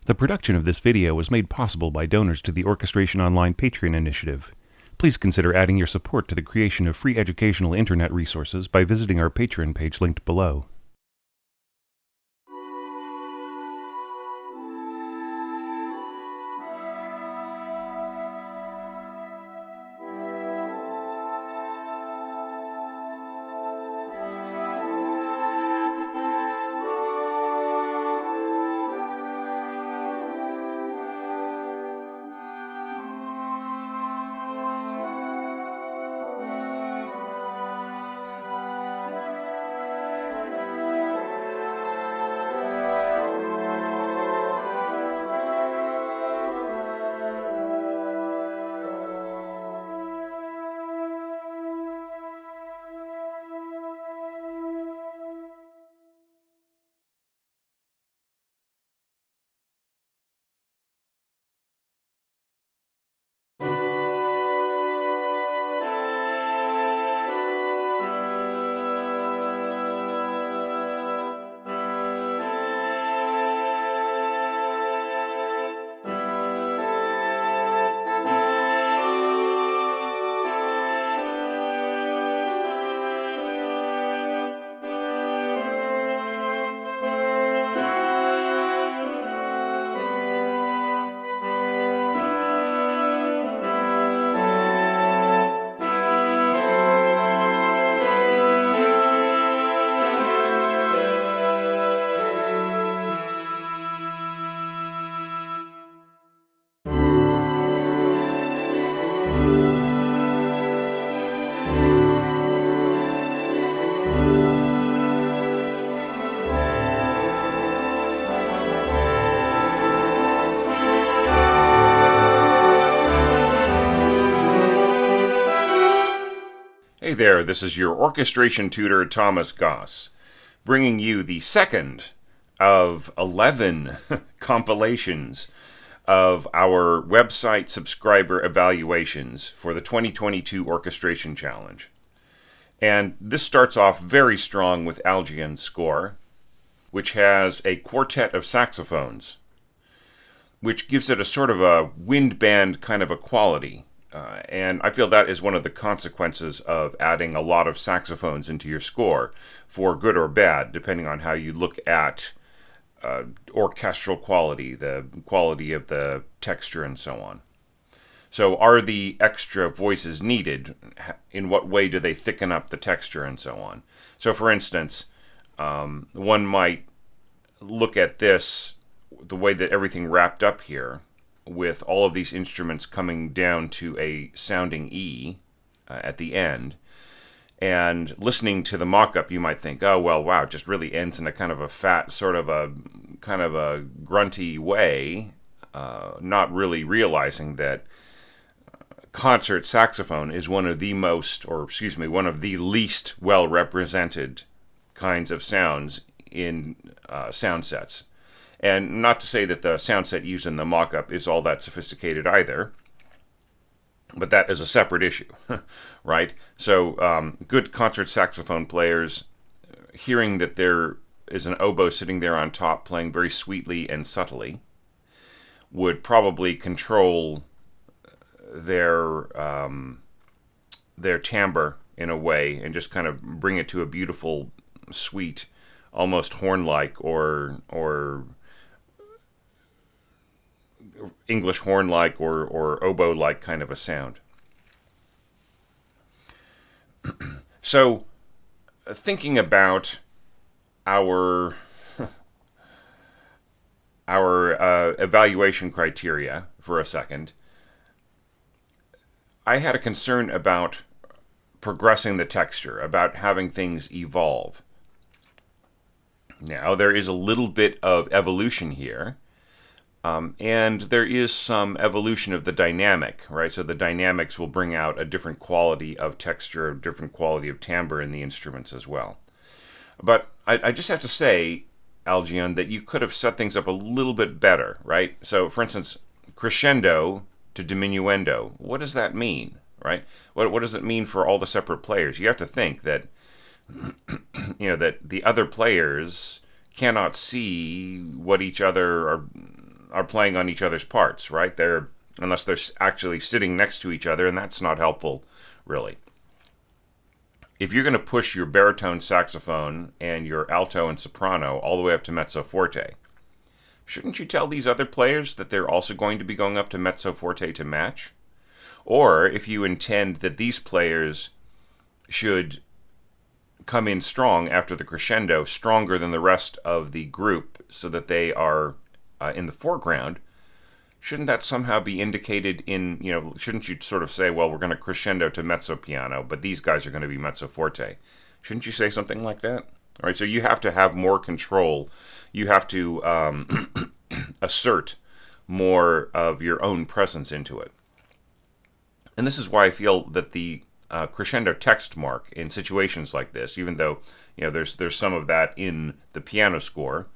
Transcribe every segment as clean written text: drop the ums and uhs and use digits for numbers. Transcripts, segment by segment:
The production of this video was made possible by donors to the Orchestration Online Patreon initiative. Please consider adding your support to the creation of free educational internet resources by visiting our Patreon page linked below. Hey there, this is your orchestration tutor, Thomas Goss, bringing you the second of 11 compilations of our website subscriber evaluations for the 2022 Orchestration Challenge. And this starts off very strong with Algian's score, which has a quartet of saxophones, which gives it a sort of a wind band kind of a quality. And I feel that is one of the consequences of adding a lot of saxophones into your score, for good or bad, depending on how you look at orchestral quality, the quality of the texture, and so on. So are the extra voices needed? In what way do they thicken up the texture, and so on? So for instance, one might look at this, the way that everything wrapped up here, with all of these instruments coming down to a sounding E at the end. And listening to the mock-up, you might think, oh, well, wow, it just really ends in a kind of a fat, sort of a kind of a grunty way, not really realizing that concert saxophone is one of the most, or excuse me, one of the least well-represented kinds of sounds in sound sets. And not to say that the sound set used in the mock-up is all that sophisticated either, but that is a separate issue, right? So good concert saxophone players, hearing that there is an oboe sitting there on top playing very sweetly and subtly, would probably control their timbre in a way and just kind of bring it to a beautiful, sweet, almost horn-like or English horn-like or oboe-like kind of a sound. So, thinking about our evaluation criteria for a second, I had a concern about progressing the texture, about having things evolve. Now, there is a little bit of evolution here. And there is some evolution of the dynamic, right? So the dynamics will bring out a different quality of texture, a different quality of timbre in the instruments as well. But I just have to say, Algian, that you could have set things up a little bit better, right? So, for instance, crescendo to diminuendo, what does that mean, right? What does it mean for all the separate players? You have to think that, that the other players cannot see what each other are playing on each other's parts, right? Unless they're actually sitting next to each other, and that's not helpful, really. If you're going to push your baritone saxophone and your alto and soprano all the way up to mezzo forte, shouldn't you tell these other players that they're also going to be going up to mezzo forte to match? Or if you intend that these players should come in strong after the crescendo, stronger than the rest of the group, so that they are in the foreground, shouldn't that somehow be indicated in, shouldn't you sort of say, well, we're going to crescendo to mezzo piano, but these guys are going to be mezzo forte? Shouldn't you say something like that? All right, so you have to have more control. You have to assert more of your own presence into it. And this is why I feel that the crescendo text mark in situations like this, even though there's some of that in the piano score,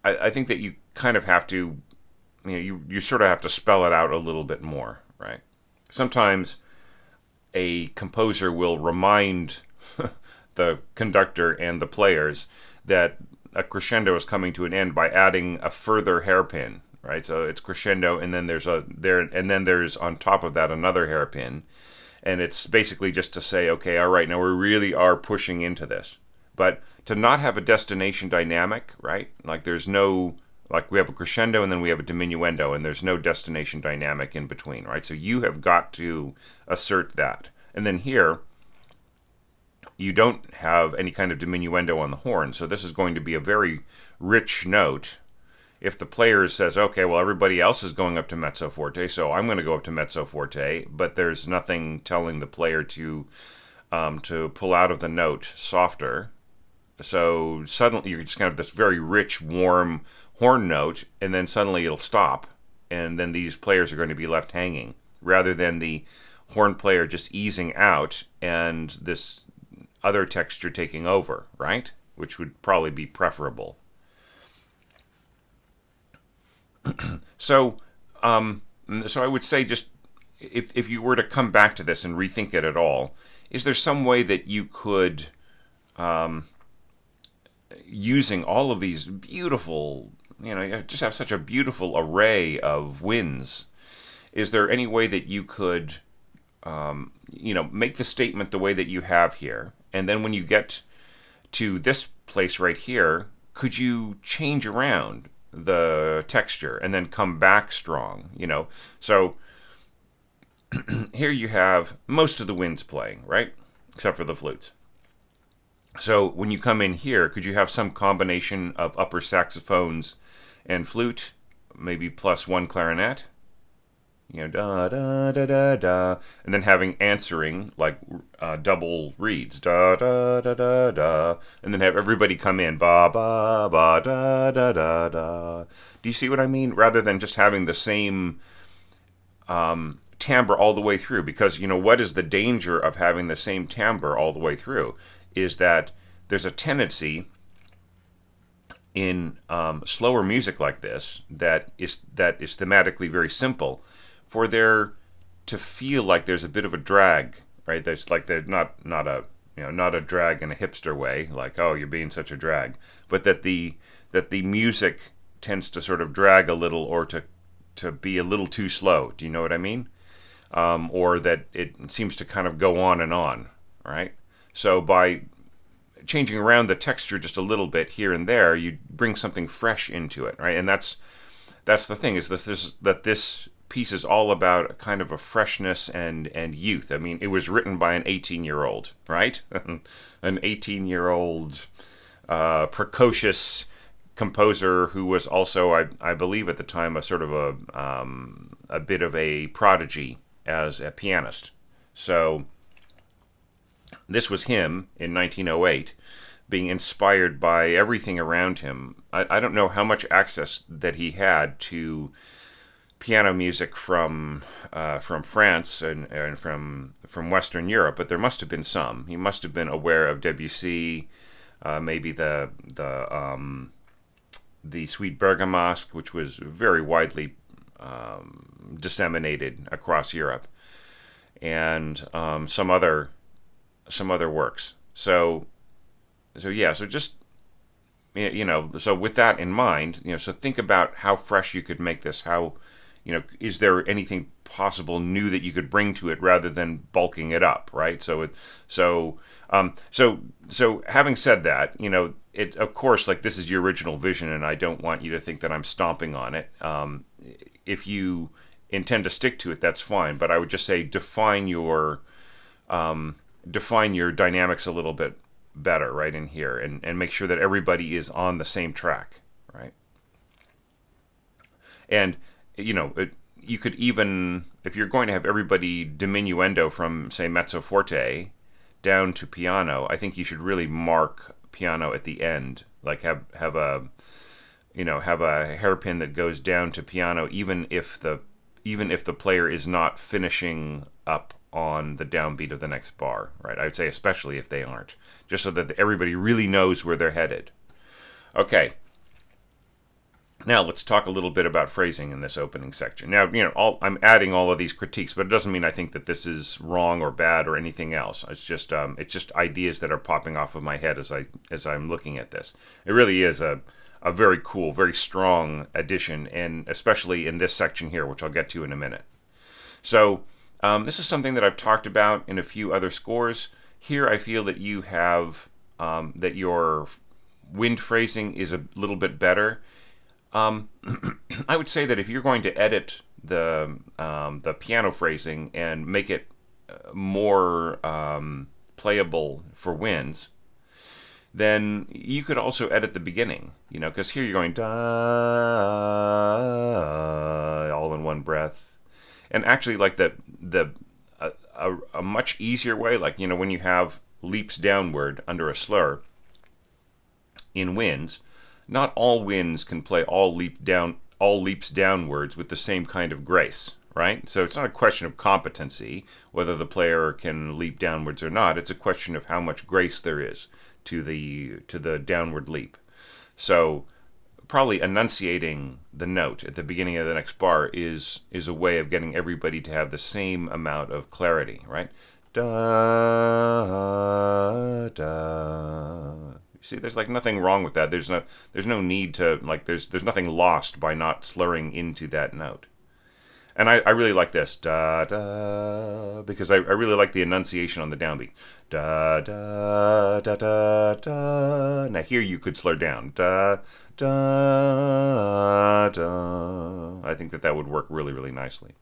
I think that you kind of have to, you sort of have to spell it out a little bit more, right? Sometimes a composer will remind the conductor and the players that a crescendo is coming to an end by adding a further hairpin, right? So it's crescendo, and then there's on top of that another hairpin, and it's basically just to say, okay, all right, now we really are pushing into this. But to not have a destination dynamic, right? Like we have a crescendo and then we have a diminuendo, and there's no destination dynamic in between, right? So you have got to assert that. And then here, you don't have any kind of diminuendo on the horn, so this is going to be a very rich note. If the player says, okay, well, everybody else is going up to mezzo forte, so I'm going to go up to mezzo forte, but there's nothing telling the player to pull out of the note softer. So suddenly you're just kind of this very rich, warm horn note, and then suddenly it'll stop, and then these players are going to be left hanging, rather than the horn player just easing out and this other texture taking over, right? Which would probably be preferable. So I would say, just if you were to come back to this and rethink it at all, is there some way that you could, using all of these beautiful, you just have such a beautiful array of winds, is there any way that you could, make the statement the way that you have here, and then when you get to this place right here, could you change around the texture and then come back strong, So here you have most of the winds playing, right? Except for the flutes. So when you come in here, could you have some combination of upper saxophones and flute, maybe plus one clarinet? Da da da da da, and then having answering like double reeds, da da da da da, and then have everybody come in, ba ba ba da da da da. Do you see what I mean? Rather than just having the same timbre all the way through, because what is the danger of having the same timbre all the way through? Is that there's a tendency in slower music like this that is thematically very simple, for there to feel like there's a bit of a drag, right? There's not a drag in a hipster way, like, oh, you're being such a drag, but that the music tends to sort of drag a little, or to be a little too slow. Do you know what I mean? Or that it seems to kind of go on and on, right? So by changing around the texture just a little bit here and there, you bring something fresh into it, right? And that's the thing, is that this piece is all about a kind of a freshness and youth. I mean, it was written by an 18-year-old, right? An 18-year-old precocious composer who was also, I believe at the time, a sort of a bit of a prodigy as a pianist. So this was him in 1908, being inspired by everything around him. I don't know how much access that he had to piano music from France and from Western Europe, but there must have been some. He must have been aware of Debussy, maybe the Suite Bergamasque, which was very widely disseminated across Europe, and some other works. So just so with that in mind, so think about how fresh you could make this. How, is there anything possible new that you could bring to it rather than bulking it up, right? So having said that, it, of course, like, this is your original vision, and I don't want you to think that I'm stomping on it. If you intend to stick to it, that's fine. But I would just say define your dynamics a little bit better right in here, and make sure that everybody is on the same track, right? And you could even, if you're going to have everybody diminuendo from, say, mezzo forte down to piano, I think you should really mark piano at the end, like have a hairpin that goes down to piano, even if the player is not finishing up on the downbeat of the next bar, right? I would say especially if they aren't, just so that everybody really knows where they're headed. Okay. Now let's talk a little bit about phrasing in this opening section. Now, I'm adding all of these critiques, but it doesn't mean I think that this is wrong or bad or anything else. It's just ideas that are popping off of my head as I'm looking at this. It really is a very cool, very strong addition, and especially in this section here, which I'll get to in a minute. So this is something that I've talked about in a few other scores. Here I feel that you have that your wind phrasing is a little bit better. I would say that if you're going to edit the piano phrasing and make it more playable for winds, then you could also edit the beginning, because here you're going da all in one breath. And actually, like a much easier way, like, when you have leaps downward under a slur in winds, not all winds can play all leaps downwards with the same kind of grace, right? So it's not a question of competency, whether the player can leap downwards or not. It's a question of how much grace there is to the downward leap. So probably enunciating the note at the beginning of the next bar is a way of getting everybody to have the same amount of clarity, right? Da da. See, there's like nothing wrong with that. There's no need to, like, there's nothing lost by not slurring into that note. And I really like this, da da, because I really like the enunciation on the downbeat. Da da da da da. Now here you could slur down. Da da da. I think that would work really, really nicely.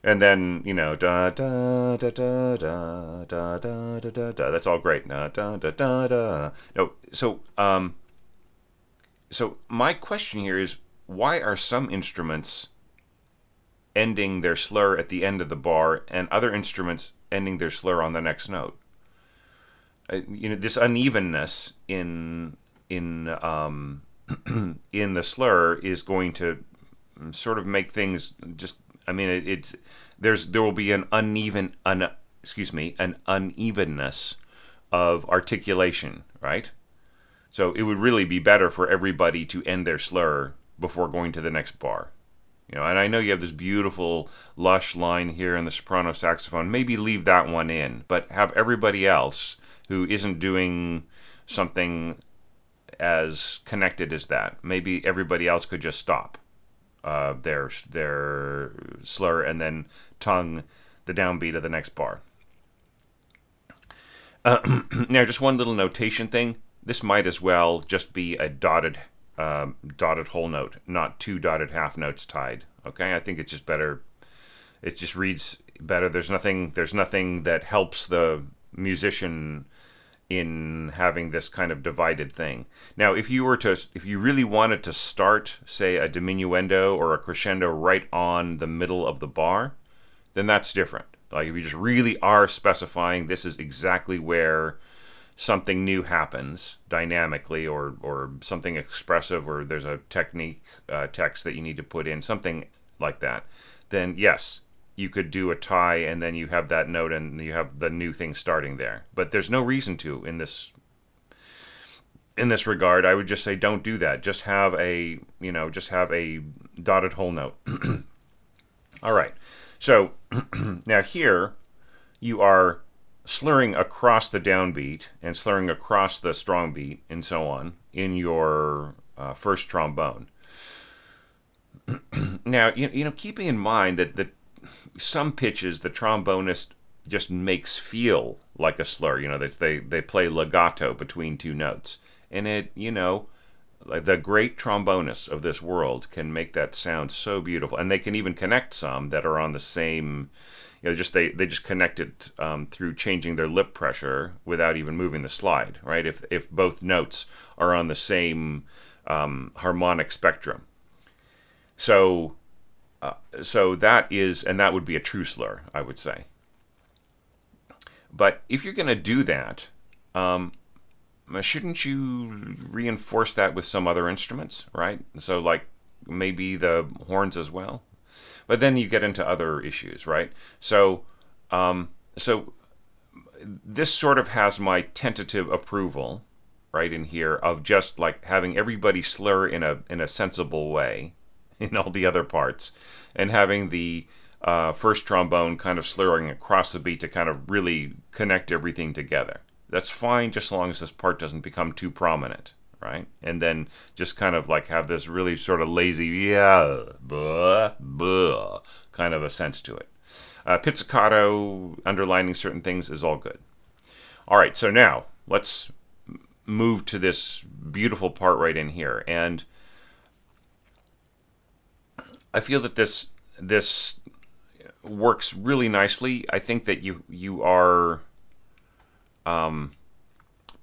And then, da da da da da da da da da da. That's all great. Da da da da da. No, so my question here is, why are some instruments ending their slur at the end of the bar and other instruments ending their slur on the next note? This unevenness in the slur is going to sort of make things just. I mean, there will be an unevenness of articulation, right? So it would really be better for everybody to end their slur before going to the next bar. And I know you have this beautiful lush line here in the soprano saxophone. Maybe leave that one in, but have everybody else who isn't doing something as connected as that. Maybe everybody else could just stop their slur and then tongue the downbeat of the next bar. Now, just one little notation thing. This might as well just be a dotted whole note, not two dotted half notes tied. Okay, I think it's just better. It just reads better. There's nothing that helps the musician in having this kind of divided thing. Now, if you really wanted to start, say, a diminuendo or a crescendo right on the middle of the bar, then that's different. Like, if you just really are specifying this is exactly where something new happens dynamically, or something expressive, or there's a technique text that you need to put in, something like that, then yes, you could do a tie and then you have that note and you have the new thing starting there. But there's no reason to in this regard. I would just say don't do that. Just have a dotted whole note. All right. So now here you are slurring across the downbeat and slurring across the strong beat and so on. in your first trombone. Now, keeping in mind that some pitches the trombonist just makes feel like a slur. They play legato between two notes, and like the great trombonists of this world can make that sound so beautiful, and they can even connect some that are on the same. They just connect it through changing their lip pressure without even moving the slide, right? If both notes are on the same harmonic spectrum. So that would be a true slur, I would say. But if you're going to do that, shouldn't you reinforce that with some other instruments, right? So like maybe the horns as well. But then you get into other issues, right? So this sort of has my tentative approval, right in here, of just like having everybody slur in a sensible way in all the other parts, and having the first trombone kind of slurring across the beat to kind of really connect everything together. That's fine, just as long as this part doesn't become too prominent, right? And then just kind of like have this really sort of lazy, kind of a sense to it. Pizzicato, underlining certain things is all good. All right, so now let's move to this beautiful part right in here. And I feel that this works really nicely. I think that you are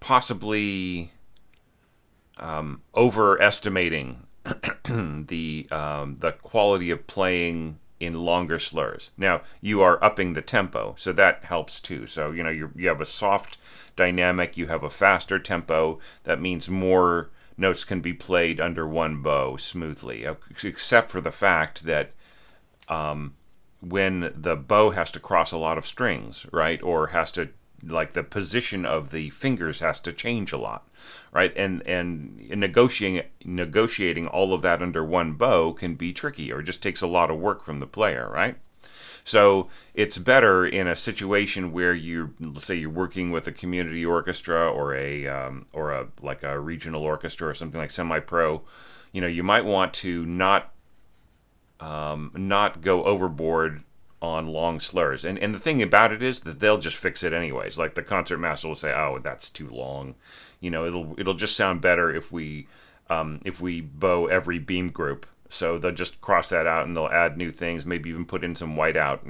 possibly overestimating the quality of playing in longer slurs. Now you are upping the tempo, so that helps too. So you have a soft dynamic, you have a faster tempo. That means more notes can be played under one bow smoothly, except for the fact that when the bow has to cross a lot of strings, right, or has to, like, the position of the fingers has to change a lot, right, and negotiating all of that under one bow can be tricky, or just takes a lot of work from the player, right? So it's better in a situation where let's say you're working with a community orchestra or a like a regional orchestra or something like semi-pro. You might want to not go overboard on long slurs. And the thing about it is that they'll just fix it anyways. Like the concertmaster will say, "Oh, that's too long." It'll just sound better if we bow every beam group. So they'll just cross that out and they'll add new things, maybe even put in some whiteout,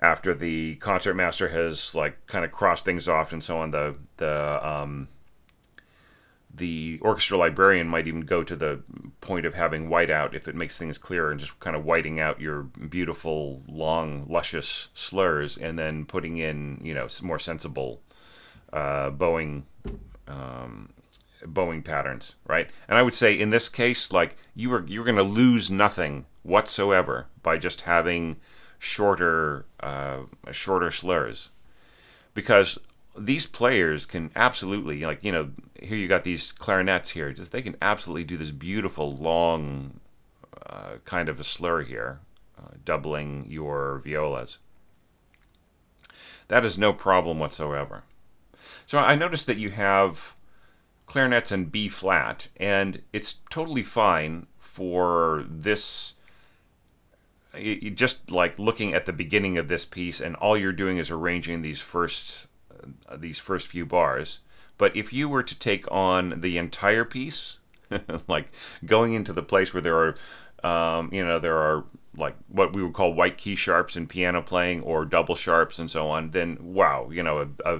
after the concertmaster has like kind of crossed things off and so on. The orchestral librarian might even go to the point of having whiteout if it makes things clearer, and just kind of whiting out your beautiful, long, luscious slurs, and then putting in some more sensible bowing patterns, right? And I would say in this case, like you're going to lose nothing whatsoever by just having shorter slurs, because these players can absolutely, here you got these clarinets here, they can absolutely do this beautiful long kind of a slur here, doubling your violas. That is no problem whatsoever. So I noticed that you have clarinets in B flat, and it's totally fine for this. Just like looking at the beginning of this piece, and all you're doing is arranging these first few bars. But if you were to take on the entire piece, like going into the place where there are like what we would call white key sharps in piano playing, or double sharps and so on, then wow,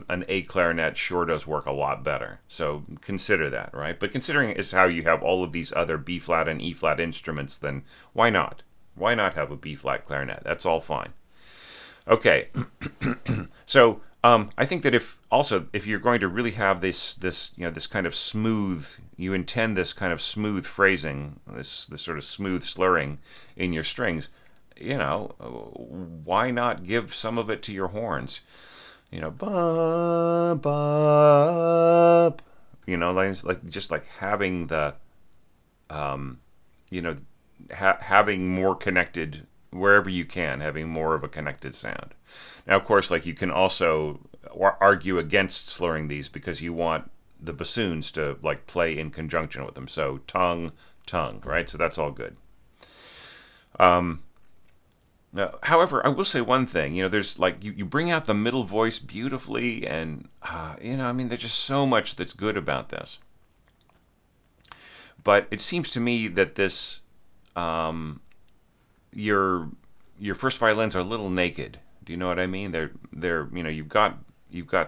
an A clarinet sure does work a lot better. So consider that, right? But considering it's how you have all of these other B flat and E flat instruments, then why not? Why not have a B flat clarinet? That's all fine. Okay, so I think that if you're going to really have this kind of smooth, you intend this kind of smooth phrasing, this sort of smooth slurring in your strings, why not give some of it to your horns? Bop, bop, like having the, having more connected, wherever you can, having more of a connected sound. Now, of course, like you can also argue against slurring these because you want the bassoons to like play in conjunction with them. So tongue, tongue, right? So that's all good. Now, however, I will say one thing. There's like you bring out the middle voice beautifully, and there's just so much that's good about this. But it seems to me that this, your first violins are a little naked. Do you know what I mean? They're you've got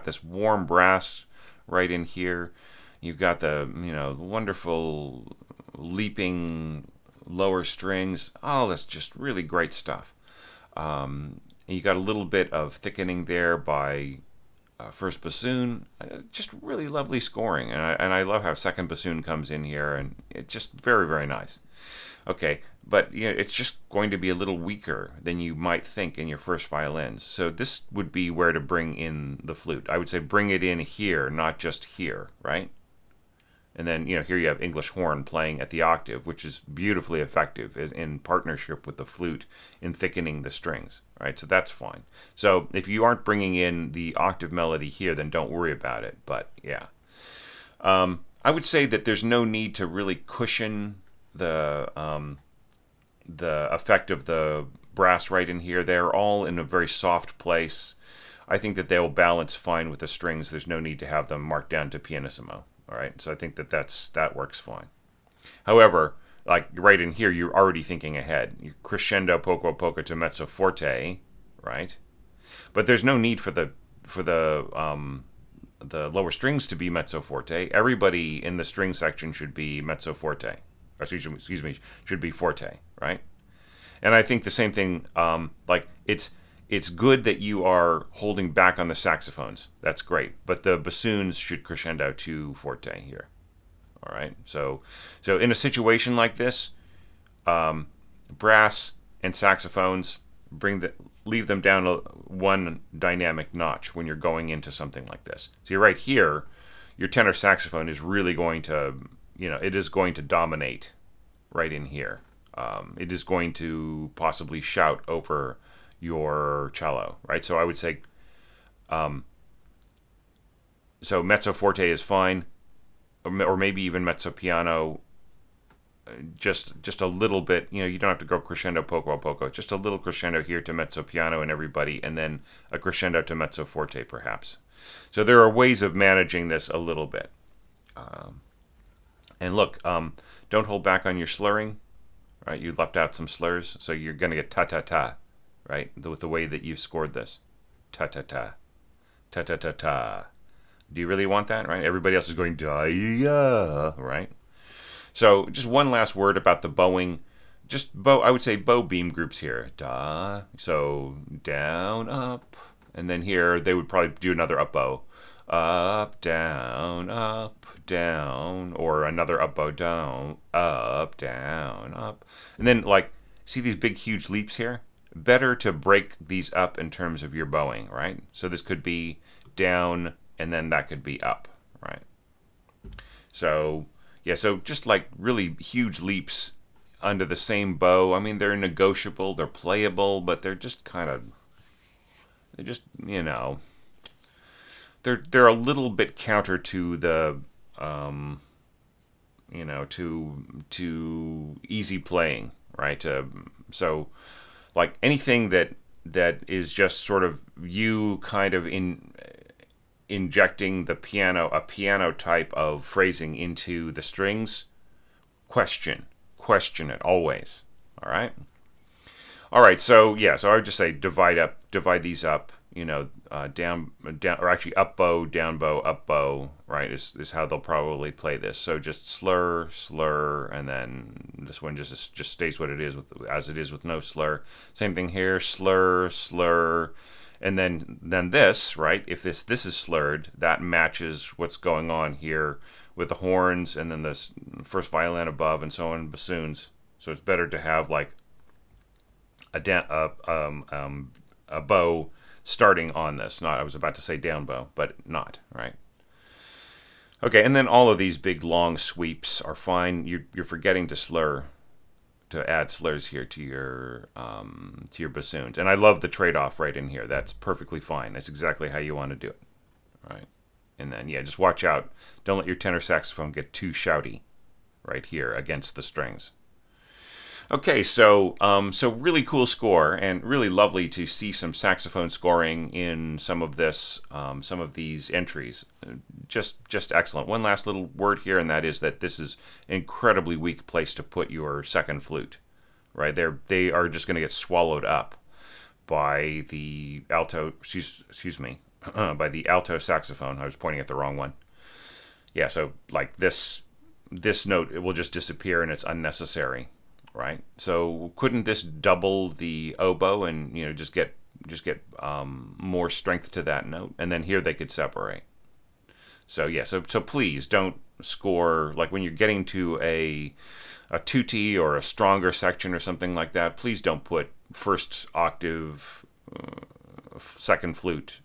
this warm brass right in here. You've got the wonderful leaping lower strings. Oh, that's just really great stuff. And you got a little bit of thickening there by first bassoon. Just really lovely scoring, and I love how second bassoon comes in here, and it's just very, very nice. Okay, but it's just going to be a little weaker than you might think in your first violins. So this would be where to bring in the flute. I would say bring it in here, not just here, right? And then, here you have English horn playing at the octave, which is beautifully effective in partnership with the flute in thickening the strings, right? So that's fine. So if you aren't bringing in the octave melody here, then don't worry about it. But yeah, I would say that there's no need to really cushion the effect of the brass right in here. They're all in a very soft place. I think that they'll balance fine with the strings. There's no need to have them marked down to pianissimo. All right, so I think that works fine. However, like right in here, you're already thinking ahead. You crescendo, poco, poco to mezzo forte, right? But there's no need for the lower strings to be mezzo forte. Everybody in the string section should be mezzo forte. Excuse me, should be forte, right? And I think the same thing. Like it's good that you are holding back on the saxophones. That's great. But the bassoons should crescendo to forte here. All right. So in a situation like this, brass and saxophones, leave them down one dynamic notch when you're going into something like this. So you're right here, your tenor saxophone is really going to, it is going to dominate right in here. It is going to possibly shout over your cello, right? So I would say, so mezzo forte is fine, or maybe even mezzo piano, just a little bit. You don't have to go crescendo, poco, poco. Just a little crescendo here to mezzo piano and everybody, and then a crescendo to mezzo forte, perhaps. So there are ways of managing this a little bit. And look, don't hold back on your slurring, right? You left out some slurs, so you're going to get ta-ta-ta. Right, with the way that you've scored this, ta ta ta, ta ta ta ta. Do you really want that? Right, everybody else is going da, right? So just one last word about the bowing. Just bow. I would say bow beam groups here. Da. So down, up, and then here they would probably do another up bow, up, down, or another up bow, down, up, and then like see these big huge leaps here. Better to break these up in terms of your bowing, right? So this could be down, and then that could be up, right? So, yeah, so just like really huge leaps under the same bow. I mean, they're negotiable, they're playable, but they're just they're a little bit counter to the, to easy playing, right? So like anything that is just sort of you kind of injecting a piano type of phrasing into the strings, question it always. All right. So yeah, so I would just say divide these up. Down, or actually up bow, down bow, up bow, right, is how they'll probably play this. So just slur, and then this one just stays what it is as it is with no slur. Same thing here, slur, and then this, right, if this is slurred, that matches what's going on here with the horns, and then the first violin above, and so on, bassoons. So it's better to have like a bow starting on this. I was about to say down bow, but not, right? Okay, and then all of these big long sweeps are fine. You're forgetting to add slurs here to your bassoons. And I love the trade-off right in here. That's perfectly fine. That's exactly how you want to do it. right? And then, yeah, just watch out. Don't let your tenor saxophone get too shouty right here against the strings. Okay, so really cool score, and really lovely to see some saxophone scoring in some of these entries. Just excellent. One last little word here, and that is that this is an incredibly weak place to put your second flute. Right, they are just going to get swallowed up by the alto. Excuse me, by the alto saxophone. I was pointing at the wrong one. Yeah, so like this note, it will just disappear and it's unnecessary. Right, so couldn't this double the oboe and just get more strength to that note, and then here they could separate. So yeah, so please don't score like when you're getting to a tutti or a stronger section or something like that. Please don't put first octave, second flute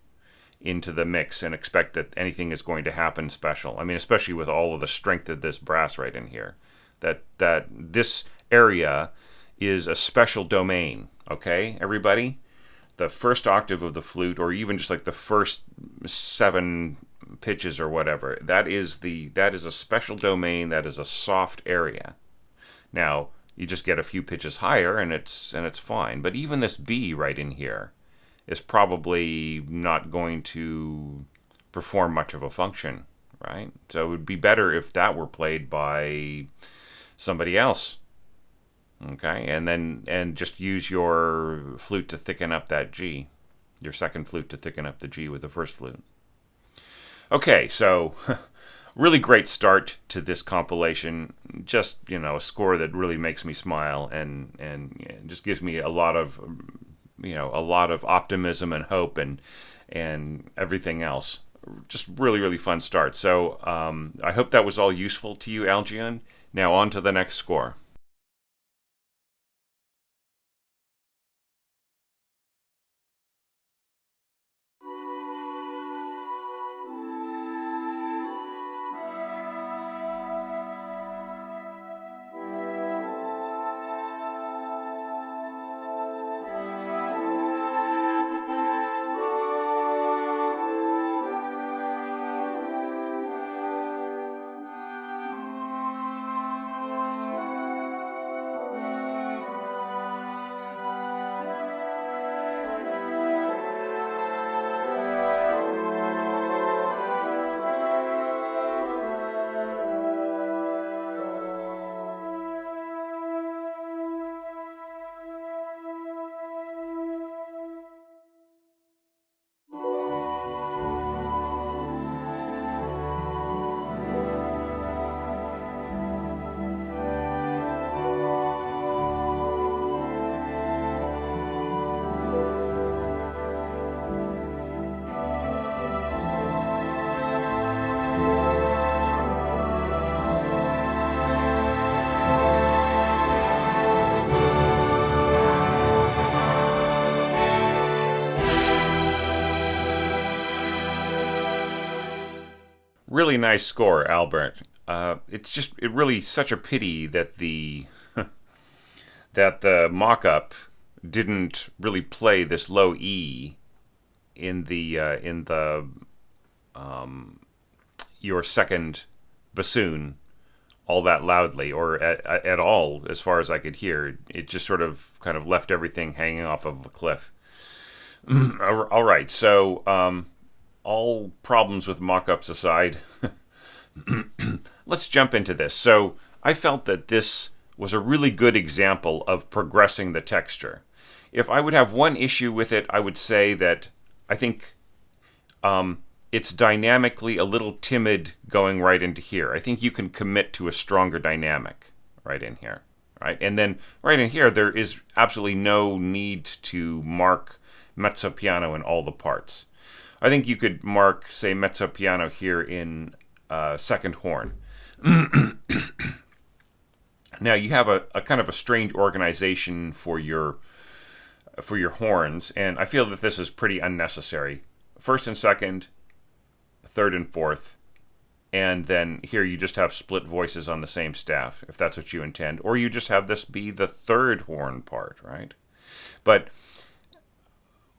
into the mix and expect that anything is going to happen special. I mean, especially with all of the strength of this brass right in here, that this area is a special domain. Okay, everybody, the first octave of the flute, or even just like the first 7 pitches or whatever, that is a special domain. That is a soft area. Now you just get a few pitches higher and it's fine. But even this B right in here is probably not going to perform much of a function, right? So it would be better if that were played by somebody else. Okay, and just use your flute to thicken up that G, your second flute to thicken up the G with the first flute. Okay, so really great start to this compilation. Just a score that really makes me smile and just gives me a lot of optimism and hope and everything else. Just really fun start. So I hope that was all useful to you, Algion. Now on to the next score. Really nice score, Albert. It's really such a pity that the mock-up didn't really play this low E in the your second bassoon all that loudly, or at all, as far as I could hear. It just sort of kind of left everything hanging off of a cliff. All right, so all problems with mock-ups aside, let's jump into this. So I felt that this was a really good example of progressing the texture. If I would have one issue with it, I would say that I think it's dynamically a little timid going right into here. I think you can commit to a stronger dynamic right in here, right? And then right in here, there is absolutely no need to mark mezzo piano in all the parts. I think you could mark, say, mezzo piano here in second horn. Now you have a kind of a strange organization for your horns, and I feel that this is pretty unnecessary. First and second, third and fourth, and then here you just have split voices on the same staff, if that's what you intend, or you just have this be the third horn part, right? But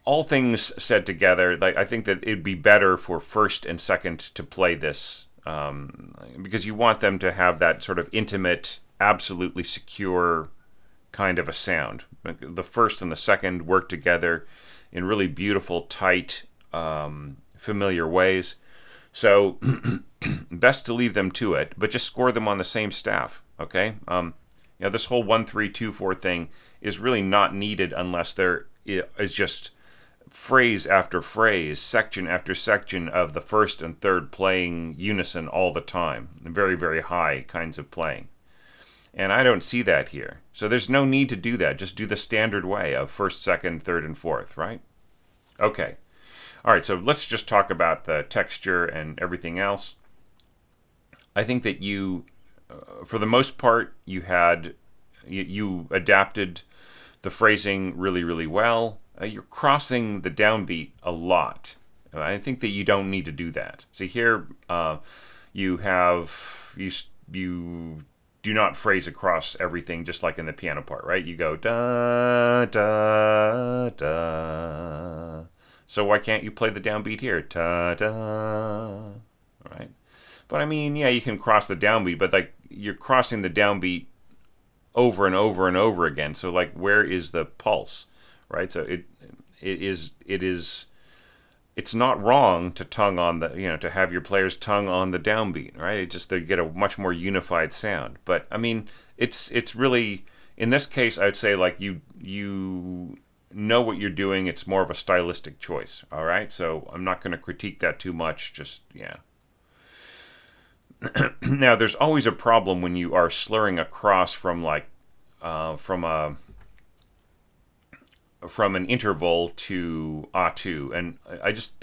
all things said together, like I think that it'd be better for first and second to play this, because you want them to have that sort of intimate, absolutely secure kind of a sound. The first and the second work together in really beautiful, tight, familiar ways. So best to leave them to it, but just score them on the same staff. Okay, this whole 1-3-2-4 thing is really not needed unless there is just phrase after phrase, section after section of the first and third playing unison all the time. Very, very high kinds of playing. And I don't see that here. So there's no need to do that. Just do the standard way of first, second, third, and fourth, right? Okay. All right, so let's just talk about the texture and everything else. I think that you, for the most part, you adapted the phrasing really, really well. You're crossing the downbeat a lot. I think that you don't need to do that. See here, you do not phrase across everything just like in the piano part, right? You go da da da. So why can't you play the downbeat here? Ta da. Right? But I mean, yeah, you can cross the downbeat, but like you're crossing the downbeat over and over and over again. So like, where is the pulse? Right? So it's not wrong to tongue on to have your players tongue on the downbeat, right? It just, they get a much more unified sound. But I mean, it's really, in this case, I'd say like you know what you're doing. It's more of a stylistic choice. All right. So I'm not going to critique that too much. Just, yeah. Now there's always a problem when you are slurring across from like, from an interval to A2, and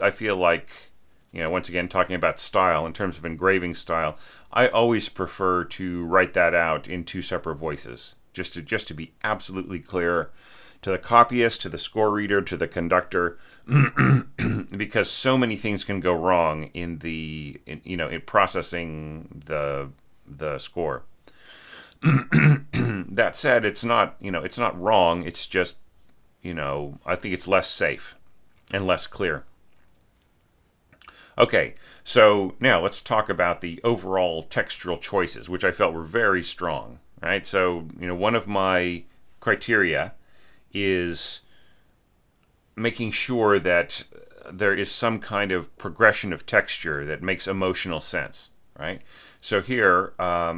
I feel like, once again, talking about style in terms of engraving style, I always prefer to write that out in two separate voices, just to be absolutely clear to the copyist, to the score reader, to the conductor, because so many things can go wrong in processing the score. That said, it's not wrong. It's just, I think it's less safe and less clear. Okay, so now let's talk about the overall textural choices, which I felt were very strong, right? So, one of my criteria is making sure that there is some kind of progression of texture that makes emotional sense, right? So here,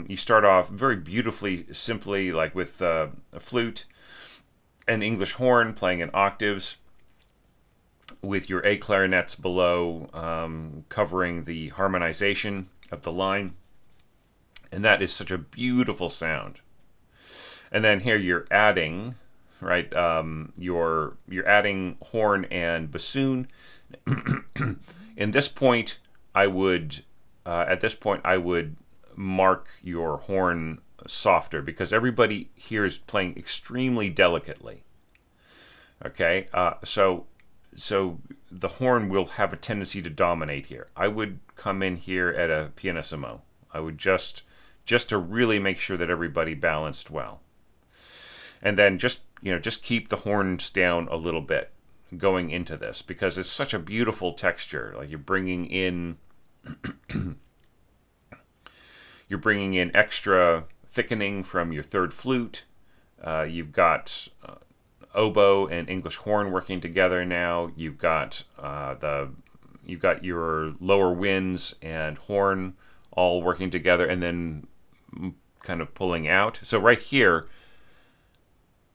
you start off very beautifully, simply, like with a flute, an English horn playing in octaves, with your A clarinets below, covering the harmonization of the line, and that is such a beautiful sound. And then here you're adding, right? You're adding horn and bassoon. At this point, I would mark your horn softer, because everybody here is playing extremely delicately. Okay, so the horn will have a tendency to dominate here. I would come in here at a pianissimo. I would just to really make sure that everybody balanced well, and then just keep the horns down a little bit going into this, because it's such a beautiful texture. Like you're bringing in extra thickening from your third flute. You've got oboe and English horn working together now. You've got your lower winds and horn all working together, and then kind of pulling out. So right here,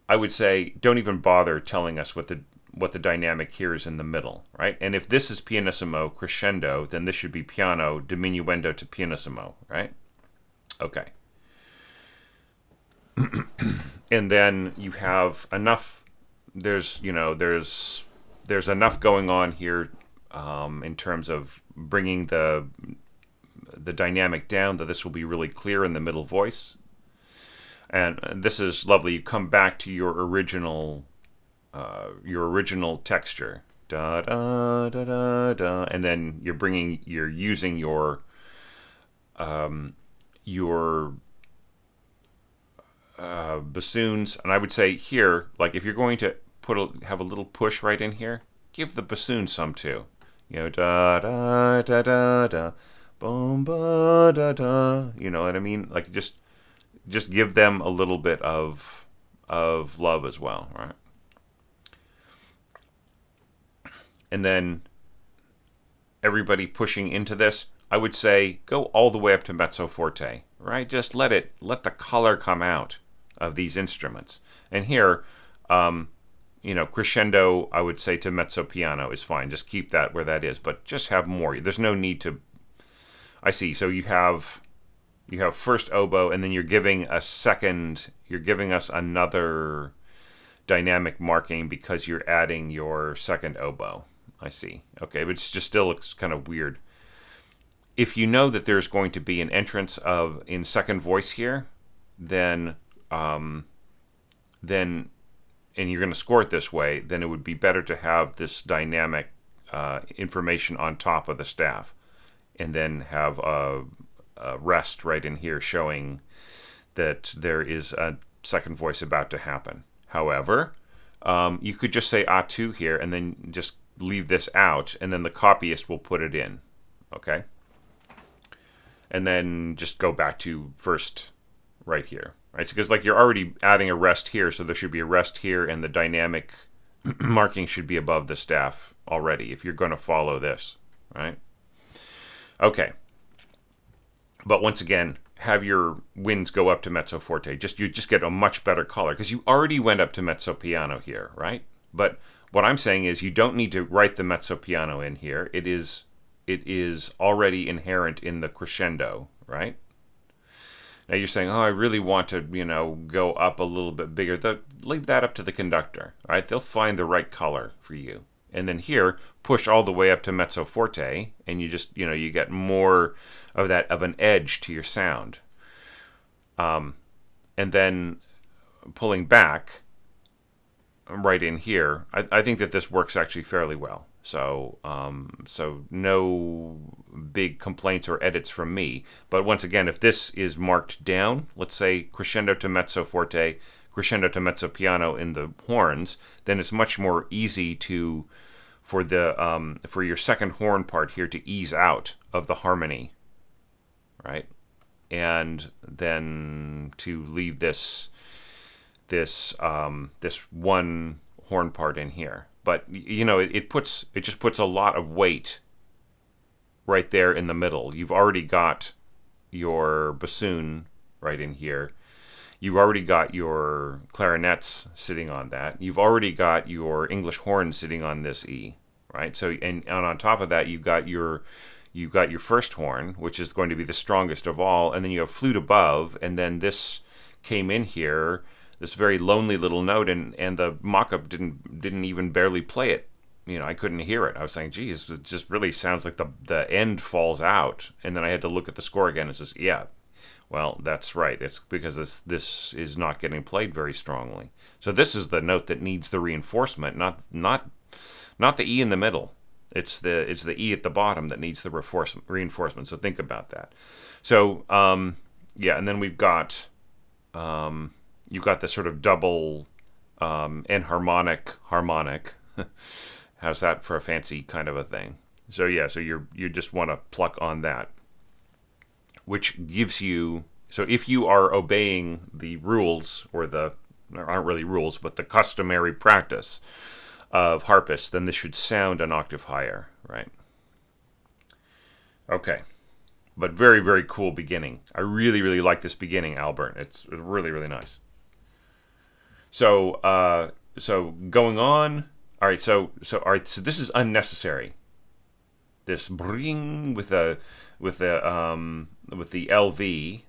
I would say don't even bother telling us what the dynamic here is in the middle, right? And if this is pianissimo crescendo, then this should be piano diminuendo to pianissimo, right? Okay. And then you have enough. There's enough going on here in terms of bringing the dynamic down that this will be really clear in the middle voice. And this is lovely. You come back to your original texture, da da da da da, and then you're using your bassoons. And I would say here, like if you're going to have a little push right in here, give the bassoon some too. You know, da da da da da, boom ba da da. You know what I mean? Like just give them a little bit of love as well, right? And then everybody pushing into this, I would say go all the way up to mezzo forte, right? Just let the color come out of these instruments. And here, you know, crescendo, I would say to mezzo piano is fine. Just keep that where that is, but just have more. There's no need to. I see. So you have first oboe, and then you're giving us another dynamic marking because you're adding your second oboe. I see. Okay, but it just still looks kind of weird. If you know that there's going to be an entrance in second voice here, then and you're going to score it this way, then it would be better to have this dynamic information on top of the staff, and then have a rest right in here showing that there is a second voice about to happen. However, you could just say A2 here and then just leave this out, and then the copyist will put it in. Okay? And then just go back to first right here. Right? Because like you're already adding a rest here, so there should be a rest here, and the dynamic marking should be above the staff already if you're going to follow this. Right? Okay. But once again, have your winds go up to mezzo forte. You just get a much better color because you already went up to mezzo piano here, right? But what I'm saying is you don't need to write the mezzo piano in here. It is already inherent in the crescendo, right? Now you're saying, oh, I really want to, you know, go up a little bit bigger. Leave that up to the conductor, right? They'll find the right color for you. And then here, push all the way up to mezzo forte, and you just, you know, you get more of an edge to your sound. And then pulling back right in here, I think that this works actually fairly well. So no big complaints or edits from me. But once again, if this is marked down, let's say crescendo to mezzo forte, crescendo to mezzo piano in the horns, then it's much more easy for your second horn part here to ease out of the harmony, right? And then to leave this one horn part in here. But you know, it just puts a lot of weight right there in the middle. You've already got your bassoon right in here. You've already got your clarinets sitting on that. You've already got your English horn sitting on this E, right? So and on top of that, you've got your first horn, which is going to be the strongest of all, and then you have flute above, and then this came in here, this very lonely little note, and the mock-up didn't even barely play it. You know, I couldn't hear it. I was saying, geez, it just really sounds like the end falls out. And then I had to look at the score again and says, yeah, well, that's right. It's because this is not getting played very strongly. So this is the note that needs the reinforcement, not the E in the middle. It's the E at the bottom that needs the reinforcement. So think about that. So yeah, and then we've got you've got this sort of double enharmonic harmonic. How's that for a fancy kind of a thing? So yeah, so you just want to pluck on that, which gives you, so if you are obeying the rules, or there aren't really rules, but the customary practice of harpists, then this should sound an octave higher, right? Okay. But very, very cool beginning. I really, really like this beginning, Albert. It's really, really nice. So going on. All right. So this is unnecessary. This bring with the LV,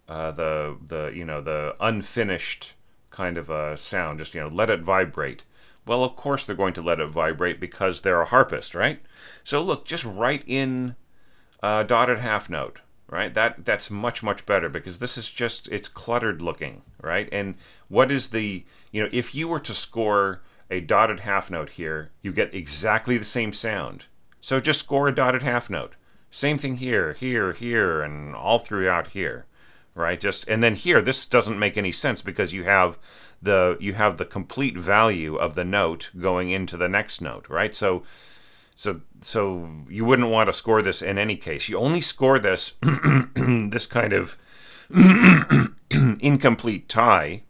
the unfinished kind of a sound. Just let it vibrate. Well, of course they're going to let it vibrate because they're a harpist, right? So look, just write in dotted half note, right? That's much, much better, because this is just, it's cluttered looking, right? And what is if you were to score a dotted half note here, you get exactly the same sound. So just score a dotted half note. Same thing here, here, and all throughout here, right? And then here, this doesn't make any sense because you have the complete value of the note going into the next note, right? So you wouldn't want to score this in any case. You only score this this kind of incomplete tie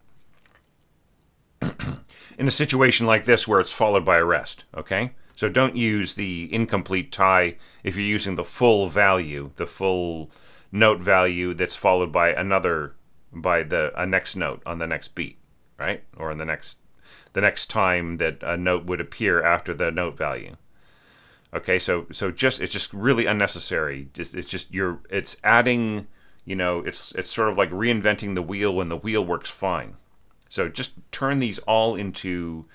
in a situation like this where it's followed by a rest, okay? So don't use the incomplete tie if you're using the full value, the full note value that's followed by a next note on the next beat, right? Or in the next time that a note would appear after the note value. Okay, so it's just really unnecessary. It's adding, it's sort of like reinventing the wheel when the wheel works fine. So just turn these all into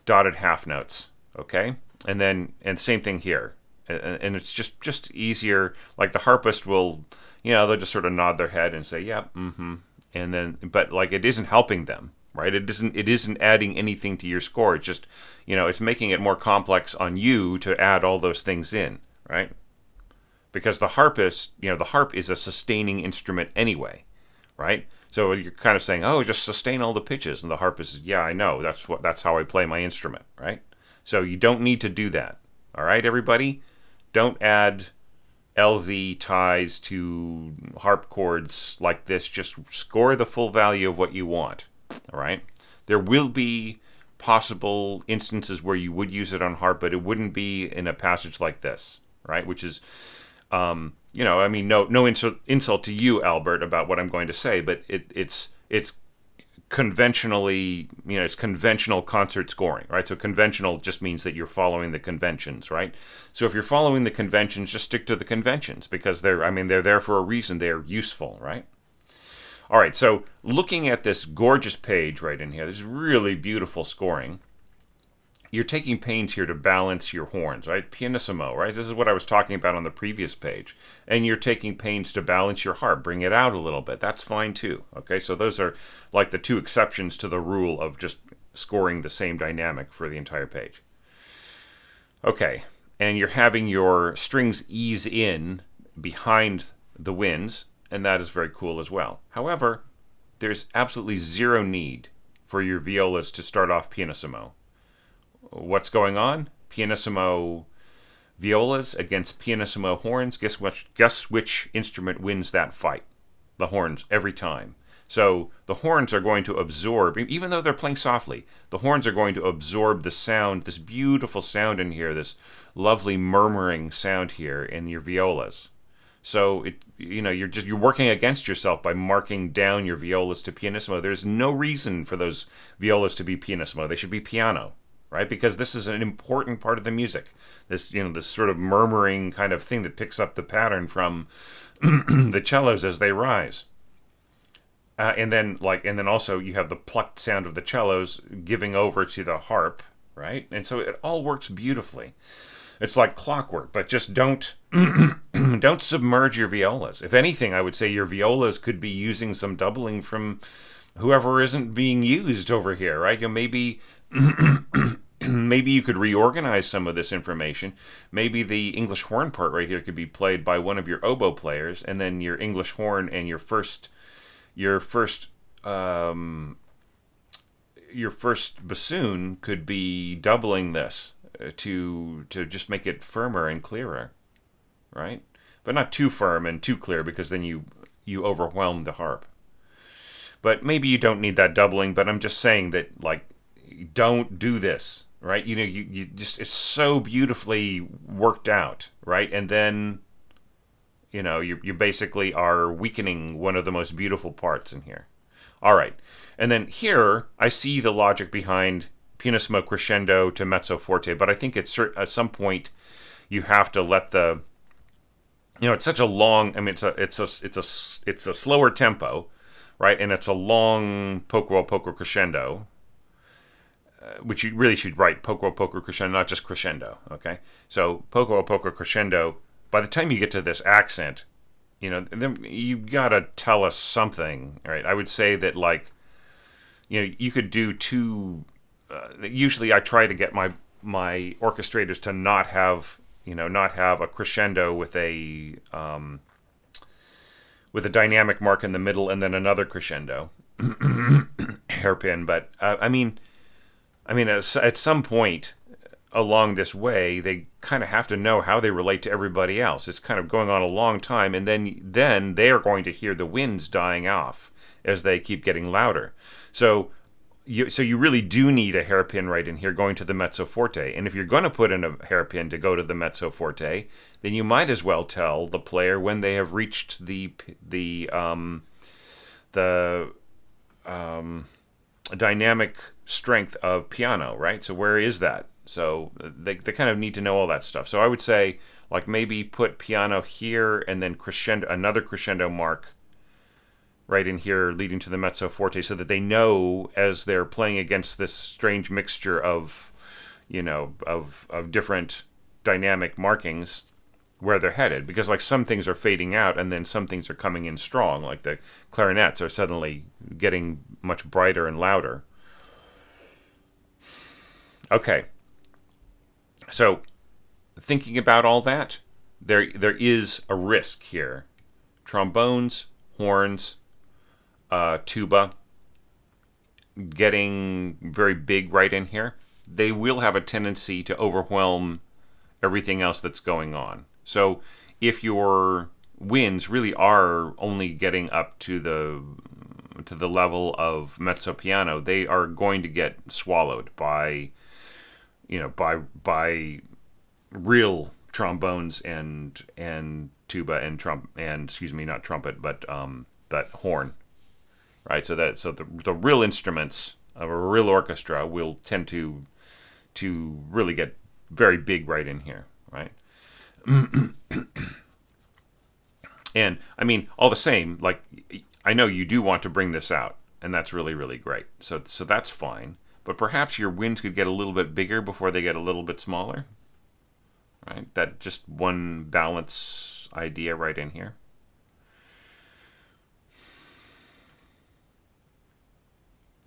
dotted half notes, okay? And same thing here. And it's just easier. Like the harpist will, they'll just sort of nod their head and say, yeah, mm-hmm. And then, but like it isn't helping them, right? It isn't adding anything to your score. It's just, it's making it more complex on you to add all those things in, right? Because the harpist, the harp is a sustaining instrument anyway, right? So you're kind of saying, oh, just sustain all the pitches. And the harpist is, yeah, I know. That's how I play my instrument, right? So you don't need to do that. All right, everybody? Don't add LV ties to harp chords like this. Just score the full value of what you want. All right? There will be possible instances where you would use it on harp, but it wouldn't be in a passage like this, right? Which is, no insult to you, Albert, about what I'm going to say, but it's conventionally, it's conventional concert scoring, right? So conventional just means that you're following the conventions, right? So if you're following the conventions, just stick to the conventions because they're there for a reason. They're useful, right? All right, so looking at this gorgeous page right in here, this really beautiful scoring. You're taking pains here to balance your horns, right? Pianissimo, right? This is what I was talking about on the previous page. And you're taking pains to balance your harp, bring it out a little bit. That's fine too, okay? So those are like the two exceptions to the rule of just scoring the same dynamic for the entire page. Okay, and you're having your strings ease in behind the winds, and that is very cool as well. However, there's absolutely zero need for your violas to start off pianissimo. What's going on? Pianissimo violas against pianissimo horns. Guess which instrument wins that fight? The horns, every time. So the horns are going to absorb, even though they're playing softly, the horns are going to absorb the sound, this beautiful sound in here, this lovely murmuring sound here in your violas. So you're working against yourself by marking down your violas to pianissimo. There's no reason for those violas to be pianissimo. They should be piano, right? Because this is an important part of the music. This sort of murmuring kind of thing that picks up the pattern from the cellos as they rise. And then also you have the plucked sound of the cellos giving over to the harp, right? And so it all works beautifully. It's like clockwork, but just don't submerge your violas. If anything, I would say your violas could be using some doubling from whoever isn't being used over here, right? Maybe maybe you could reorganize some of this information. Maybe the English horn part right here could be played by one of your oboe players, and then your English horn and your first bassoon could be doubling this to just make it firmer and clearer, right? But not too firm and too clear because then you overwhelm the harp. But maybe you don't need that doubling, but I'm just saying that, don't do this, right? You just, it's so beautifully worked out, right? And then, you basically are weakening one of the most beautiful parts in here. All right. And then here, I see the logic behind pianissimo crescendo to mezzo forte, but I think at some point you have to let the, it's such a long, it's a slower tempo, right? And it's a long poco crescendo, which you really should write poco crescendo, not just crescendo, okay? So poco crescendo, by the time you get to this accent, then you gotta tell us something, right? I would say that, you could do two. Usually, I try to get my orchestrators to not have a crescendo with a with a dynamic mark in the middle and then another crescendo hairpin. But at some point along this way, they kind of have to know how they relate to everybody else. It's kind of going on a long time, and then they are going to hear the winds dying off as they keep getting louder. So you really do need a hairpin right in here going to the mezzo forte. And if you're going to put in a hairpin to go to the mezzo forte, then you might as well tell the player when they have reached the dynamic strength of piano, right? So where is that? So they kind of need to know all that stuff. So I would say, like, maybe put piano here and then another crescendo mark right in here leading to the mezzo forte, so that they know as they're playing against this strange mixture of, of different dynamic markings where they're headed. Because, like, some things are fading out and then some things are coming in strong, like the clarinets are suddenly getting much brighter and louder. Okay. So, thinking about all that, there is a risk here. Trombones, horns, tuba, getting very big right in here, they will have a tendency to overwhelm everything else that's going on. So, if your winds really are only getting up to the level of mezzo piano, they are going to get swallowed by real trombones and tuba and not trumpet, but horn, right? So the real instruments of a real orchestra will tend to really get very big right in here, right? And all the same, like, I know you do want to bring this out, and that's really, really great. So that's fine. But perhaps your winds could get a little bit bigger before they get a little bit smaller, right? That just one balance idea right in here.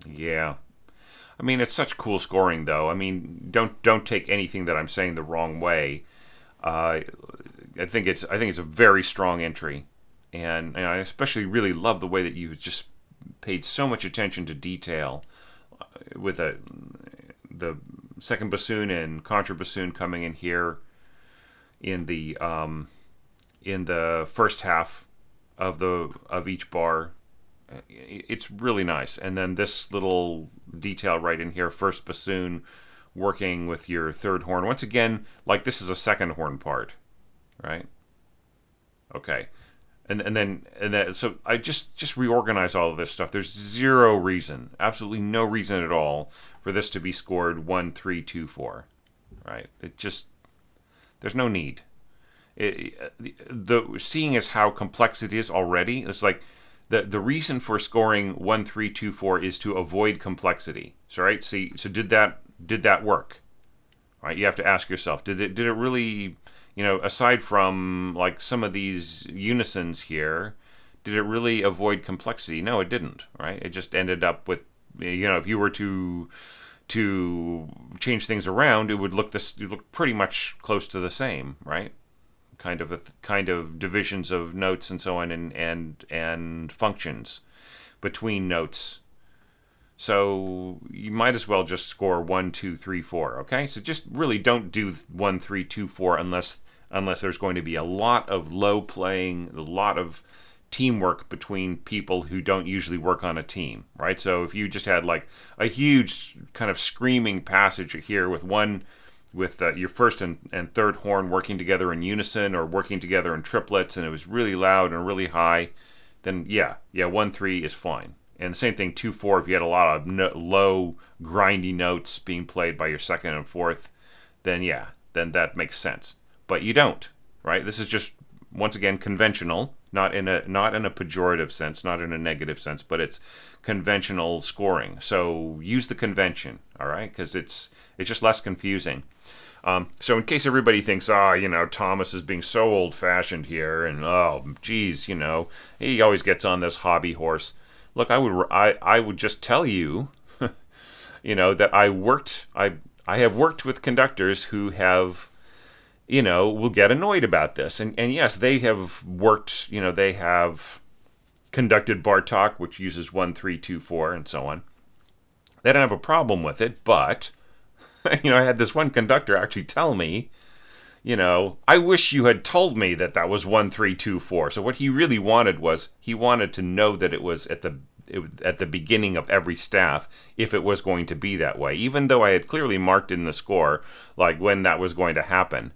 Yeah. It's such cool scoring, though. Don't take anything that I'm saying the wrong way. I think it's a very strong entry, and I especially really love the way that you just paid so much attention to detail with the second bassoon and contrabassoon coming in here in the first half of each bar. It's really nice. And then this little detail right in here, first bassoon working with your third horn. Once again, like, this is a second horn part, right? Okay. So I just reorganize all of this stuff. There's zero reason, absolutely no reason at all, for this to be scored 1, 3, 2, 4, right? There's no need. Seeing as how complex it is already, it's like the reason for scoring 1, 3, 2, 4 is to avoid complexity. So right, so did that work? Right, you have to ask yourself, did it really? Aside from, like, some of these unisons here, did it really avoid complexity? No, it didn't, right? It just ended up with, if you were to change things around, it would look pretty much close to the same, right? Kind of divisions of notes and so on, and functions between notes. So you might as well just score 1, 2, 3, 4. Okay, so just really don't do 1, 3, 2, 4 unless there's going to be a lot of low playing, a lot of teamwork between people who don't usually work on a team, right? So if you just had, like, a huge kind of screaming passage here with your first and third horn working together in unison or working together in triplets, and it was really loud and really high, then yeah, 1, 3 is fine. And the same thing, 2, 4, if you had a lot of low, grindy notes being played by your second and fourth, then that makes sense. But you don't, right? This is just, once again, conventional, not in a pejorative sense, not in a negative sense, but it's conventional scoring. So use the convention, all right? Because it's just less confusing. So in case everybody thinks, Thomas is being so old-fashioned here, and geez, he always gets on this hobby horse. Look, I would just tell you, that I have worked with conductors who have, will get annoyed about this, and yes, they have worked, they have conducted Bartok, which uses 1, 3, 2, 4, and so on. They don't have a problem with it, but I had this one conductor actually tell me, I wish you had told me that that was 1, 3, 2, 4. So what he really wanted was he wanted to know that it was at the beginning of every staff if it was going to be that way, even though I had clearly marked in the score like when that was going to happen.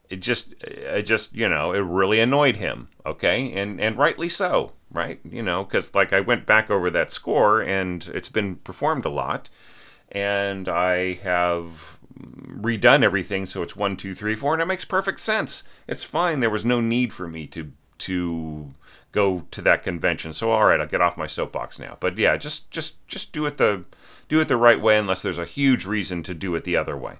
It just it really annoyed him. Okay, and rightly so, right? Because like I went back over that score and it's been performed a lot, and I have redone everything so it's 1, 2, 3, 4, and it makes perfect sense. It's fine. There was no need for me to go to that convention. So all right, I'll get off my soapbox now. But yeah, just do it the right way, unless there's a huge reason to do it the other way.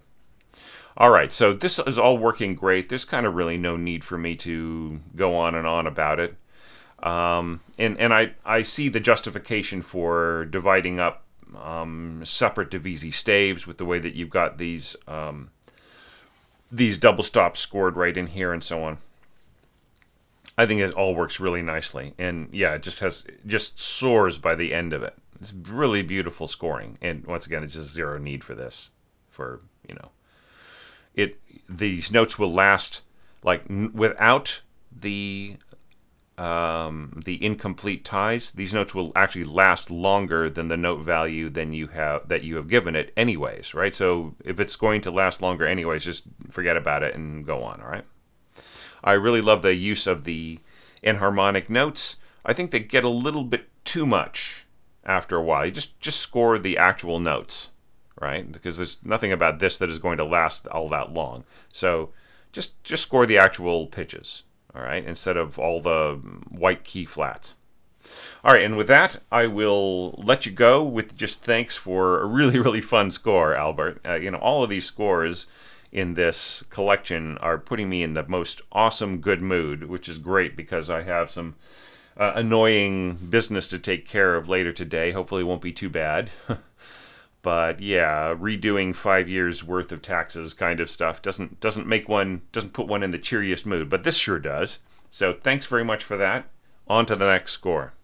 All right, so this is all working great. There's kind of really no need for me to go on and on about it. And I see the justification for dividing up separate divisi staves with the way that you've got these double stops scored right in here and so on. I think it all works really nicely, and yeah, it just soars by the end of it. It's really beautiful scoring, and once again, it's just zero need for this. These notes will last without the incomplete ties. These notes will actually last longer than the note value that you have given it, anyways, right? So if it's going to last longer, anyways, just forget about it and go on. All right. I really love the use of the enharmonic notes. I think they get a little bit too much after a while. You just score the actual notes, right? Because there's nothing about this that is going to last all that long. So just score the actual pitches, all right, instead of all the white key flats. All right, and with that, I will let you go with just thanks for a really, really fun score, Albert. All of these scores in this collection are putting me in the most awesome good mood, which is great because I have some annoying business to take care of later today. Hopefully it won't be too bad. But yeah, redoing 5 years worth of taxes kind of stuff doesn't put one in the cheeriest mood, but this sure does. So thanks very much for that. On to the next score.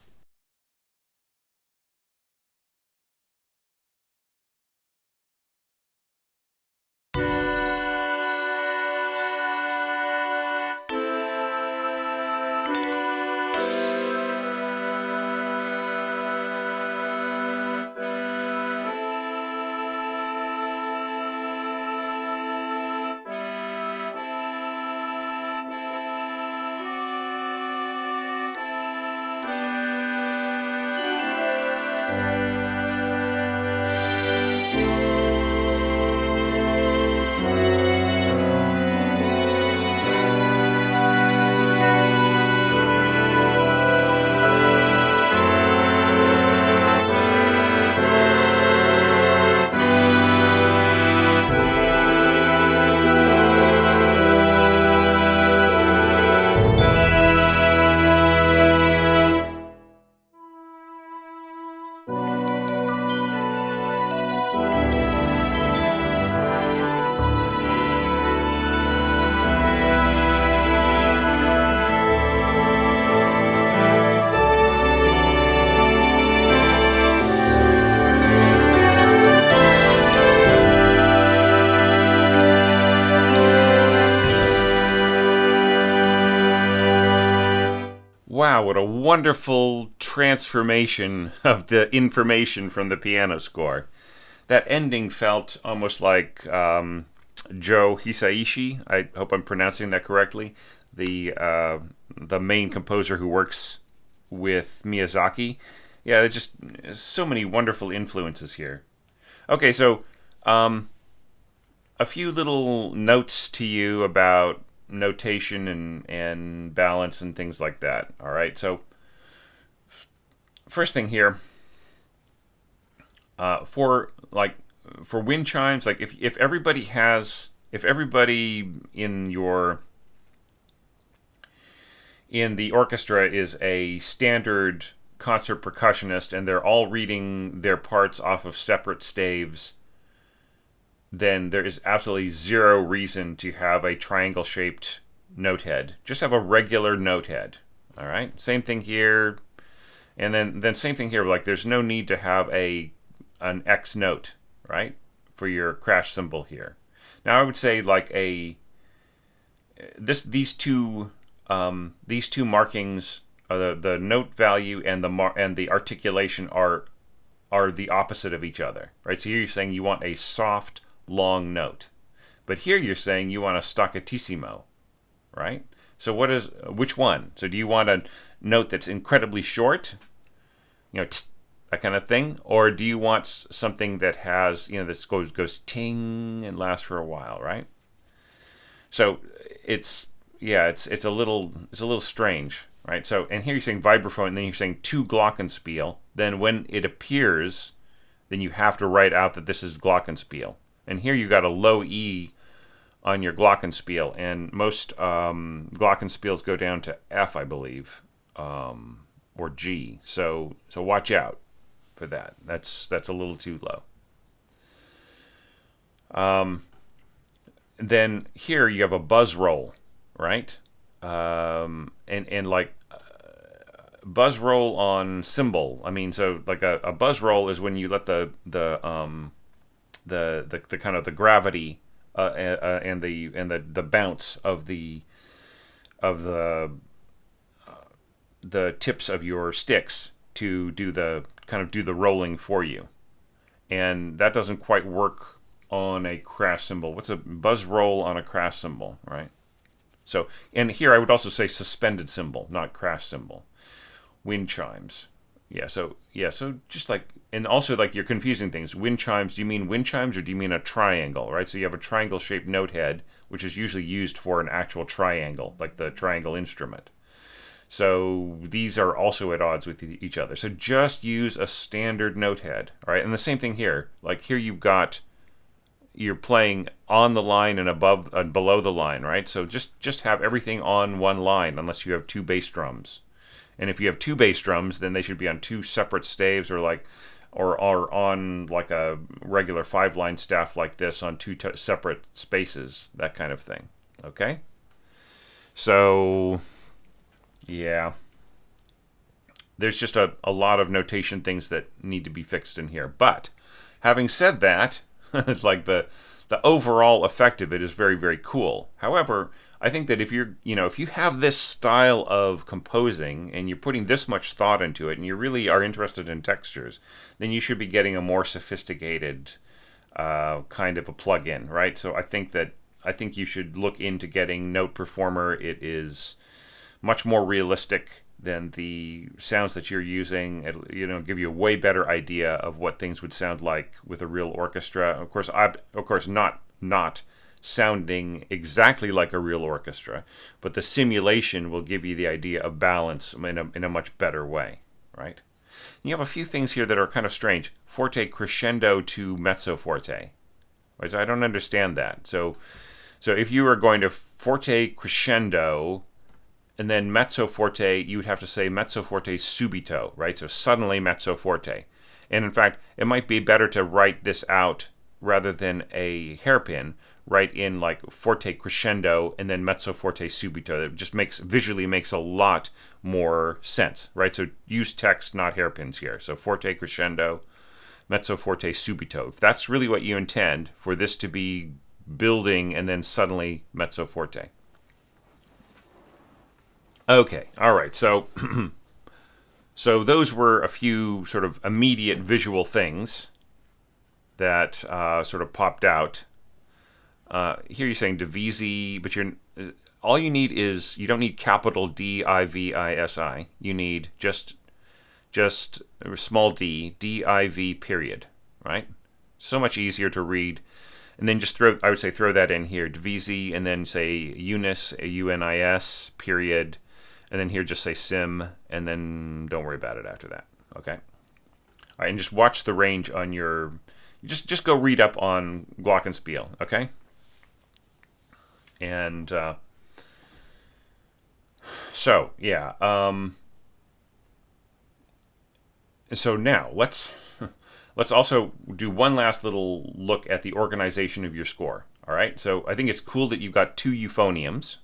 Wow, what a wonderful transformation of the information from the piano score. That ending felt almost like Joe Hisaishi. I hope I'm pronouncing that correctly. The main composer who works with Miyazaki. Yeah, there's just so many wonderful influences here. Okay, so a few little notes to you about notation and balance and things like that. All right, so first thing here, for wind chimes, like if everybody in the orchestra is a standard concert percussionist and they're all reading their parts off of separate staves, then there is absolutely zero reason to have a triangle-shaped note head. Just have a regular note head. All right? Same thing here. And then same thing here. Like there's no need to have an X note, right, for your crash cymbal here. Now I would say like these two markings, the note value and the articulation are the opposite of each other, right? So here you're saying you want a soft, long note, but here you're saying you want a staccatissimo, right? So which one? So do you want a note that's incredibly short, tss, that kind of thing, or do you want something that has, that goes ting and lasts for a while, right? So it's a little strange, right? So, and here you're saying vibraphone, and then you're saying to glockenspiel. Then when it appears, then you have to write out that this is glockenspiel. And here you got a low E on your glockenspiel, and most glockenspiels go down to F, I believe, or G. So watch out for that. That's a little too low. Then here you have a buzz roll, right? And like buzz roll on cymbal. I mean, so like a buzz roll is when you let the kind of the gravity and the bounce of the tips of your sticks to do the rolling for you, and that doesn't quite work on a crash cymbal. What's a buzz roll on a crash cymbal, right? So, and here I would also say suspended cymbal, not crash cymbal. Wind chimes. So just like, and also like you're confusing things. Wind chimes, do you mean wind chimes or do you mean a triangle, right? So you have a triangle shaped note head, which is usually used for an actual triangle, like the triangle instrument. So these are also at odds with each other. So just use a standard note head, all right? And the same thing here. Like here you're playing on the line and above below the line, right? So just have everything on one line unless you have two bass drums. And if you have two bass drums, then they should be on two separate staves or on like a regular 5-line staff like this on two separate spaces, that kind of thing. Okay? So yeah. There's just a lot of notation things that need to be fixed in here. But having said that, it's like the overall effect of it is very, very cool. However, I think that if you have this style of composing and you're putting this much thought into it and you really are interested in textures, then you should be getting a more sophisticated kind of a plugin, right? So I think you should look into getting Note Performer. It is much more realistic than the sounds that you're using. It'll give you a way better idea of what things would sound like with a real orchestra. Of course, not sounding exactly like a real orchestra, but the simulation will give you the idea of balance in a much better way, right? You have a few things here that are kind of strange. Forte crescendo to mezzo forte. Right? So I don't understand that. So if you are going to forte crescendo and then mezzo forte, you would have to say mezzo forte subito, right? So suddenly mezzo forte. And in fact, it might be better to write this out rather than a hairpin, write in like forte crescendo and then mezzo forte subito. It just visually makes a lot more sense, right? So use text, not hairpins here. So forte crescendo, mezzo forte subito. If that's really what you intend for this to be building and then suddenly mezzo forte. Okay, all right. So so those were a few sort of immediate visual things that sort of popped out. Here you're saying divisi, but all you need is, you don't need capital D-I-V-I-S-I. You need just small d, D-I-V period, right? So much easier to read. And then I would say throw that in here, divisi, and then say unis, U-N-I-S, period. And then here just say sim, and then don't worry about it after that, okay? All right, and just watch the range on your... Just go read up on glockenspiel, okay? And so, yeah. So now, let's also do one last little look at the organization of your score, all right? So I think it's cool that you've got two euphoniums.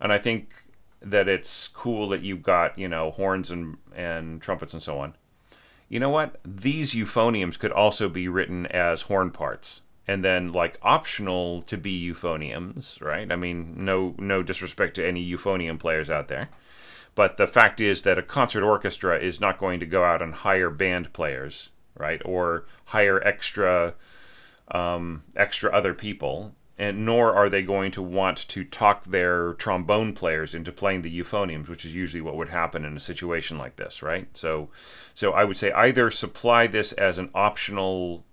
And I think that it's cool that you've got, horns and trumpets and so on. You know what? These euphoniums could also be written as horn parts, and then like optional to be euphoniums, right? I mean, no disrespect to any euphonium players out there, but the fact is that a concert orchestra is not going to go out and hire band players, right, or hire extra other people, and nor are they going to want to talk their trombone players into playing the euphoniums, which is usually what would happen in a situation like this, right? So I would say either supply this as an optional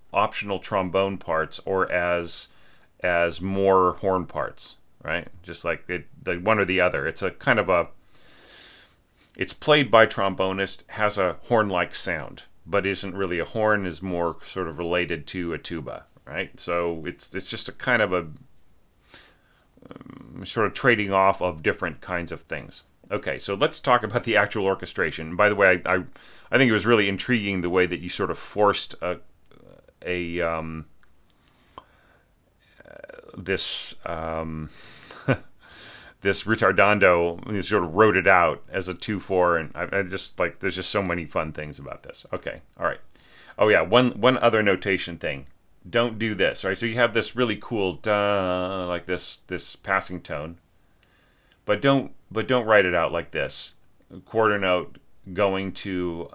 trombone parts or as more horn parts, right? Just like the one or the other. It's a kind of it's played by trombonist, has a horn-like sound, but isn't really a horn, is more sort of related to a tuba, right? So it's just a kind of a sort of trading off of different kinds of things. Okay, so let's talk about the actual orchestration. By the way, I think it was really intriguing the way that you sort of forced this this ritardando, you sort of wrote it out as a 2/4, and I just like, there's just so many fun things about this. Okay, all right. Oh yeah, one other notation thing. Don't do this, right? So you have this really cool da, like this passing tone, but don't write it out like this. A quarter note going to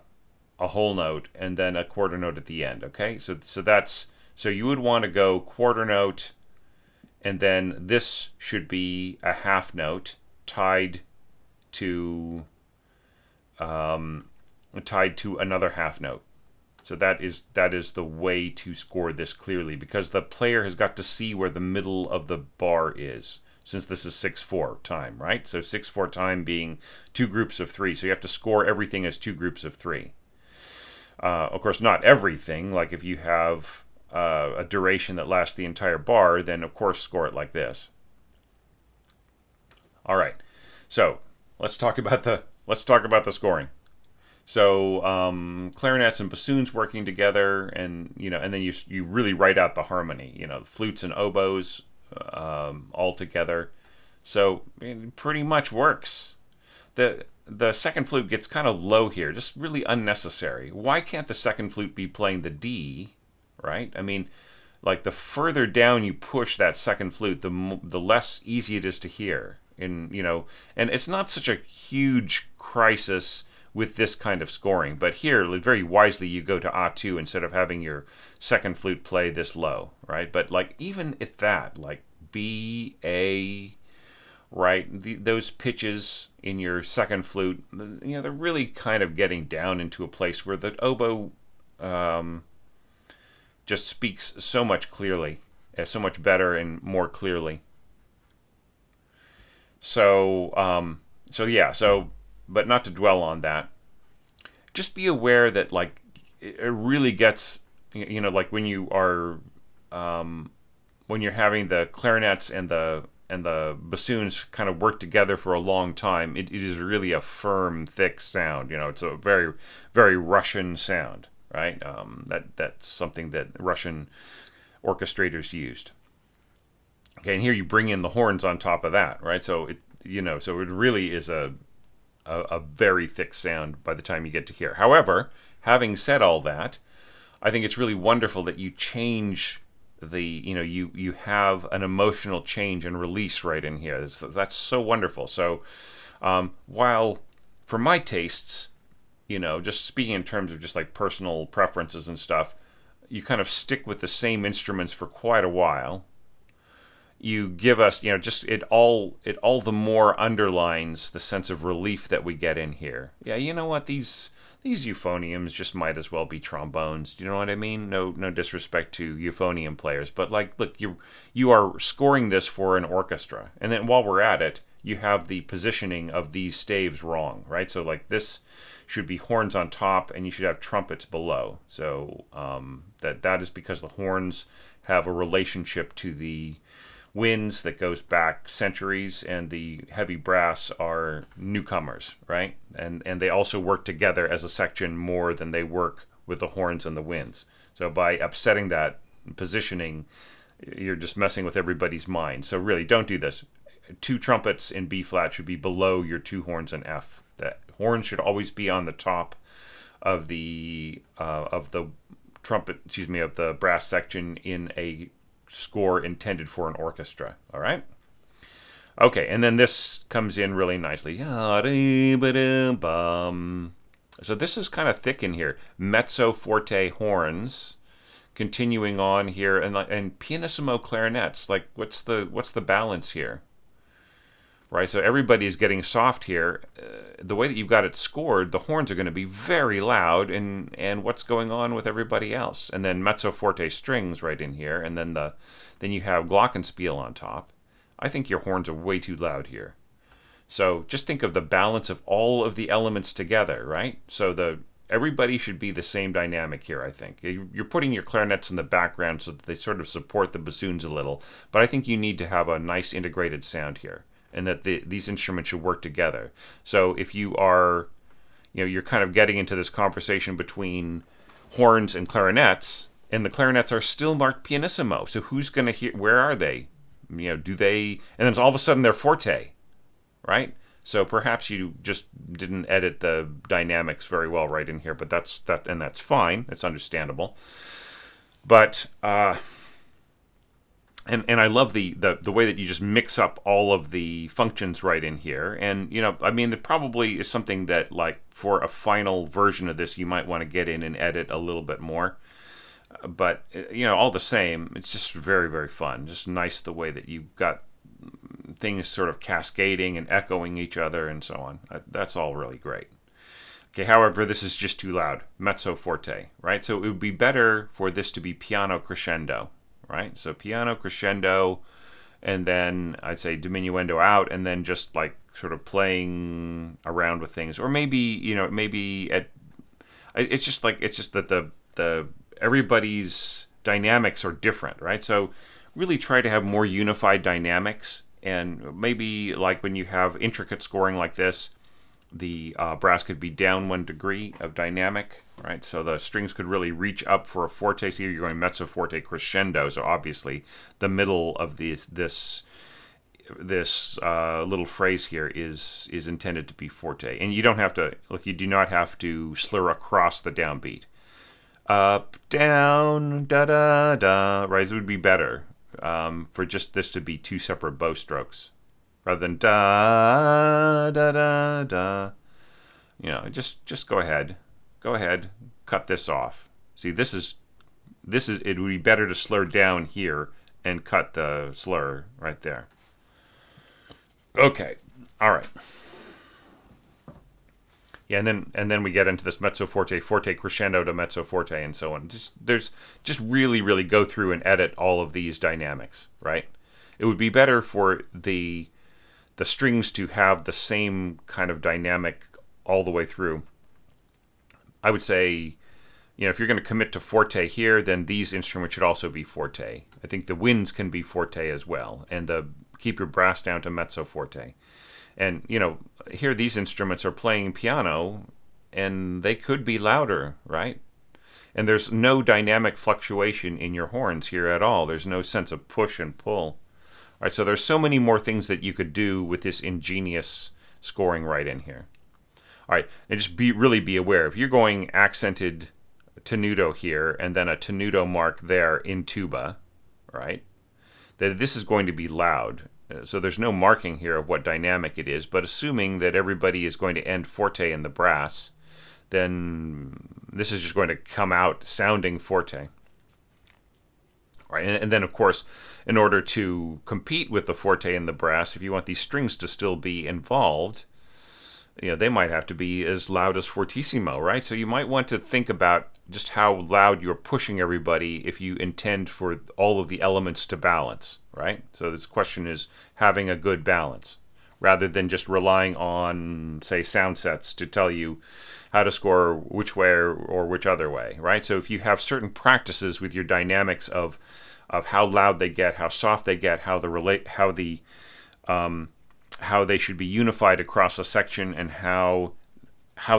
a whole note and then a quarter note at the end. Okay, so you would want to go quarter note, and then this should be a half note tied to another half note. So that is the way to score this clearly, because the player has got to see where the middle of the bar is, since this is 6/4 time, right? So 6/4 time being 2 groups of 3. So you have to score everything as 2 groups of 3. Of course, not everything. Like if you have a duration that lasts the entire bar, then of course score it like this. All right. So let's talk about the scoring. So clarinets and bassoons working together, and and then you really write out the harmony. Flutes and oboes all together. So it pretty much works. The second flute gets kind of low here, just really unnecessary. Why can't the second flute be playing the D, right? I mean, like the further down you push that second flute, the less easy it is to hear. And it's not such a huge crisis with this kind of scoring, but here very wisely you go to A2 instead of having your second flute play this low, right? But like even at that, like B, A, right, those pitches in your second flute, they're really kind of getting down into a place where the oboe just speaks so much clearly, so much better and more clearly. But not to dwell on that. Just be aware that like it really gets, like when you are when you're having the clarinets and the bassoons kind of work together for a long time, it is really a firm, thick sound. It's a very, very Russian sound, right? That's something that Russian orchestrators used. Okay, and here you bring in the horns on top of that, right? So it really is a very thick sound by the time you get to here. However, having said all that, I think it's really wonderful that you change you have an emotional change and release right in here. That's so wonderful. So while for my tastes, just speaking in terms of just like personal preferences and stuff, you kind of stick with the same instruments for quite a while. You give us, just it all the more underlines the sense of relief that we get in here. Yeah, you know what? These euphoniums just might as well be trombones. Do you know what I mean? No disrespect to euphonium players, but like, look, you are scoring this for an orchestra, and then while we're at it, you have the positioning of these staves wrong, right? So like this should be horns on top, and you should have trumpets below. So that is because the horns have a relationship to the winds that goes back centuries, and the heavy brass are newcomers, right? And they also work together as a section more than they work with the horns and the winds. So by upsetting that positioning, you're just messing with everybody's mind. So really, don't do this. two trumpets in B flat should be below your two horns in F. The horns should always be on the top of the trumpet, of the brass section in a score intended for an orchestra. All right. Okay, and then this comes in really nicely. So this is kind of thick in here. Mezzo forte horns, continuing on here, and pianissimo clarinets. Like, what's the balance here? Right, so everybody's getting soft here. The way that you've got it scored, the horns are going to be very loud, and what's going on with everybody else? And then mezzo forte strings right in here, and then you have glockenspiel on top. I think your horns are way too loud here. So just think of the balance of all of the elements together, right? So everybody should be the same dynamic here, I think. You're putting your clarinets in the background so that they sort of support the bassoons a little, but I think you need to have a nice integrated sound here, and that these instruments should work together. So if you are, you're kind of getting into this conversation between horns and clarinets, and the clarinets are still marked pianissimo. So who's going to hear? Where are they? Do they? And then all of a sudden they're forte, right? So perhaps you just didn't edit the dynamics very well right in here, but that's fine. It's understandable. But and I love the way that you just mix up all of the functions right in here. And, it probably is something that, like, for a final version of this, you might want to get in and edit a little bit more. But, all the same, it's just very, very fun. Just nice the way that you've got things sort of cascading and echoing each other and so on. That's all really great. Okay, however, this is just too loud. Mezzo forte, right? So it would be better for this to be piano crescendo. Right, so piano crescendo, and then I'd say diminuendo out, and then just like sort of playing around with things, or maybe it's just that the everybody's dynamics are different, right? So really try to have more unified dynamics, and maybe like when you have intricate scoring like this, the brass could be down 1 degree of dynamic, right? So the strings could really reach up for a forte. So here you're going mezzo forte crescendo. So obviously the middle of this little phrase here is intended to be forte. And you don't have to, you do not have to slur across the downbeat. Up, down, da da da, right? It would be better for just this to be two separate bow strokes, rather than da da da da. Just go ahead, cut this off. See, this is it would be better to slur down here and cut the slur right there. Okay, all right. Yeah, and then we get into this mezzo forte, forte crescendo to mezzo forte, and so on. Just really, really go through and edit all of these dynamics, right? It would be better for the strings to have the same kind of dynamic all the way through. I would say, if you're going to commit to forte here, then these instruments should also be forte. I think the winds can be forte as well, and keep your brass down to mezzo forte. And, here these instruments are playing piano, and they could be louder, right? And there's no dynamic fluctuation in your horns here at all. There's no sense of push and pull. All right, so there's so many more things that you could do with this ingenious scoring right in here. All right, and just really be aware. If you're going accented tenuto here and then a tenuto mark there in tuba, right, that this is going to be loud. So there's no marking here of what dynamic it is, but assuming that everybody is going to end forte in the brass, then this is just going to come out sounding forte. Right, and then, of course, in order to compete with the forte and the brass, if you want these strings to still be involved, they might have to be as loud as fortissimo, right? So you might want to think about just how loud you're pushing everybody if you intend for all of the elements to balance, right? So this question is having a good balance, rather than just relying on, say, sound sets to tell you how to score which way or which other way, right? So if you have certain practices with your dynamics of how loud they get, how soft they get, how they should be unified across a section, and how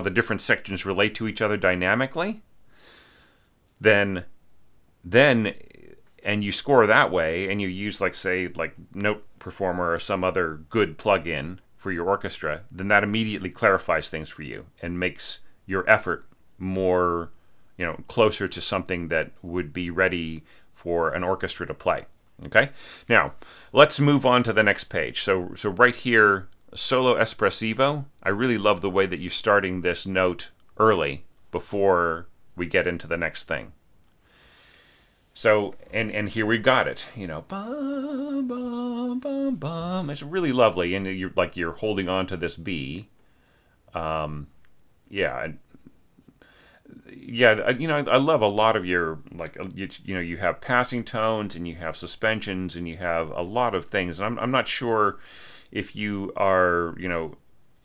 the different sections relate to each other dynamically, then and you score that way, and you use like say like Note Performer or some other good plugin for your orchestra, then that immediately clarifies things for you and makes your effort more, closer to something that would be ready for an orchestra to play. Okay, now let's move on to the next page. So right here, solo espressivo. I really love the way that you're starting this note early before we get into the next thing. So, and here we've got it, bum, bum, bum, bum. It's really lovely, and you're holding on to this B. Yeah, I love a lot of your, like, you have passing tones, and you have suspensions, and you have a lot of things. And I'm not sure if you are,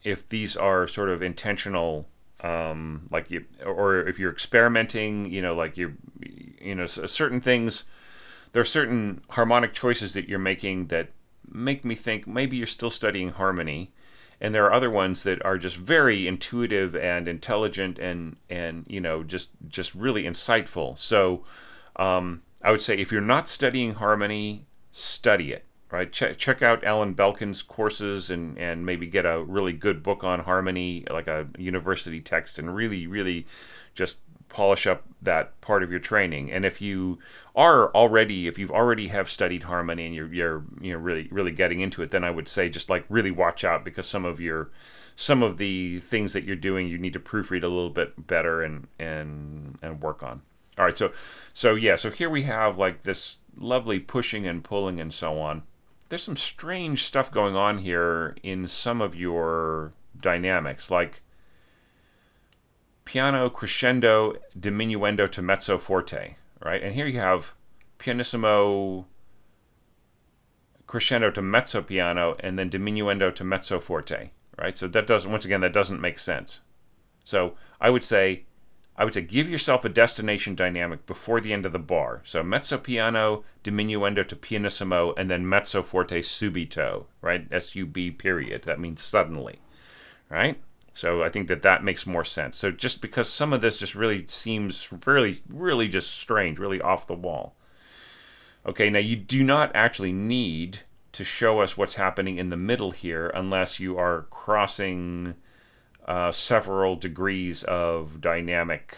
if these are sort of intentional, or if you're experimenting, certain things. There are certain harmonic choices that you're making that make me think maybe you're still studying harmony, and there are other ones that are just very intuitive and intelligent and just really insightful. So I would say if you're not studying harmony, study it. Right, check out Alan Belkin's courses and maybe get a really good book on harmony, like a university text, and really just polish up that part of your training. And if you've already have studied harmony and you're really getting into it, then I would say just like really watch out, because some of the things that you're doing you need to proofread a little bit better and work on. All right, so here we have like this lovely pushing and pulling and so on. There's some strange stuff going on here in some of your dynamics, like piano crescendo diminuendo to mezzo forte, right? And here you have pianissimo crescendo to mezzo piano and then diminuendo to mezzo forte, right? So that doesn't make sense. So I would say give yourself a destination dynamic before the end of the bar. So mezzo piano, diminuendo to pianissimo, and then mezzo forte subito, right? S-U-B period. That means suddenly, right? So I think that makes more sense. So just because some of this just really seems really just strange, really off the wall. Okay, now you do not actually need to show us what's happening in the middle here unless you are crossing several degrees of dynamic,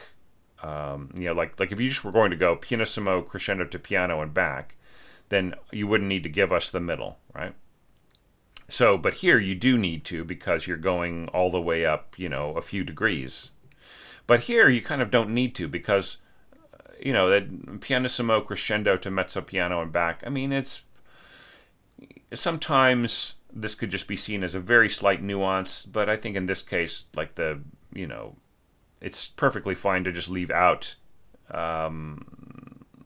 like if you just were going to go pianissimo, crescendo to piano and back, then you wouldn't need to give us the middle, right? So, but here you do need to, because you're going all the way up, a few degrees. But here you kind of don't need to, because, that pianissimo, crescendo to mezzo piano and back, I mean, it's sometimes this could just be seen as a very slight nuance, but I think in this case, like it's perfectly fine to just leave out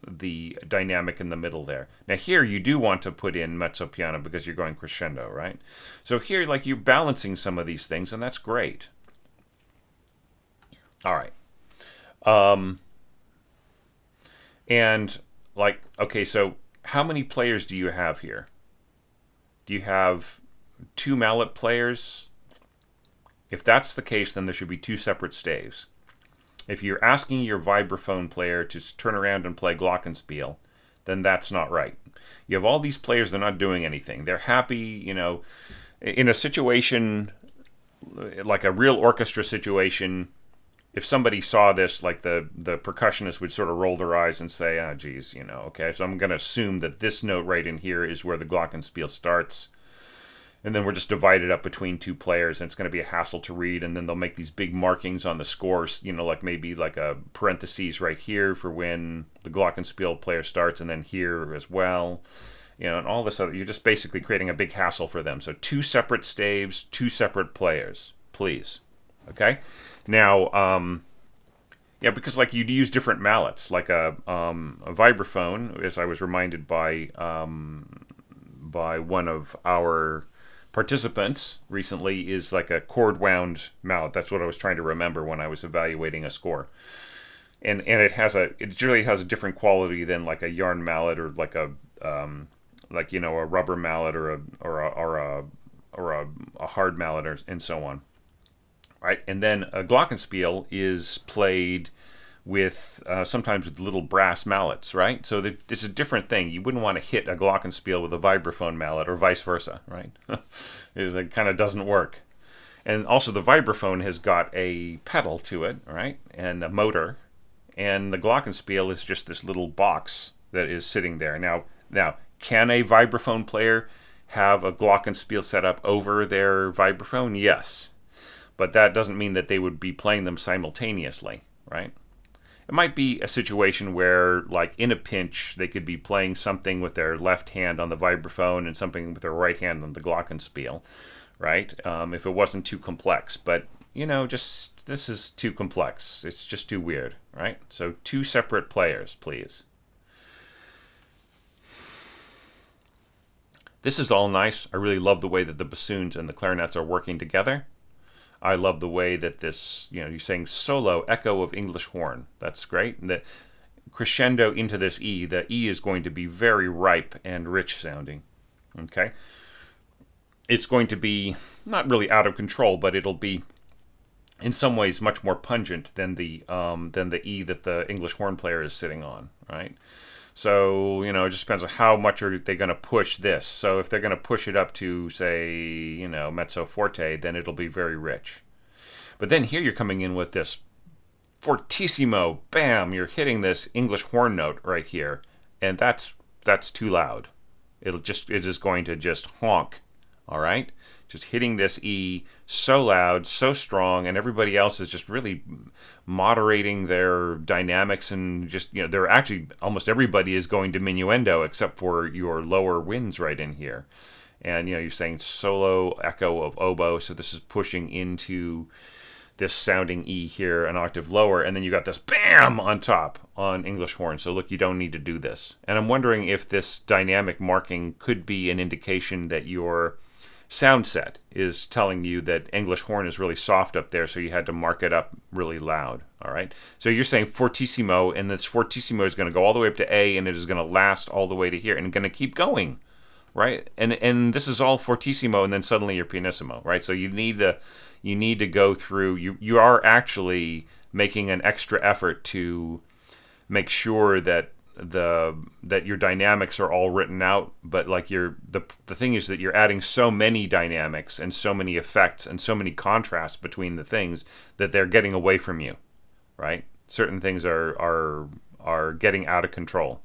the dynamic in the middle there. Now here you do want to put in mezzo piano because you're going crescendo, right? So here, like, you're balancing some of these things, and that's great. All right. And like, okay, so how many players do you have here? Do you have 2 mallet players? If that's the case, then there should be 2 separate staves. If you're asking your vibraphone player to turn around and play glockenspiel, then that's not right. You have all these players, they're not doing anything. They're happy, in a situation, like a real orchestra situation. If somebody saw this, like the percussionist would sort of roll their eyes and say, oh, geez, okay, so I'm going to assume that this note right in here is where the glockenspiel starts. And then we're just divided up between 2 players, and it's going to be a hassle to read. And then they'll make these big markings on the scores, like maybe like a parentheses right here for when the glockenspiel player starts, and then here as well. And all this other, you're just basically creating a big hassle for them. So 2 separate staves, 2 separate players, please. Okay? Now, because like you'd use different mallets, like a vibraphone, as I was reminded by one of our participants recently, is like a cord wound mallet. That's what I was trying to remember when I was evaluating a score. And it really has a different quality than like a yarn mallet, or like a a rubber mallet, or a hard mallet, and so on. Right? And then a glockenspiel is played with sometimes with little brass mallets, right? So it's a different thing. You wouldn't want to hit a glockenspiel with a vibraphone mallet or vice versa, right? It kind of doesn't work. And also the vibraphone has got a pedal to it, right? And a motor. And the glockenspiel is just this little box that is sitting there. Now, can a vibraphone player have a glockenspiel set up over their vibraphone? Yes. But that doesn't mean that they would be playing them simultaneously, right? It might be a situation where, like in a pinch, they could be playing something with their left hand on the vibraphone and something with their right hand on the glockenspiel, right? If it wasn't too complex. But, just this is too complex. It's just too weird, right? So 2 separate players, please. This is all nice. I really love the way that the bassoons and the clarinets are working together. I love the way that this, you're saying solo, echo of English horn. That's great. And the crescendo into this E, the E is going to be very ripe and rich sounding. Okay? It's going to be not really out of control, but it'll be in some ways much more pungent than the E that the English horn player is sitting on, right? So, it just depends on how much are they going to push this. So if they're going to push it up to, say, mezzo forte, then it'll be very rich. But then here you're coming in with this fortissimo, bam, you're hitting this English horn note right here. And that's too loud. It is going to just honk, all right? Just hitting this E so loud, so strong, and everybody else is just really moderating their dynamics and just, they're actually, almost everybody is going diminuendo except for your lower winds right in here. And, you're saying solo echo of oboe, so this is pushing into this sounding E here an octave lower, and then you got this BAM on top on English horn. So look, you don't need to do this. And I'm wondering if this dynamic marking could be an indication that your sound set is telling you that English horn is really soft up there, so you had to mark it up really loud. All right. So you're saying fortissimo, and this fortissimo is going to go all the way up to A, and it is going to last all the way to here, and going to keep going, right? And this is all fortissimo, and then suddenly you're pianissimo, right? So you need to go through. You are actually making an extra effort to make sure that your dynamics are all written out, but like the thing is that you're adding so many dynamics and so many effects and so many contrasts between the things that they're getting away from you, right? Certain things are getting out of control.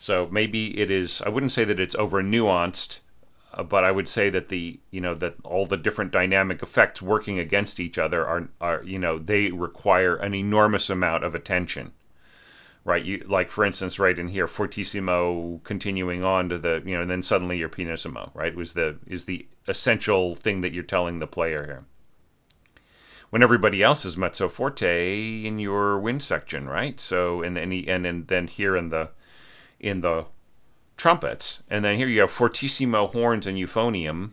So maybe it is. I wouldn't say that it's over nuanced, but I would say that that all the different dynamic effects working against each other are they require an enormous amount of attention. Right, like for instance, right in here, fortissimo continuing on to the, and then suddenly you're pianissimo, right? Is the essential thing that you're telling the player here. When everybody else is mezzo forte in your wind section, right? So and then here in the trumpets, and then here you have fortissimo horns and euphonium.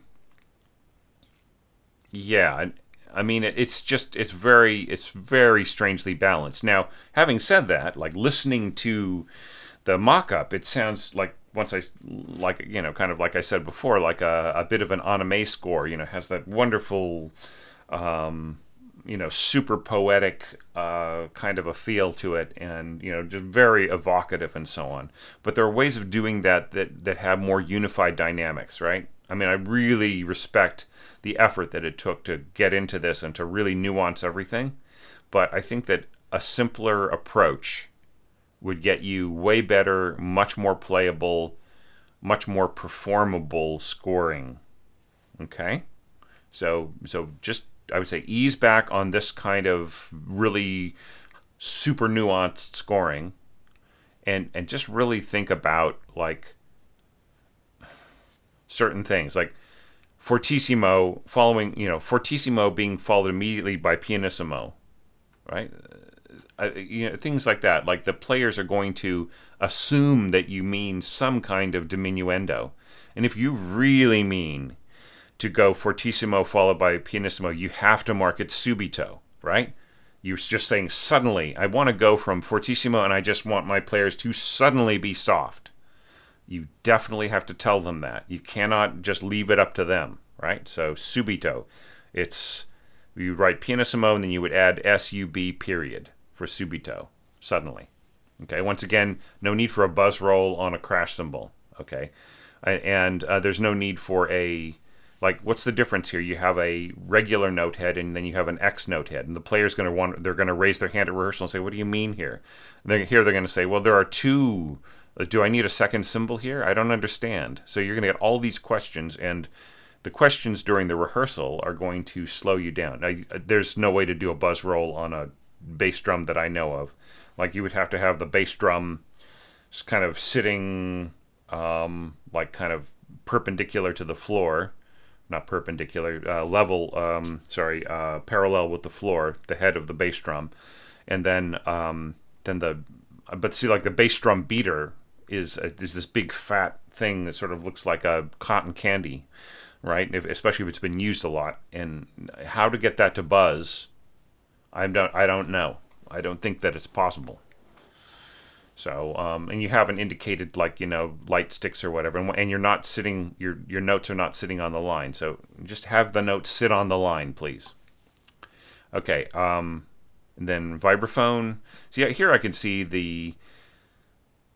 Yeah. I mean, it's very strangely balanced. Now, having said that, like listening to the mock-up, it sounds like kind of like I said before, like a bit of an anime score. Has that wonderful, super poetic kind of a feel to it, and just very evocative and so on. But there are ways of doing that have more unified dynamics, right? I mean, I really respect the effort that it took to get into this and to really nuance everything. But I think that a simpler approach would get you way better, much more playable, much more performable scoring. Okay? So just, I would say, ease back on this kind of really super nuanced scoring and just really think about, like, certain things. Like, fortissimo fortissimo being followed immediately by pianissimo, right? Things like that. Like the players are going to assume that you mean some kind of diminuendo, and if you really mean to go fortissimo followed by pianissimo, you have to mark it subito, right? You're just saying suddenly. I want to go from fortissimo, and I just want my players to suddenly be soft. You definitely have to tell them that. You cannot just leave it up to them, right? So subito. You write pianissimo, and then you would add sub period for subito, suddenly. Okay, once again, no need for a buzz roll on a crash cymbal. Okay, and there's no need for a, like, what's the difference here? You have a regular note head and then you have an X note head, and the player's going to they're going to raise their hand at rehearsal and say, "What do you mean here?" They're going to say, "Well, there are two. Do I need a second cymbal here? I don't understand." So you're going to get all these questions, and the questions during the rehearsal are going to slow you down. Now, there's no way to do a buzz roll on a bass drum that I know of. Like, you would have to have the bass drum kind of sitting like kind of perpendicular to the floor. Not perpendicular, parallel with the floor, the head of the bass drum. And then but see, like, the bass drum beater is this big fat thing that sort of looks like a cotton candy, right? Especially if it's been used a lot. And how to get that to buzz, I don't know. I don't think that it's possible. So, and you haven't indicated, like, light sticks or whatever, and you're not sitting, your notes are not sitting on the line. So just have the notes sit on the line, please. Okay, and then vibraphone. See, here I can see the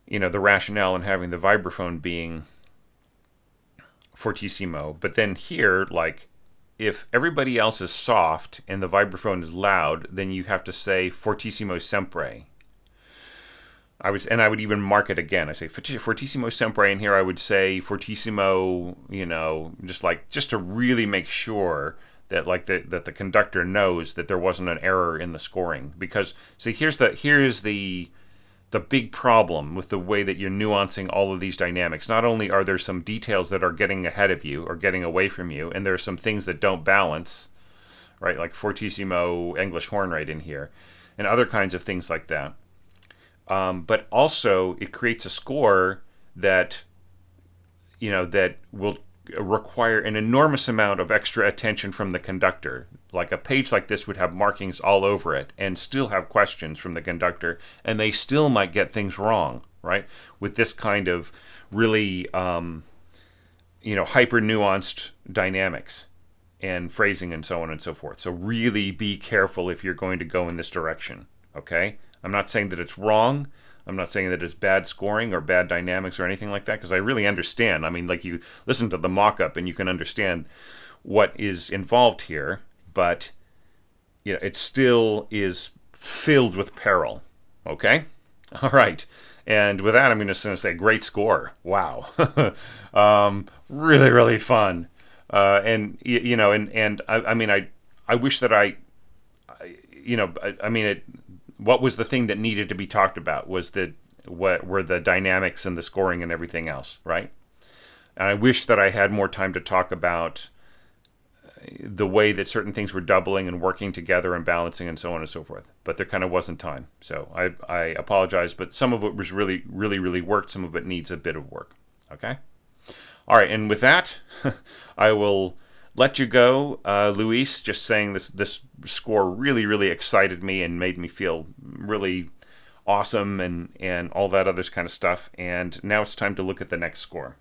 rationale in having the vibraphone being fortissimo, but then here, like, if everybody else is soft and the vibraphone is loud, then you have to say fortissimo sempre. I would even mark it again. I say fortissimo sempre, and here I would say fortissimo, just to really make sure that, like, that the conductor knows that there wasn't an error in the scoring. Because, see, here's the big problem with the way that you're nuancing all of these dynamics. Not only are there some details that are getting ahead of you or getting away from you, and there are some things that don't balance, right? Like fortissimo English horn right in here, and other kinds of things like that. But also, it creates a score that will require an enormous amount of extra attention from the conductor. Like, a page like this would have markings all over it and still have questions from the conductor, and they still might get things wrong, right? With this kind of really, hyper nuanced dynamics and phrasing and so on and so forth. So really be careful if you're going to go in this direction, okay? I'm not saying that it's wrong. I'm not saying that it's bad scoring or bad dynamics or anything like that, because I really understand. I mean, like, you listen to the mock-up and you can understand what is involved here, but it still is filled with peril. Okay? All right. And with that, I'm going to say great score. Wow. Really, really fun. I wish that what was the thing that needed to be talked about was what were the dynamics and the scoring and everything else, right? And I wish that I had more time to talk about the way that certain things were doubling and working together and balancing and so on and so forth. But there kind of wasn't time. So I apologize, but some of it was really, really, really worked. Some of it needs a bit of work. Okay? All right, and with that, I will let you go, Luis. Just saying this score really, really excited me and made me feel really awesome and all that other kind of stuff. And now it's time to look at the next score.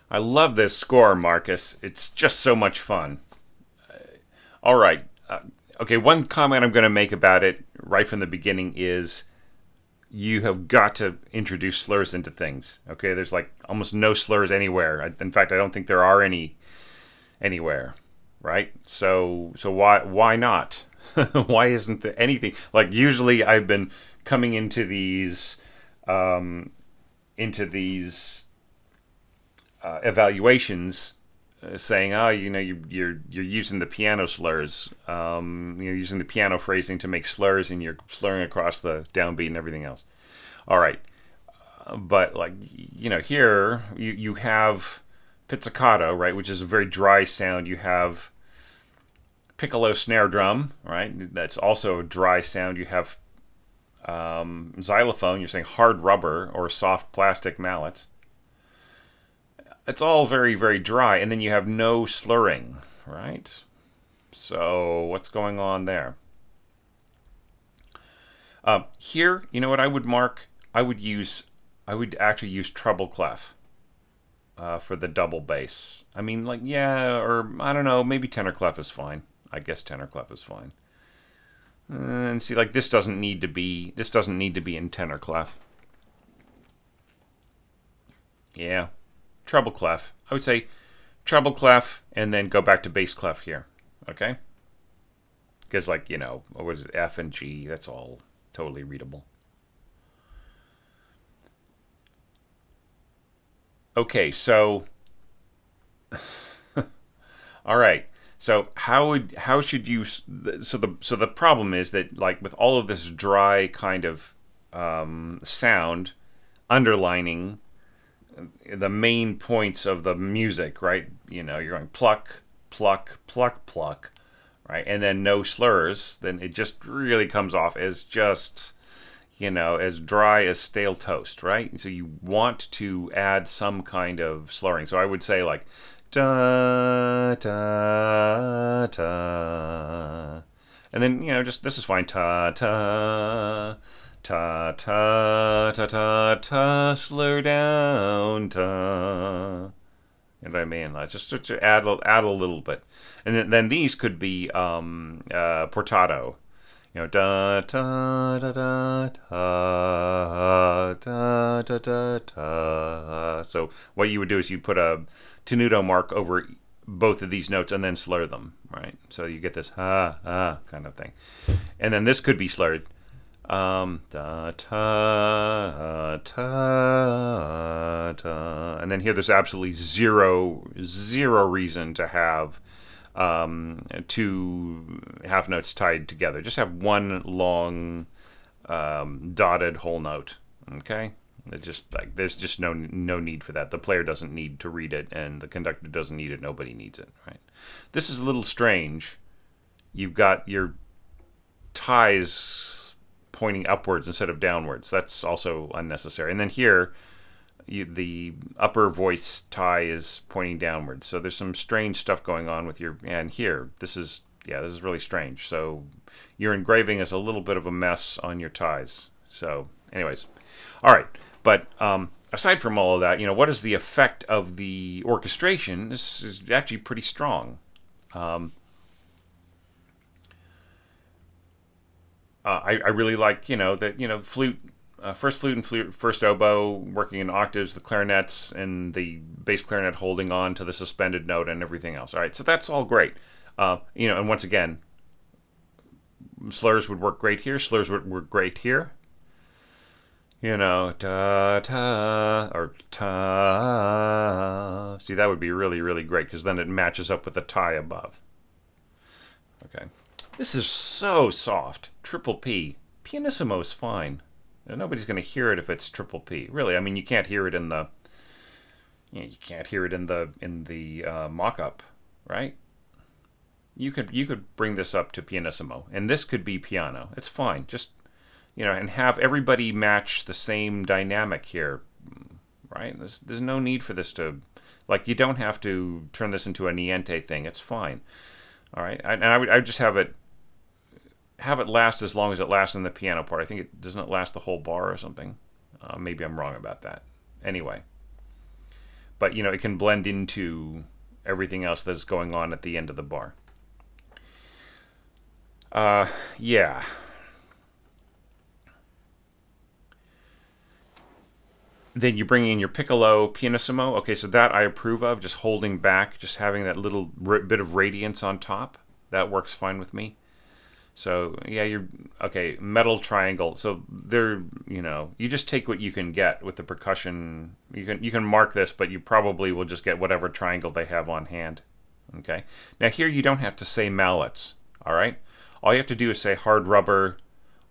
I love this score, Marcus. It's just so much fun. All right. Okay, one comment I'm going to make about it right from the beginning is you have got to introduce slurs into things. Okay, there's like almost no slurs anywhere. In fact, I don't think there are any anywhere, right? So why not? Why isn't there anything? Like usually I've been coming into these evaluations saying, oh, you're using the piano slurs, you're using the piano phrasing to make slurs, and you're slurring across the downbeat and everything else. All right, but like here you have pizzicato, right, which is a very dry sound. You have piccolo snare drum, right? That's also a dry sound. You have xylophone. You're saying hard rubber or soft plastic mallets. It's all very, very dry, and then you have no slurring, right? So what's going on there? Here, you know what I would mark? I would actually use treble clef for the double bass. I mean, like, yeah, or I don't know, maybe tenor clef is fine. I guess tenor clef is fine. And see, like this doesn't need to be in tenor clef. Yeah. Treble clef. I would say treble clef and then go back to bass clef here. Okay? Because, like, what is it? F and G, that's all totally readable. Okay, so all right. So how should you so the problem is that, like, with all of this dry kind of sound underlining the main points of the music, right? You're going pluck, pluck, pluck, pluck, right? And then no slurs, then it just really comes off as just, as dry as stale toast, right? So you want to add some kind of slurring. So I would say, like, da, da, da. And then, just, this is fine. Ta, ta. Ta ta ta ta ta, slur down ta. You know what I mean? Like, just to add a little bit, and then these could be portato. Da ta da da ta da da da ta. So what you would do is you put a tenuto mark over both of these notes and then slur them, right? So you get this ha ha kind of thing, and then this could be slurred. Da ta ta ta, and then here there's absolutely zero reason to have two half notes tied together. Just have one long dotted whole note. Okay, it just, like, there's just no need for that. The player doesn't need to read it, and the conductor doesn't need it. Nobody needs it, right? This is a little strange. You've got your ties pointing upwards instead of downwards. That's also unnecessary. And then here, the upper voice tie is pointing downwards. So there's some strange stuff going on with and here, this is really strange. So your engraving is a little bit of a mess on your ties. So anyways, all right. But aside from all of that, what is the effect of the orchestration? This is actually pretty strong. I really like, that, flute, first flute and first oboe working in octaves, the clarinets and the bass clarinet holding on to the suspended note and everything else. All right, so that's all great. And once again, slurs would work great here. Slurs would work great here. Ta ta or ta. See, that would be really, really great, because then it matches up with the tie above. Okay. This is so soft. Triple P. Pianissimo is fine. Nobody's going to hear it if it's triple P. Really, I mean, you can't hear it in the mock-up, right? You could bring this up to pianissimo, and this could be piano. It's fine. Just, and have everybody match the same dynamic here, right? There's no need for this to, like, you don't have to turn this into a niente thing. It's fine. All right, and I would just have it last as long as it lasts in the piano part. I think it doesn't last the whole bar or something. Maybe I'm wrong about that. Anyway, but it can blend into everything else that's going on at the end of the bar. Yeah. Then you bring in your piccolo pianissimo. Okay, so that I approve of. Just holding back, just having that little bit of radiance on top. That works fine with me. So yeah, you're okay. Metal triangle. So they're you just take what you can get with the percussion. You can mark this, but you probably will just get whatever triangle they have on hand. Okay. Now here you don't have to say mallets. All right. All you have to do is say hard rubber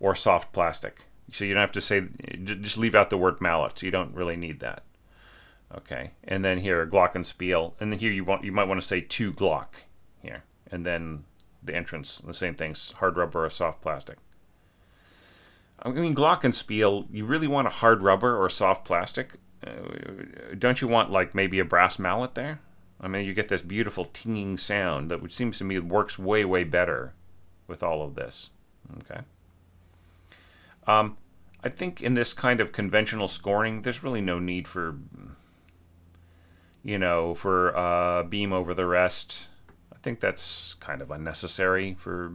or soft plastic. So you don't have to say. Just leave out the word mallets. You don't really need that. Okay. And then here glockenspiel, and then here you might want to say two Glock here, and then the entrance, the same things, hard rubber or soft plastic. I mean, glockenspiel, you really want a hard rubber or soft plastic? Don't you want like maybe a brass mallet there? I mean, you get this beautiful tinging sound that, which seems to me works way, way better with all of this. Okay. I think in this kind of conventional scoring, there's really no need for, beam over the rest. I think that's kind of unnecessary for,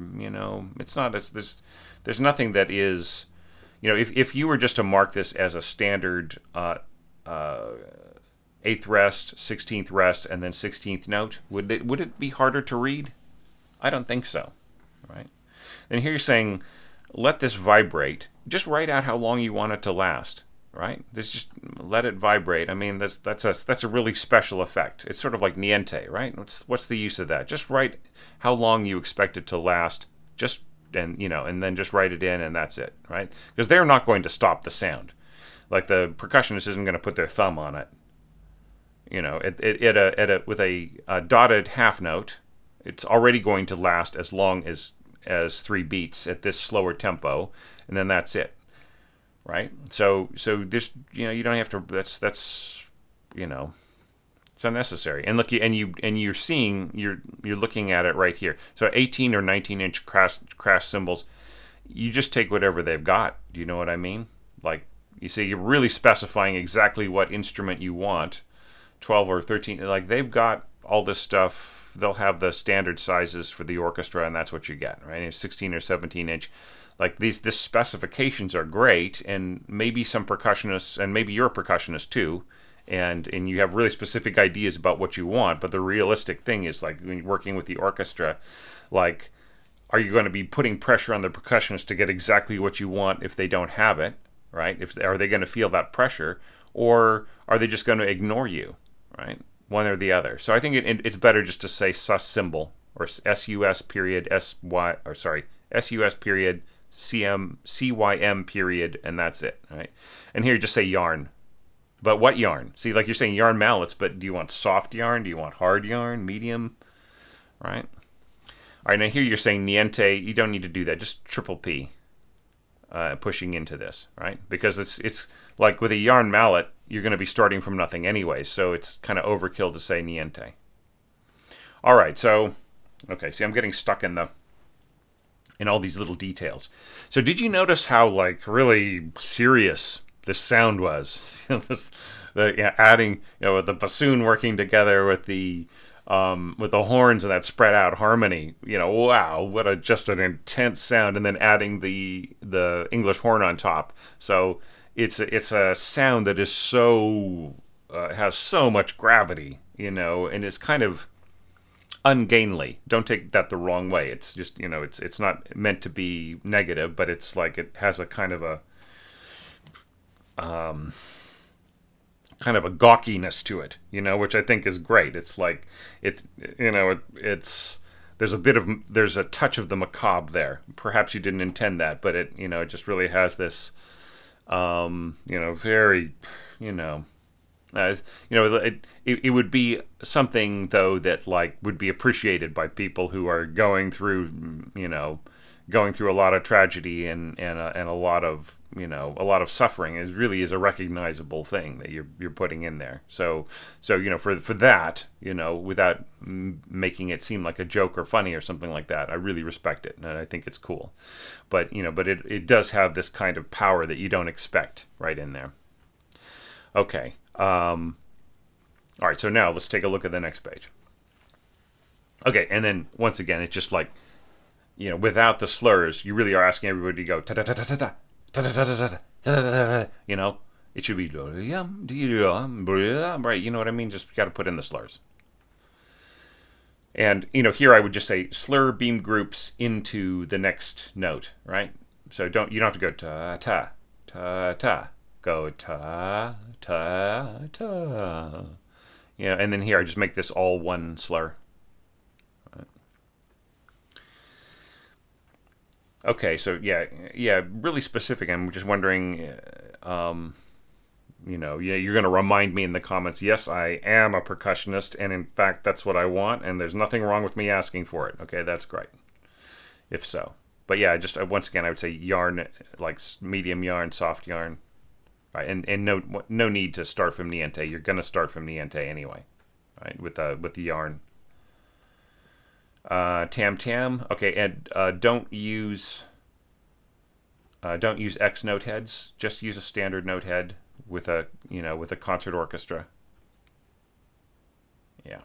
it's not, there's nothing that is, if you were just to mark this as a standard 8th rest, 16th rest, and then 16th note, would it be harder to read? I don't think so, right? And here you're saying, let this vibrate. Just write out how long you want it to last, right? Just let it vibrate. I mean, that's a really special effect. It's sort of like niente, right? What's the use of that? Just write how long you expect it to last. And then just write it in, and that's it, right? Because they're not going to stop the sound. Like the percussionist isn't going to put their thumb on it. With a dotted half note, it's already going to last as long as 3 beats at this slower tempo, and then that's it, right? So this, you don't have to. That's it's unnecessary. And look, you're seeing, you're looking at it right here. So 18 or 19-inch crash cymbals, you just take whatever they've got. Do you know what I mean? Like you see, you're really specifying exactly what instrument you want. 12 or 13, like they've got all this stuff. They'll have the standard sizes for the orchestra, and that's what you get, right? It's 16 or 17-inch. Like these specifications are great, and maybe some percussionists, and maybe you're a percussionist too, and you have really specific ideas about what you want. But the realistic thing is, like when you're working with the orchestra, like, are you going to be putting pressure on the percussionist to get exactly what you want if they don't have it, right? Are they going to feel that pressure, or are they just going to ignore you, right? One or the other. So I think it's better just to say sus symbol, or sus period sy, or sorry, sus period cym period, and that's it, right? And here just say yarn. But what yarn? See, like you're saying yarn mallets, but do you want soft yarn? Do you want hard yarn? Medium? Right? All right, now here you're saying niente. You don't need to do that. Just triple P pushing into this, right? Because it's like with a yarn mallet, you're going to be starting from nothing anyway, so it's kind of overkill to say niente. All right, so, okay, see, I'm getting stuck in all these little details. So did you notice how, like, really serious this sound was? Adding, with the bassoon working together with the horns and that spread out harmony, wow, what just an intense sound, and then adding the English horn on top. So it's a sound that is so has so much gravity, and is kind of ungainly. Don't take that the wrong way. It's just, it's not meant to be negative, but it's like it has a kind of a gawkiness to it, which I think is great. It's like it's there's a touch of the macabre there. Perhaps you didn't intend that, but it it just really has this very it would be something though that like would be appreciated by people who are going through a lot of tragedy and a lot of a lot of suffering. It really is a recognizable thing that you're putting in there. So for that, without making it seem like a joke or funny or something like that, I really respect it and I think it's cool. But it does have this kind of power that you don't expect right in there. Okay. All right, so now let's take a look at the next page. Okay, and then once again, it's just like without the slurs, you really are asking everybody to go ta ta ta ta ta ta ta ta ta ta. It should be right. You know what I mean? Just got to put in the slurs. And here I would just say slur beam groups into the next note, right? So you don't have to go ta ta ta ta. Go ta ta ta. And then here I just make this all one slur. Okay, so yeah, really specific. I'm just wondering, you're going to remind me in the comments. Yes, I am a percussionist, and in fact, that's what I want, and there's nothing wrong with me asking for it. Okay, that's great. If so, but yeah, just once again, I would say yarn, like medium yarn, soft yarn, right? And no need to start from niente. You're going to start from niente anyway, right? With the yarn. Tam tam. Okay, and don't use X note heads. Just use a standard note head with a concert orchestra. Yeah.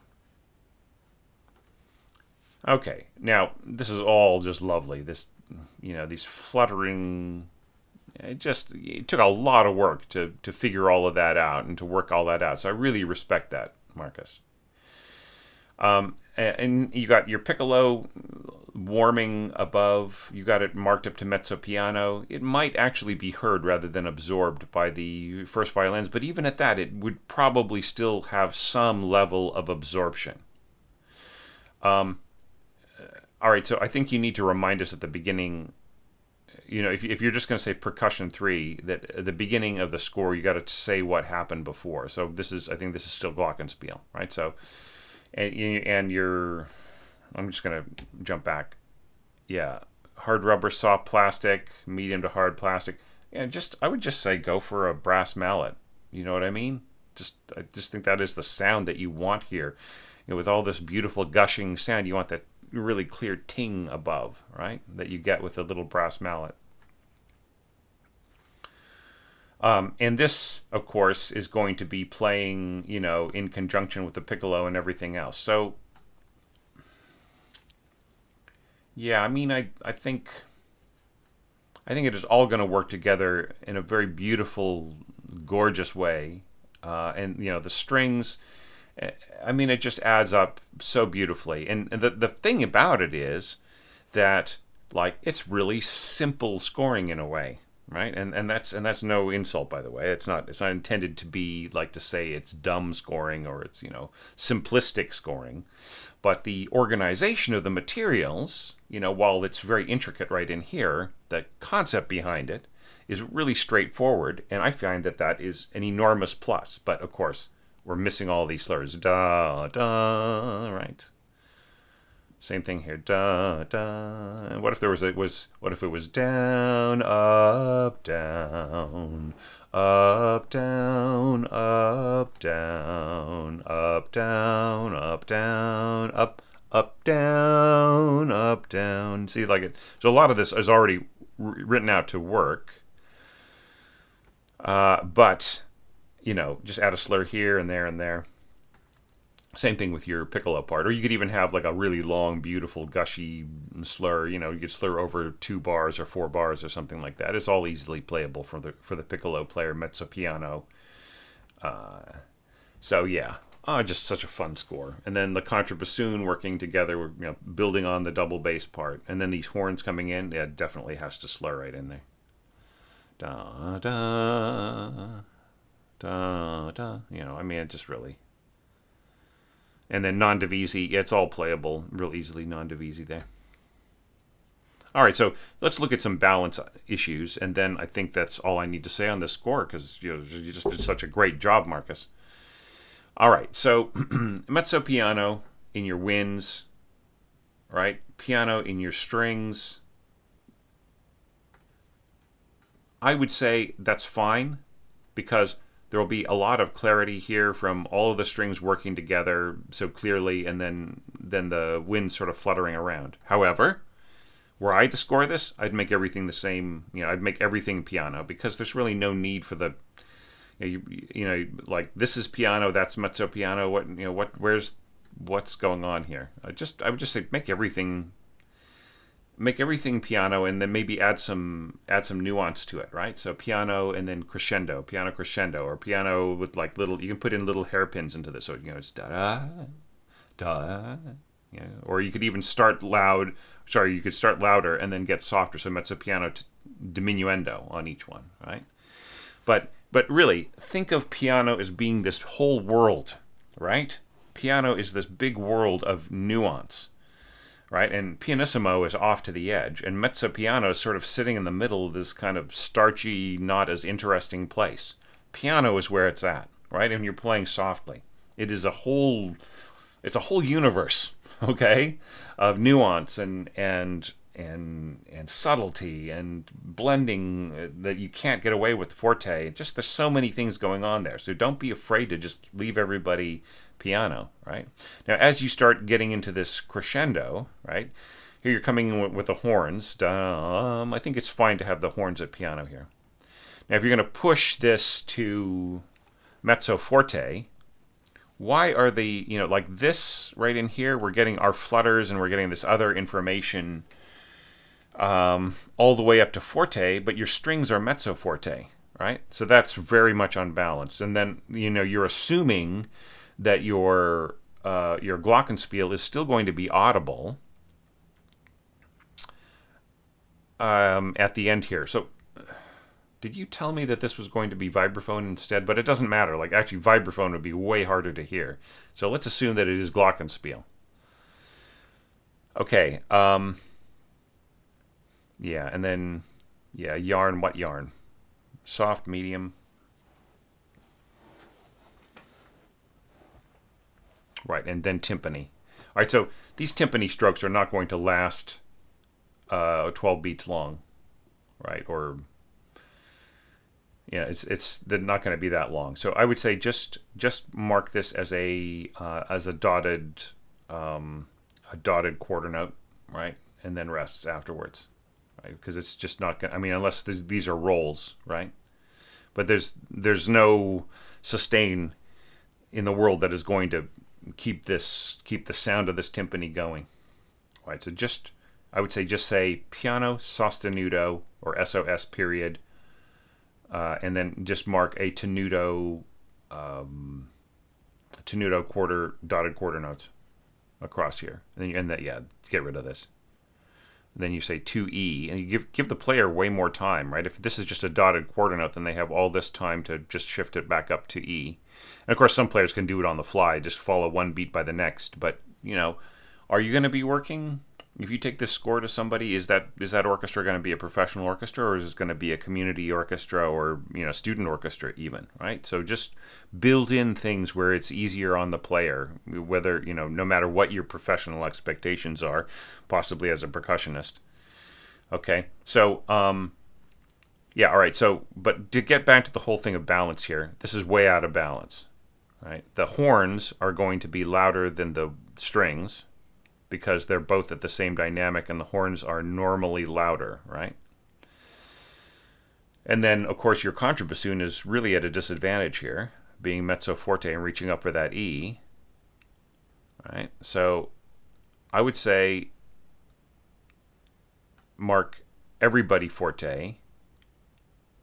Okay. Now this is all just lovely. This these fluttering. It took a lot of work to figure all of that out and to work all that out. So I really respect that, Marcus. And you got your piccolo warming above. You got it marked up to mezzo piano. It might actually be heard rather than absorbed by the first violins, but even at that, it would probably still have some level of absorption. All right, so I think you need to remind us at the beginning. If you're just going to say percussion 3, that at the beginning of the score, you got to say what happened before. So I think this is still glockenspiel, right? So. And I'm just going to jump back. Yeah. Hard rubber, soft plastic, medium to hard plastic. And I would just say go for a brass mallet. You know what I mean? I just think that is the sound that you want here. With all this beautiful gushing sound, you want that really clear ting above, right? That you get with a little brass mallet. And this, of course, is going to be playing, in conjunction with the piccolo and everything else. So, yeah, I mean, I think it is all going to work together in a very beautiful, gorgeous way. And the strings, I mean, it just adds up so beautifully. And the thing about it is that, like, it's really simple scoring in a way. Right, and that's no insult, by the way. It's not intended to be like to say it's dumb scoring or it's simplistic scoring, but the organization of the materials, while it's very intricate right in here, the concept behind it is really straightforward, and I find that is an enormous plus. But of course, we're missing all these slurs. Da da, right. Same thing here. Da da. And what if it was down, up, down, up, down, up, down, up, down, up, down, up, up, down, up, down. See, like it. So a lot of this is already written out to work. But just add a slur here and there and there. Same thing with your piccolo part. Or you could even have like a really long, beautiful, gushy slur. You could slur over 2 bars or 4 bars or something like that. It's all easily playable for the piccolo player, mezzo piano. So yeah, just such a fun score. And then the contrabassoon working together, building on the double bass part. And then these horns coming in, yeah, definitely has to slur right in there. Da da da da. I mean, it just really. And then non-divisi, it's all playable real easily, non-divisi there. All right, so let's look at some balance issues, and then I think that's all I need to say on this score, because you just did such a great job, Marcus. All right, so mezzo piano in your winds, right? Piano in your strings. I would say that's fine, because there will be a lot of clarity here from all of the strings working together so clearly, and then the wind sort of fluttering around. However, were I to score this, I'd make everything the same. I'd make everything piano, because there's really no need for the, like this is piano, that's mezzo piano. What's going on here? I would just say make everything make everything piano, and then maybe add some nuance to it, right? So piano and then crescendo, piano crescendo, or piano with like little. You can put in little hairpins into this, so it's da da da. Or you could even start loud. Sorry, you could start louder and then get softer. So mezzo piano diminuendo on each one, right? But really, think of piano as being this whole world, right? Piano is this big world of nuance, right? And pianissimo is off to the edge, and mezzo piano is sort of sitting in the middle of this kind of starchy, not as interesting place. Piano is where it's at, right? And you're playing softly. It's a whole universe, okay, of nuance and subtlety and blending that you can't get away with forte. Just there's so many things going on there. So don't be afraid to just leave everybody piano, right? Now, as you start getting into this crescendo, right, here you're coming in with the horns. I think it's fine to have the horns at piano here. Now, if you're going to push this to mezzo forte, why are the, like this right in here, we're getting our flutters and we're getting this other information all the way up to forte, but your strings are mezzo forte, right? So that's very much unbalanced. And then, you're assuming that your glockenspiel is still going to be audible at the end here. So did you tell me that this was going to be vibraphone instead? But it doesn't matter. Like, actually, vibraphone would be way harder to hear. So let's assume that it is glockenspiel. Okay. Yeah, and then, yarn. What yarn? Soft, medium. Right, and then timpani. All right, so these timpani strokes are not going to last 12 beats long, right? Or they're not going to be that long. So I would say just mark this as a dotted quarter note, right? And then rests afterwards, right? Because it's just not going. I mean, unless these are rolls, right? But there's no sustain in the world that is going to keep the sound of this timpani going. All right, so I would say say piano sostenuto or SOS period, and then just mark a tenuto quarter dotted quarter notes across here, and that get rid of this. And then you say 2E, and you give the player way more time, right? If this is just a dotted quarter note, then they have all this time to just shift it back up to E. And of course, some players can do it on the fly, just follow one beat by the next. But are you going to be working? If you take this score to somebody, is that orchestra going to be a professional orchestra, or is it going to be a community orchestra or student orchestra even, right? So just build in things where it's easier on the player, whether no matter what your professional expectations are, possibly as a percussionist. Okay, so all right. So, but to get back to the whole thing of balance here, this is way out of balance, right? The horns are going to be louder than the strings, because they're both at the same dynamic, and the horns are normally louder, right? And then, of course, your contrabassoon is really at a disadvantage here, being mezzo forte and reaching up for that E, right? So I would say mark everybody forte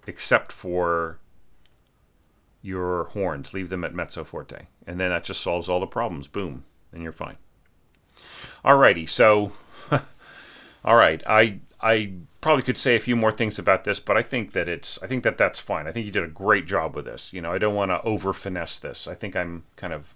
except for your horns. Leave them at mezzo forte. And then that just solves all the problems. Boom. And you're fine. Alrighty, so, all right, I probably could say a few more things about this, but I think that that's fine. I think you did a great job with this. I don't want to over finesse this. I think I'm kind of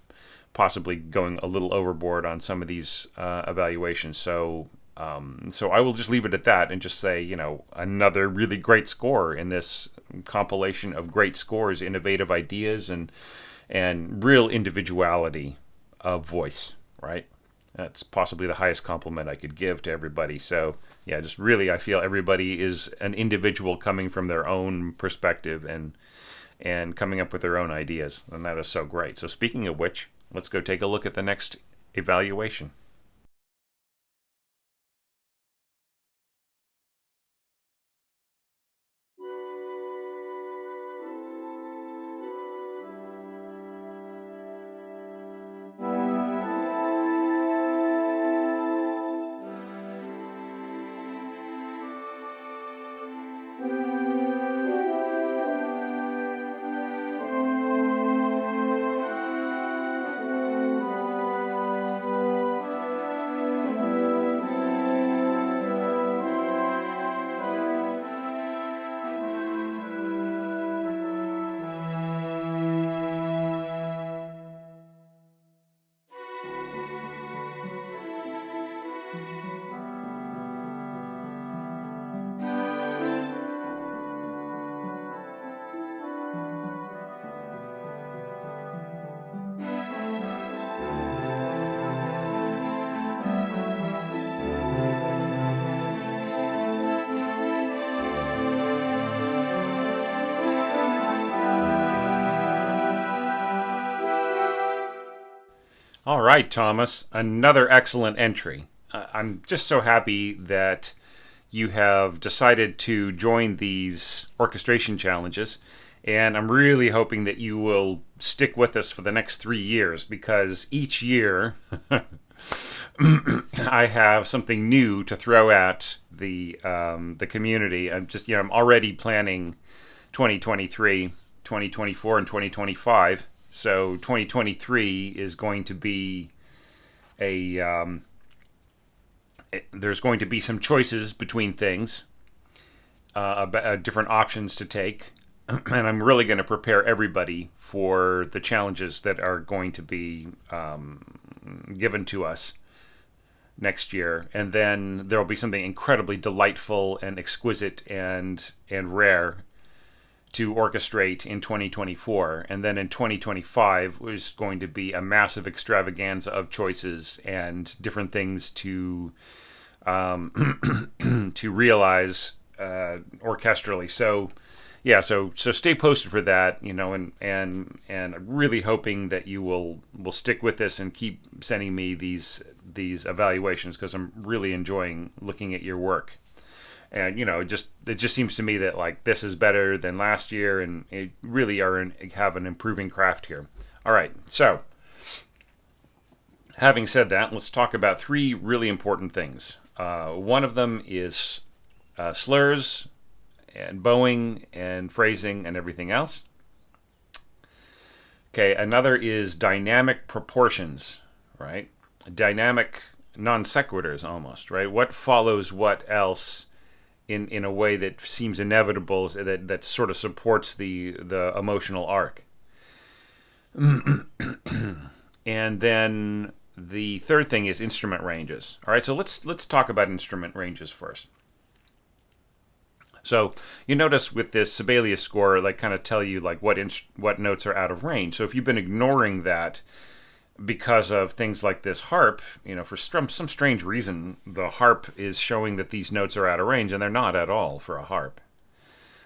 possibly going a little overboard on some of these evaluations. So I will just leave it at that and just say, another really great score in this compilation of great scores, innovative ideas, and real individuality of voice, right? That's possibly the highest compliment I could give to everybody. So, just really, I feel everybody is an individual coming from their own perspective and coming up with their own ideas. And that is so great. So speaking of which, let's go take a look at the next evaluation. All right, Thomas, another excellent entry. I'm just so happy that you have decided to join these orchestration challenges, and I'm really hoping that you will stick with us for the next 3 years, because each year I have something new to throw at the community. I'm already planning 2023, 2024, and 2025. So 2023 is going to be there's going to be some choices between things, different options to take, and I'm really going to prepare everybody for the challenges that are going to be given to us next year. And then there will be something incredibly delightful and exquisite and rare to orchestrate in 2024, and then in 2025 is going to be a massive extravaganza of choices and different things to to realize orchestrally. So yeah, so stay posted for that, and really hoping that you will stick with this and keep sending me these evaluations, because I'm really enjoying looking at your work. And it just seems to me that like this is better than last year, and it really have an improving craft here. All right, so having said that, let's talk about 3 really important things. One of them is slurs and bowing and phrasing and everything else. Okay, another is dynamic proportions, right? Dynamic non sequiturs almost, right? What follows what else in a way that seems inevitable, that sort of supports the emotional arc. And then the third thing is instrument ranges. All right, so let's talk about instrument ranges first. So you notice with this Sibelius score, like kind of tell you like what notes are out of range. So if you've been ignoring that because of things like this harp, for some strange reason, the harp is showing that these notes are out of range, and they're not at all for a harp.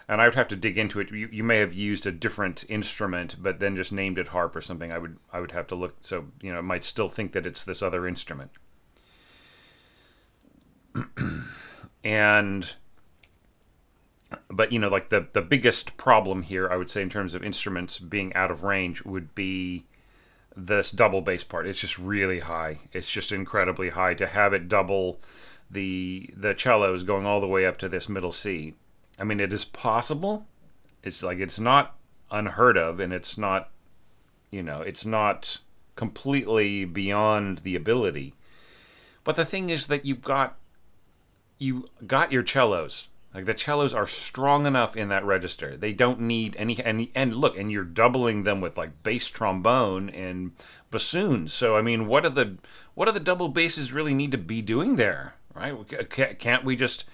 And I would have to dig into it. You may have used a different instrument, but then just named it harp or something. I would have to look. So it might still think that it's this other instrument. But like the biggest problem here, I would say, in terms of instruments being out of range, would be this double bass part. It's just really high. It's just incredibly high. To have it double the cellos going all the way up to this middle C. I mean, it is possible. It's not unheard of, and it's not it's not completely beyond the ability. But the thing is that you got your cellos. Like, the cellos are strong enough in that register. They don't need any, and look, and you're doubling them with like bass trombone and bassoons. So I mean, what do the double basses really need to be doing there, right? Can't we just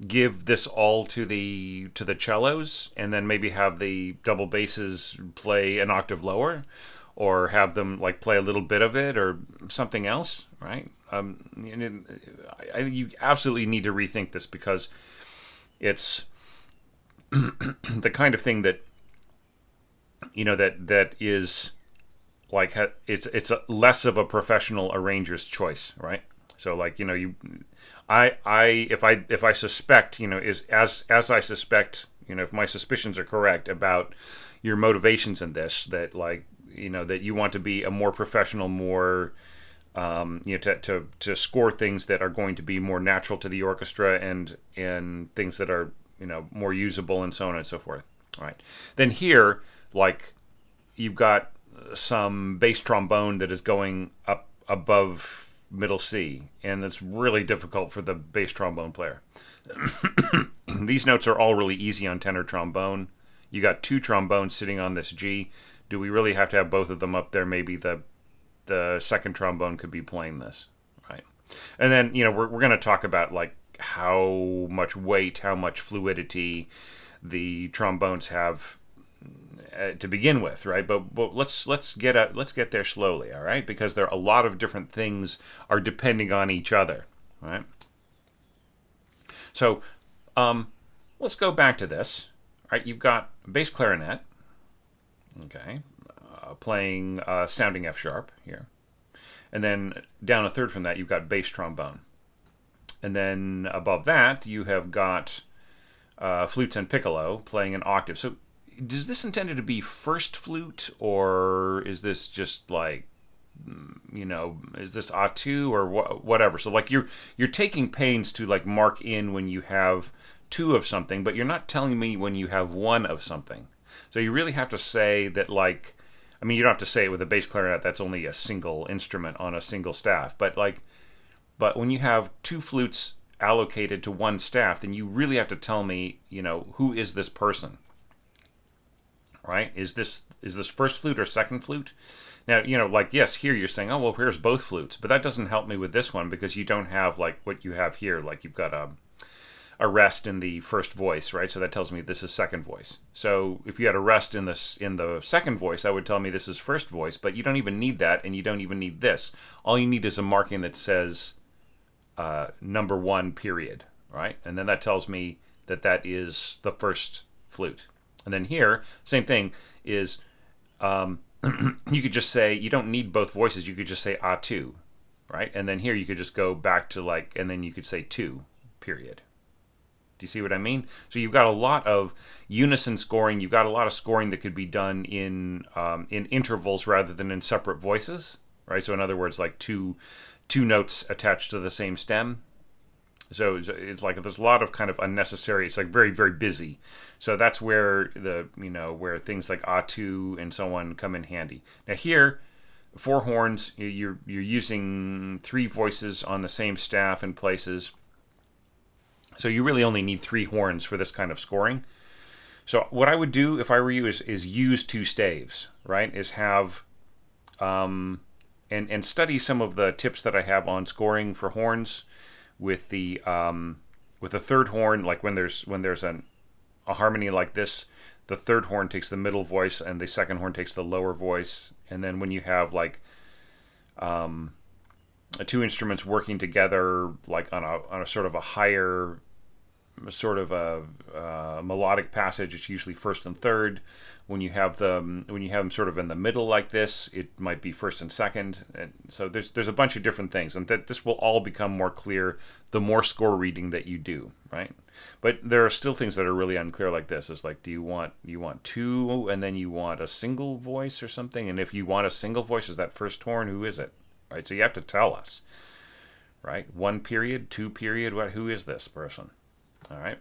give this all to the cellos, and then maybe have the double basses play an octave lower, or have them like play a little bit of it or something else, right? I think you absolutely need to rethink this, because it's the kind of thing that that is like it's a less of a professional arranger's choice, right? So like if I suspect is as I suspect, if my suspicions are correct about your motivations in this, that like that you want to be a more professional, more to score things that are going to be more natural to the orchestra, and things that are more usable, and so on and so forth. All right. Then here, like, you've got some bass trombone that is going up above middle C, and it's really difficult for the bass trombone player. These notes are all really easy on tenor trombone. You got 2 trombones sitting on this G. Do we really have to have both of them up there? Maybe the second trombone could be playing this, right? And then we're going to talk about like how much weight, how much fluidity the trombones have to begin with, right? But let's get there slowly, all right? Because there are a lot of different things are depending on each other, right? So let's go back to this, right? You've got bass clarinet, okay, playing sounding F sharp here. And then down a third from that, you've got bass trombone. And then above that, you have got flutes and piccolo playing an octave. So is this intended to be first flute, or is this just like, is this A2 or whatever? So like you're taking pains to like mark in when you have two of something, but you're not telling me when you have one of something. So you really have to say that, like, I mean, you don't have to say it with a bass clarinet. That's only a single instrument on a single staff. But when you have two flutes allocated to one staff, then you really have to tell me, who is this person, right? Is this first flute or second flute? Now, like, yes, here you're saying, oh, well, here's both flutes, but that doesn't help me with this one because you don't have like what you have here. Like you've got a rest in the first voice, right? So that tells me this is second voice. So if you had a rest in the second voice, that would tell me this is first voice, but you don't even need that, and you don't even need this. All you need is a marking that says number one, period, right? And then that tells me that is the first flute. And then here, same thing is, you could just say, you don't need both voices, you could just say A2, right? And then here you could just go back to like, and then you could say 2, period. Do you see what I mean? So you've got a lot of unison scoring. You've got a lot of scoring that could be done in intervals rather than in separate voices, right? So in other words, like two notes attached to the same stem. So it's like there's a lot of kind of unnecessary. It's like very, very busy. So that's where where things like A2 and so on come in handy. Now here, 4 horns. You're using 3 voices on the same staff in places. So you really only need 3 horns for this kind of scoring. So what I would do if I were you is use 2 staves, right? Is have and study some of the tips that I have on scoring for horns with the third horn. Like when there's a harmony like this, the third horn takes the middle voice and the second horn takes the lower voice. And then when you have like 2 instruments working together, like on a sort of a higher, sort of a melodic passage, it's usually first and third. When you have them sort of in the middle like this, it might be first and second. And so there's a bunch of different things, and that this will all become more clear the more score reading that you do, right? But there are still things that are really unclear like this. It's like, do you want 2 and then you want a single voice or something? And if you want a single voice, is that first horn? Who is it? Right, so you have to tell us, right? 1 period, 2 period. Who is this person? All right,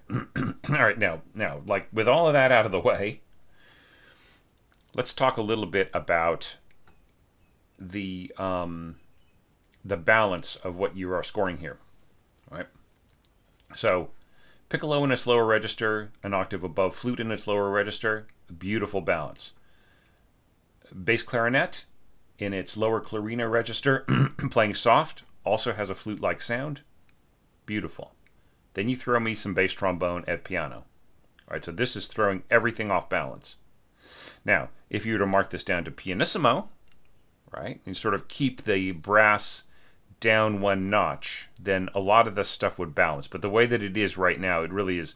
all right. Now, like with all of that out of the way, let's talk a little bit about the balance of what you are scoring here. All right. So, piccolo in its lower register, an octave above flute in its lower register, beautiful balance. Bass clarinet in its lower clarina register, playing soft, also has a flute-like sound. Beautiful. Then you throw me some bass trombone at piano. All right, so this is throwing everything off balance. Now, if you were to mark this down to pianissimo, right, and sort of keep the brass down 1 notch, then a lot of this stuff would balance. But the way that it is right now, it really is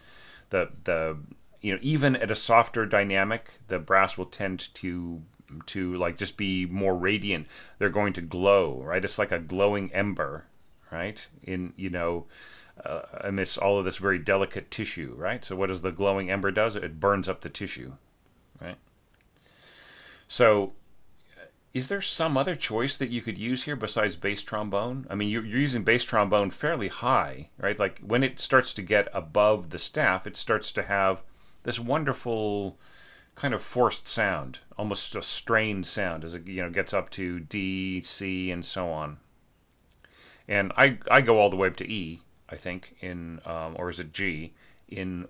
even at a softer dynamic, the brass will tend to like just be more radiant. They're going to glow, right? It's like a glowing ember, right? Amidst all of this very delicate tissue, right? So what does the glowing ember does? It burns up the tissue, right? So is there some other choice that you could use here besides bass trombone? I mean, you're using bass trombone fairly high, right? Like when it starts to get above the staff, it starts to have this wonderful kind of forced sound, almost a strained sound as it gets up to D, C, and so on. And I go all the way up to E, I think, or is it G in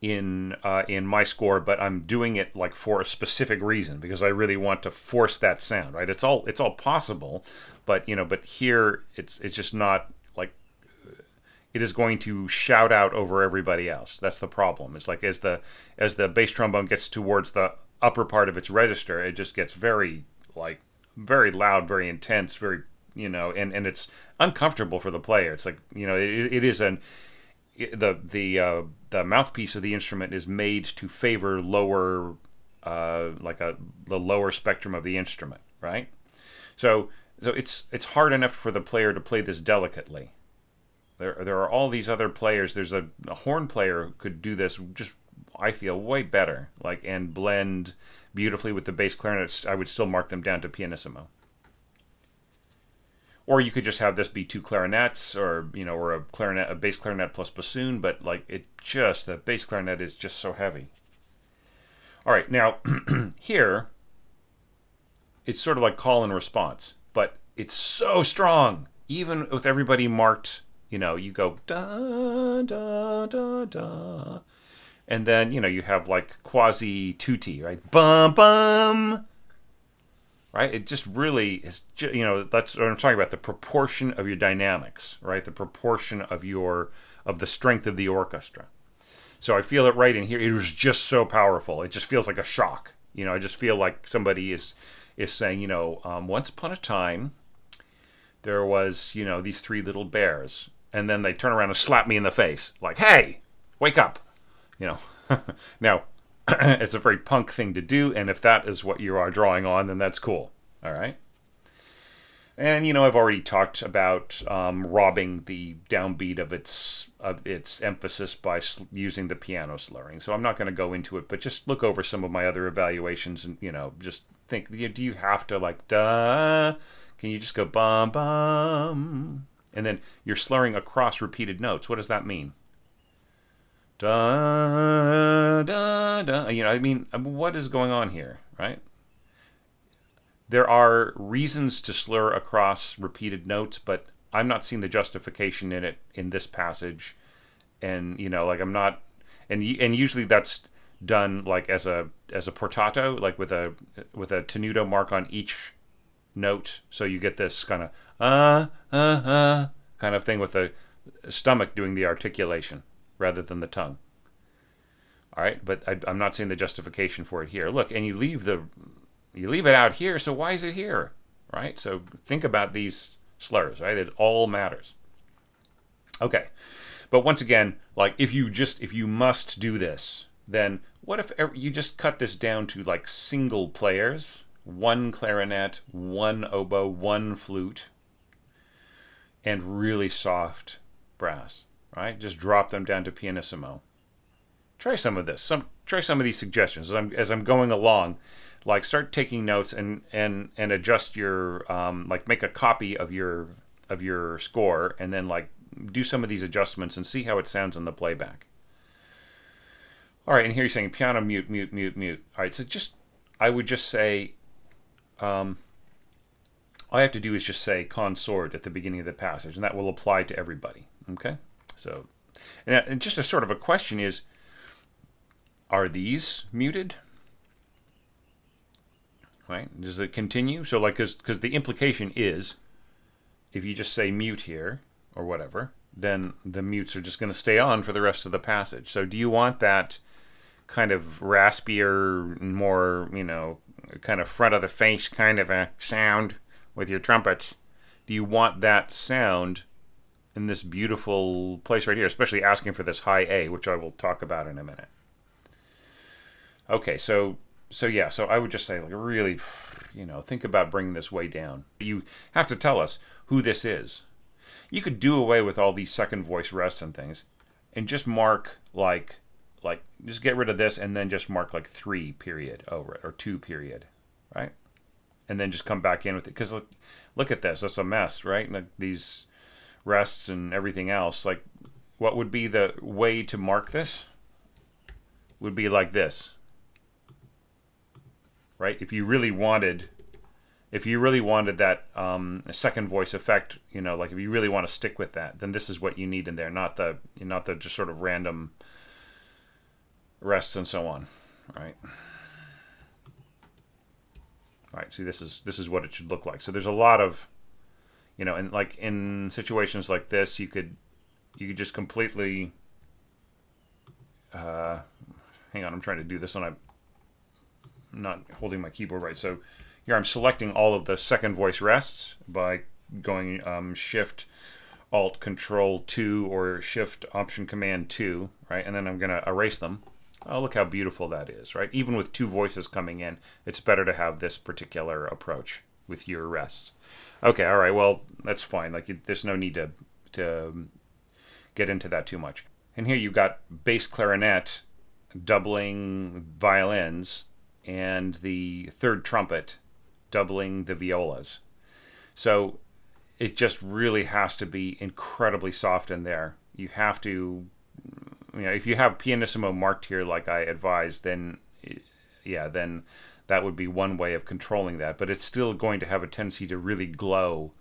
in my score, but I'm doing it like for a specific reason because I really want to force that sound, right? It's all possible, but here it's just not like it is going to shout out over everybody else. That's the problem. It's like as the bass trombone gets towards the upper part of its register, it just gets very loud, very intense, very and it's uncomfortable for the player. It's like it is the mouthpiece of the instrument is made to favor lower the lower spectrum of the instrument, right? So it's hard enough for the player to play this delicately. There are all these other players. There's a horn player who could do this just, I feel, way better, and blend beautifully with the bass clarinets. I would still mark them down to pianissimo. Or you could just have this be two clarinets, or a bass clarinet plus bassoon. But the bass clarinet is just so heavy. All right, now here it's sort of like call and response, but it's so strong, even with everybody marked. You go da da da da, and then you have quasi tutti, right? Bum bum. Right? It just really is. That's what I'm talking about. The proportion of your dynamics, right? The proportion of the strength of the orchestra. So I feel it right in here. It was just so powerful. It just feels like a shock. I just feel like somebody is saying, once upon a time, there was, these three little bears, and then they turn around and slap me in the face, like, hey, wake up. Now. It's a very punk thing to do, and if that is what you are drawing on, then that's cool. All right. And I've already talked about robbing the downbeat of its emphasis by using the piano slurring. So I'm not going to go into it, but just look over some of my other evaluations, and just think: do you have to da? Can you just go bum bum? And then you're slurring across repeated notes. What does that mean? Da, da, da. What is going on here, right? There are reasons to slur across repeated notes, but I'm not seeing the justification in it in this passage. And I'm not, and usually that's done as a portato, with a tenuto mark on each note, so you get this kind of kind of thing with the stomach doing the articulation rather than the tongue. All right, but I'm not seeing the justification for it here. Look, and you leave it out here, so why is it here, right? So think about these slurs, right? It all matters. Okay, but once again, if you must do this, then what if you just cut this down to single players, one clarinet, one oboe, one flute, and really soft brass? Right, just drop them down to pianissimo. Try some of this. Try some of these suggestions as I'm going along. Start taking notes and adjust your make a copy of your score, and then do some of these adjustments and see how it sounds in the playback. All right, and here you're saying piano mute, mute, mute, mute. All right, so I would just say, all I have to do is just say consort at the beginning of the passage, and that will apply to everybody. Okay. So, and just a sort of a question is, are these muted? Right? Does it continue? So, because the implication is, if you just say mute here or whatever, then the mutes are just going to stay on for the rest of the passage. So, do you want that kind of raspier, more, kind of front of the face kind of a sound with your trumpets? Do you want that sound in this beautiful place right here, especially asking for this high A, which I will talk about in a minute? Okay, so I would just say, really, think about bringing this way down. You have to tell us who this is. You could do away with all these second voice rests and things, and just mark just get rid of this, and then just mark 3 period over it, or 2 period, right? And then just come back in with it, because look at this. That's a mess, right? These rests and everything else. What would be the way to mark this? Would be like this, right? If you really wanted that second voice effect, if you really want to stick with that, then this is what you need in there, not the just sort of random rests and so on, right? All right, see, this is what it should look like. So there's a lot of, and in situations like this, you could just completely, hang on, I'm trying to do this and I'm not holding my keyboard right. So here I'm selecting all of the second voice rests by going Shift Alt Control 2 or Shift Option Command 2, right? And then I'm going to erase them. Oh, look how beautiful that is, right? Even with two voices coming in, it's better to have this particular approach with your rests. Okay, all right, well, that's fine. Like, there's no need to get into that too much. And here you've got bass clarinet doubling violins and the third trumpet doubling the violas. So it just really has to be incredibly soft in there. You have to, if you have pianissimo marked here like I advised, then then that would be one way of controlling that. But it's still going to have a tendency to really glow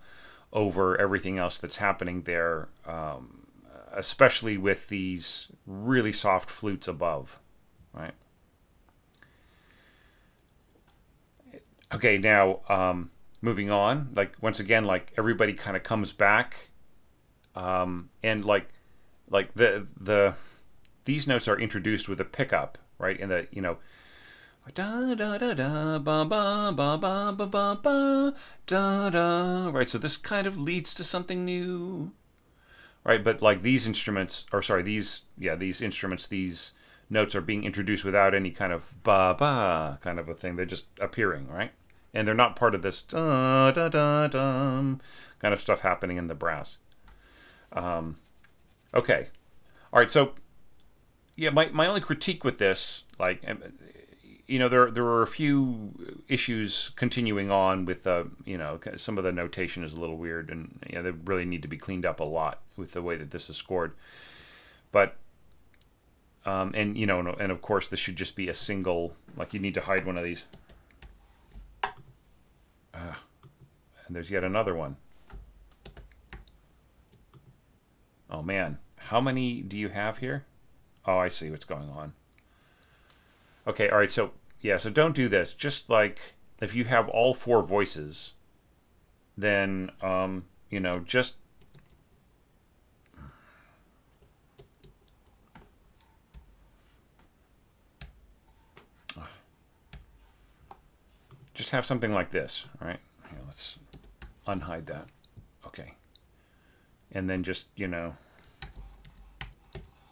over everything else that's happening there, especially with these really soft flutes above, right? Okay, now moving on, like once again, like everybody kind of comes back, and like the these notes are introduced with a pickup, right? And the da da da da ba ba ba ba ba ba ba da da, right? So this kind of leads to something new, right? But like these instruments, or sorry, these instruments, these notes are being introduced without any kind of ba ba kind of a thing. They're just appearing, right? And they're not part of this da da da dum kind of stuff happening in the brass. Okay, all right. So yeah, my only critique with this, like, there were a few issues continuing on with some of the notation is a little weird, and they really need to be cleaned up a lot with the way that this is scored. But and of course this should just be a single. Like, you need to hide one of these. And there's yet another one. Oh man, how many do you have here? Oh, I see what's going on. Okay, all right, so so don't do this. Just like if you have all four voices, then just have something like this, right? Here, let's unhide that. Okay. And then just,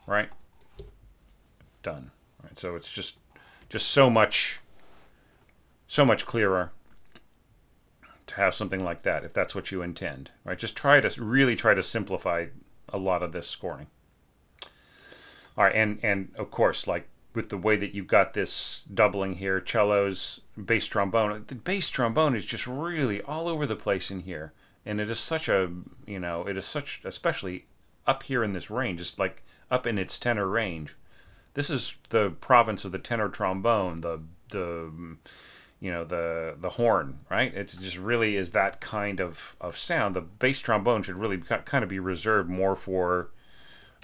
right? Done. Right. So it's just so much clearer to have something like that, if that's what you intend, right? Just try to simplify a lot of this scoring. All right, and of course, like with the way that you've got this doubling here, cellos, bass trombone. The bass trombone is just really all over the place in here, and it is such especially up here in this range, just like up in its tenor range. This is the province of the tenor trombone, the horn, right? It just really is that kind of sound. The bass trombone should really kind of be reserved more for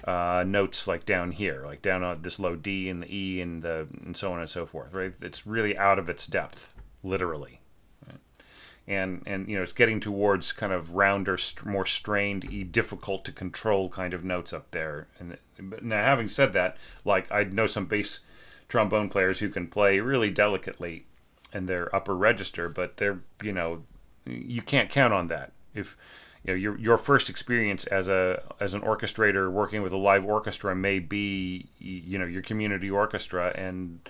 notes like down here, like down on this low D and the E and so on and so forth, right? It's really out of its depth, literally. Right? And it's getting towards kind of rounder, more strained, difficult to control kind of notes up there. But now, having said that, like I know some bass trombone players who can play really delicately in their upper register, but they're you can't count on that. If your first experience as an orchestrator working with a live orchestra may be your community orchestra, and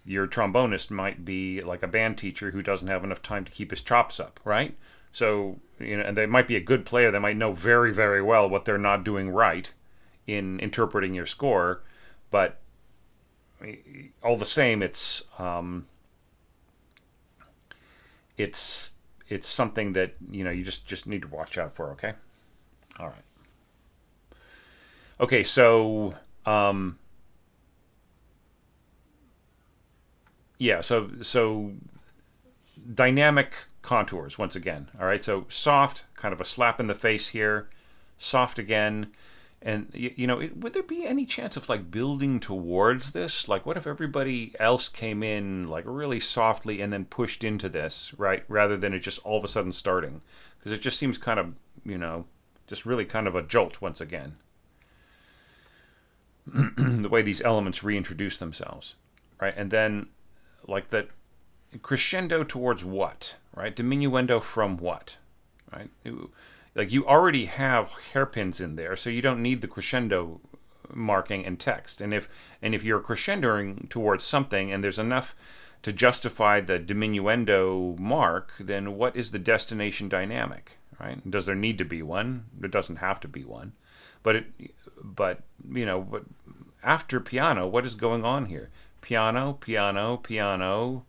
your trombonist might be like a band teacher who doesn't have enough time to keep his chops up, right? So and they might be a good player. They might know very, very well what they're not doing right in interpreting your score, but all the same, it's something that you just need to watch out for. Okay, all right. Okay, so so dynamic contours once again. All right, so soft, kind of a slap in the face here, soft again. And would there be any chance of like building towards this? Like, what if everybody else came in like really softly and then pushed into this, right? Rather than it just all of a sudden starting, because it just seems kind of just really kind of a jolt once again. The way these elements reintroduce themselves, right? And then like that crescendo towards what, right? Diminuendo from what, right? Like you already have hairpins in there, so you don't need the crescendo marking and text. And if you're crescendoing towards something and there's enough to justify the diminuendo mark, then what is the destination dynamic, right? Does there need to be one? There doesn't have to be one. But after piano, what is going on here? Piano, piano, piano,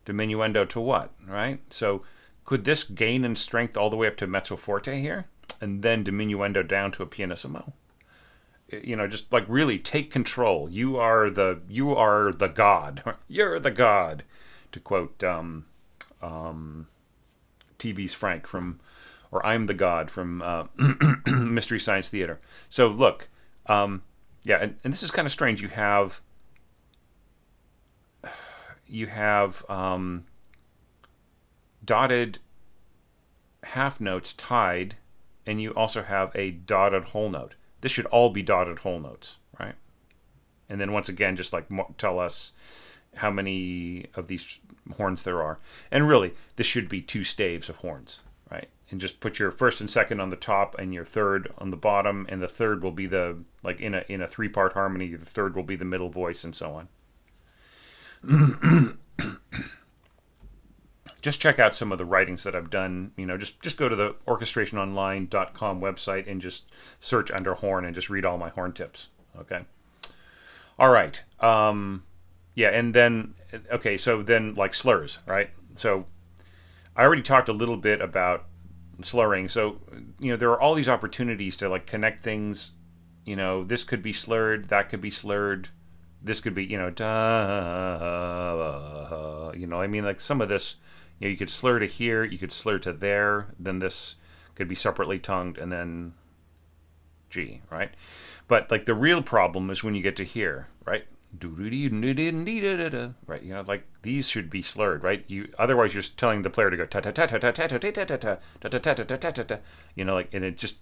diminuendo to what, right? So could this gain in strength all the way up to mezzo forte here, and then diminuendo down to a pianissimo? Just like really take control. You are the god. You're the god, to quote TV's Frank or I'm the God from Mystery Science Theater. So look, and this is kind of strange. You have dotted half notes tied, and you also have a dotted whole note. This should all be dotted whole notes, right? And then once again, just like tell us how many of these horns there are. And really, this should be 2 staves of horns, right? And just put your first and second on the top and your third on the bottom, and the third will be in a 3-part harmony, the third will be the middle voice, and so on. Just check out some of the writings that I've done. Just go to the orchestrationonline.com website and just search under horn and just read all my horn tips. Okay. All right. And then, so then like slurs, right? So I already talked a little bit about slurring. So, there are all these opportunities to like connect things. This could be slurred, that could be slurred. This could be, like some of this, you could slur to here, you could slur to there, then this could be separately tongued, and then G, right? But like the real problem is when you get to here, right? Right, like these should be slurred, right? Otherwise you're just telling the player to go ta ta ta ta ta ta ta ta ta ta ta ta ta ta ta ta, like, and it just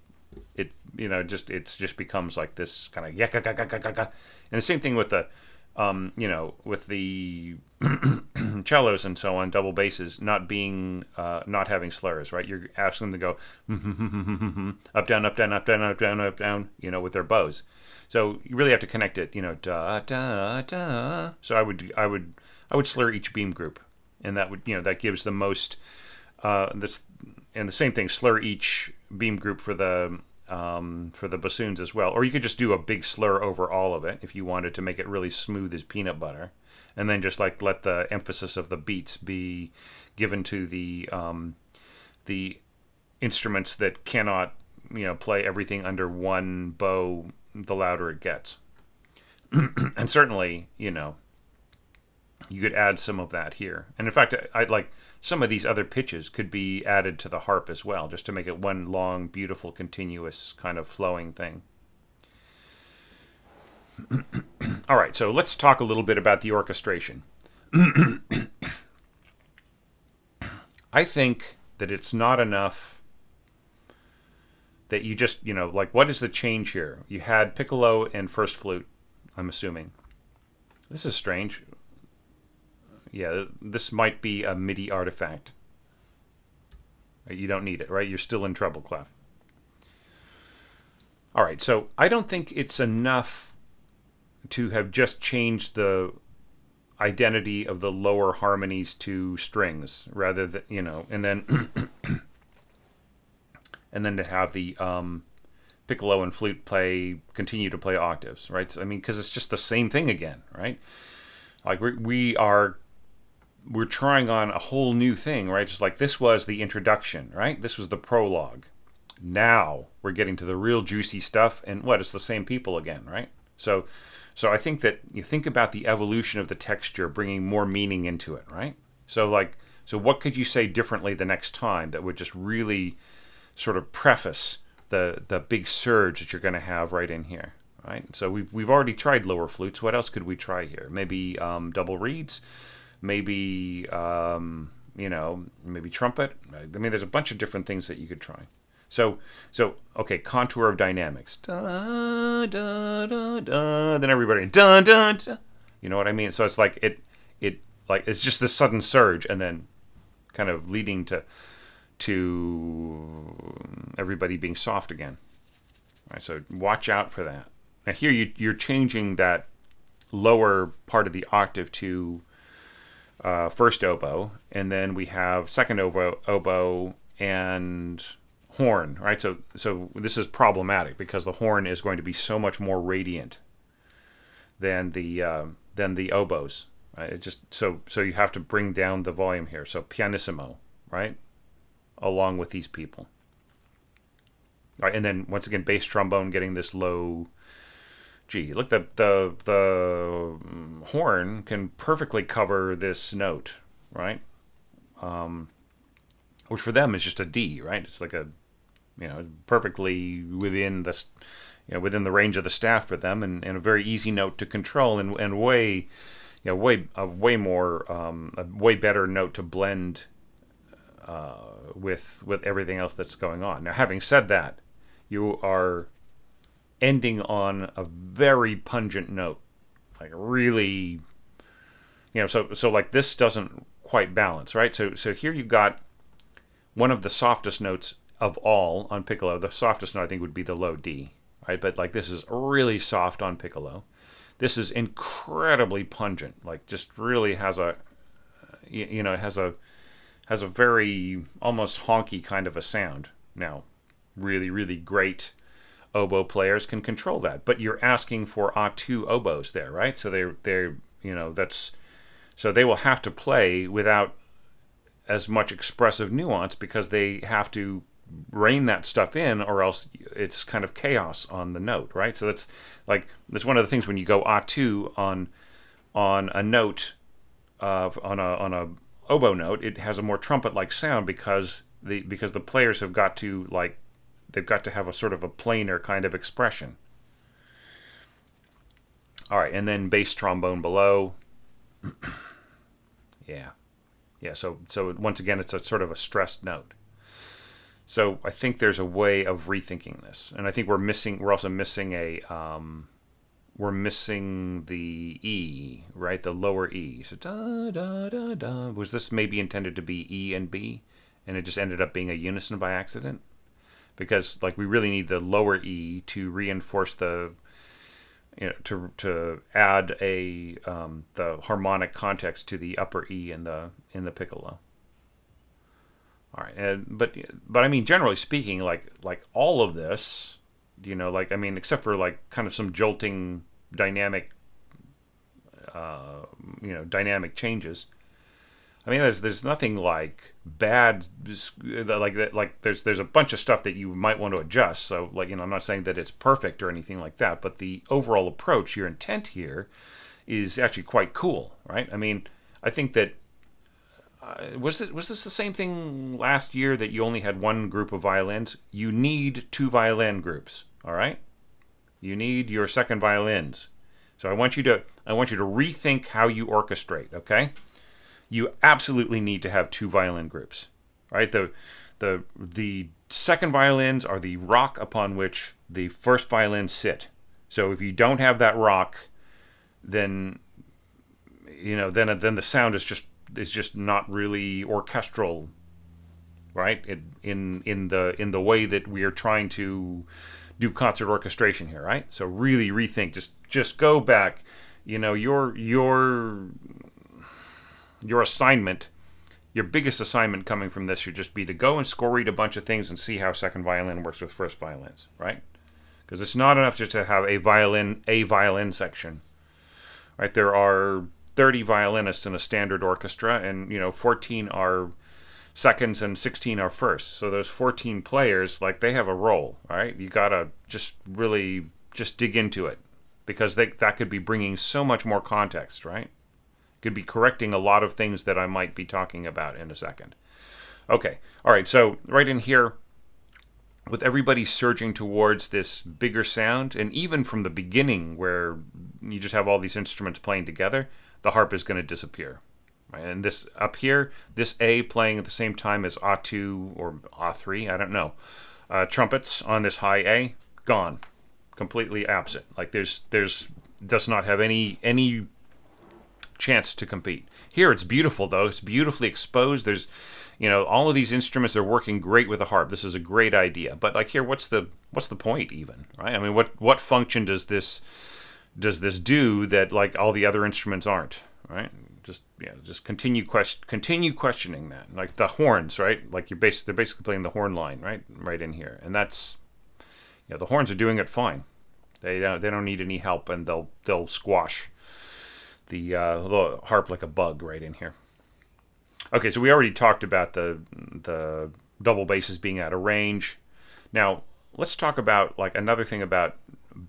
becomes like this kind of yakka. And the same thing with the with the cellos and so on, double basses not having slurs, right? You're asking them to go up down up down up down up down up down, with their bows. So you really have to connect it, da da da. So I would slur each beam group, and that would that gives the most this. And the same thing, slur each beam group for the bassoons as well. Or you could just do a big slur over all of it if you wanted to make it really smooth as peanut butter. And then just like let the emphasis of the beats be given to the instruments that cannot, play everything under one bow, the louder it gets. And certainly, you could add some of that here. And in fact, I'd like some of these other pitches could be added to the harp as well, just to make it one long, beautiful, continuous kind of flowing thing. All right, so let's talk a little bit about the orchestration. I think that it's not enough that you just, like, what is the change here? You had piccolo and first flute, I'm assuming. This is strange. Yeah, this might be a MIDI artifact. You don't need it, right? You're still in treble clef. All right, so I don't think it's enough to have just changed the identity of the lower harmonies to strings, rather than, and then and then to have the piccolo and flute continue to play octaves, right? So, because it's just the same thing again, right? Like we're trying on a whole new thing, right? Just like this was the introduction, right? This was the prologue. Now we're getting to the real juicy stuff, and it's the same people again, right? So I think that you think about the evolution of the texture, bringing more meaning into it, right? So what could you say differently the next time that would just really sort of preface the big surge that you're going to have right in here, right? So we've already tried lower flutes. What else could we try here? Maybe double reeds. Maybe, maybe trumpet. There's a bunch of different things that you could try. So okay, contour of dynamics. Da, da, da, da. Then everybody, dun, dun, dun. You know what I mean? So it's like, it's just this sudden surge, and then kind of leading to everybody being soft again. All right, so watch out for that. Now here you're changing that lower part of the octave to first oboe, and then we have second oboe and horn, right? So this is problematic because the horn is going to be so much more radiant than the oboes. Right? It just so you have to bring down the volume here. So pianissimo, right? Along with these people. All right, and then once again bass trombone getting this low G. Look, the horn can perfectly cover this note, right? Which for them is just a D, right? It's like a, perfectly within the, within the range of the staff for them, and a very easy note to control, and way more, a way better note to blend with everything else that's going on. Now, having said that, you are ending on a very pungent note, like really, so like this doesn't quite balance, right? So here you've got one of the softest notes of all on piccolo. The softest note I think would be the low D, right? But like this is really soft on piccolo. This is incredibly pungent, like just really has a, it has a very almost honky kind of a sound. Now, really, really great oboe players can control that, but you're asking for A2 oboes there, right? So they're so they will have to play without as much expressive nuance because they have to rein that stuff in, or else it's kind of chaos on the note, right? So that's one of the things when you go A2 on a note, on a oboe note, it has a more trumpet-like sound because the players have got to they've got to have a sort of a plainer kind of expression. All right, and then bass trombone below. Yeah. So once again, it's a sort of a stressed note. So I think there's a way of rethinking this, and I think we're also missing we're missing the E, right? The lower E. So da da da da. Was this maybe intended to be E and B, and it just ended up being a unison by accident? Because we really need the lower E to reinforce the, to add a the harmonic context to the upper E in the piccolo. All right, but I mean, generally speaking, like all of this, except for kind of some jolting dynamic, dynamic changes. I mean, there's nothing bad, there's a bunch of stuff that you might want to adjust. So I'm not saying that it's perfect or anything like that, but the overall approach, your intent here, is actually quite cool, right? I mean, I think that was this the same thing last year that you only had one group of violins? You need two violin groups, all right? You need your second violins. So I want you to rethink how you orchestrate, okay? You absolutely need to have two violin groups, right? The second violins are the rock upon which the first violins sit. So if you don't have that rock, then then the sound is just not really orchestral, right? In the way that we are trying to do concert orchestration here, right? So really rethink. Just go back. Your assignment, your biggest assignment coming from this should just be to go and score read a bunch of things and see how second violin works with first violins, right? Because it's not enough just to have a violin section, right? There are 30 violinists in a standard orchestra, and 14 are seconds and 16 are firsts. So those 14 players, they have a role, right? You gotta just really just dig into it, because that could be bringing so much more context, right? Could be correcting a lot of things that I might be talking about in a second. Okay, all right, so right in here, with everybody surging towards this bigger sound, and even from the beginning where you just have all these instruments playing together, the harp is going to disappear. Right? And this up here, this A playing at the same time as A2 or A3, I don't know, trumpets on this high A, gone, completely absent. There's does not have any chance to compete. Here it's beautiful though. It's beautifully exposed. There's, all of these instruments are working great with the harp. This is a great idea. But like here, what's the point even, right? I mean, what function does this do that like all the other instruments aren't, right? Just continue questioning that. Like the horns, right? Like they're basically playing the horn line, right in here, and that's, the horns are doing it fine. They don't need any help, and they'll squash the harp like a bug right in here. Okay, so we already talked about the double basses being out of range. Now let's talk about like another thing about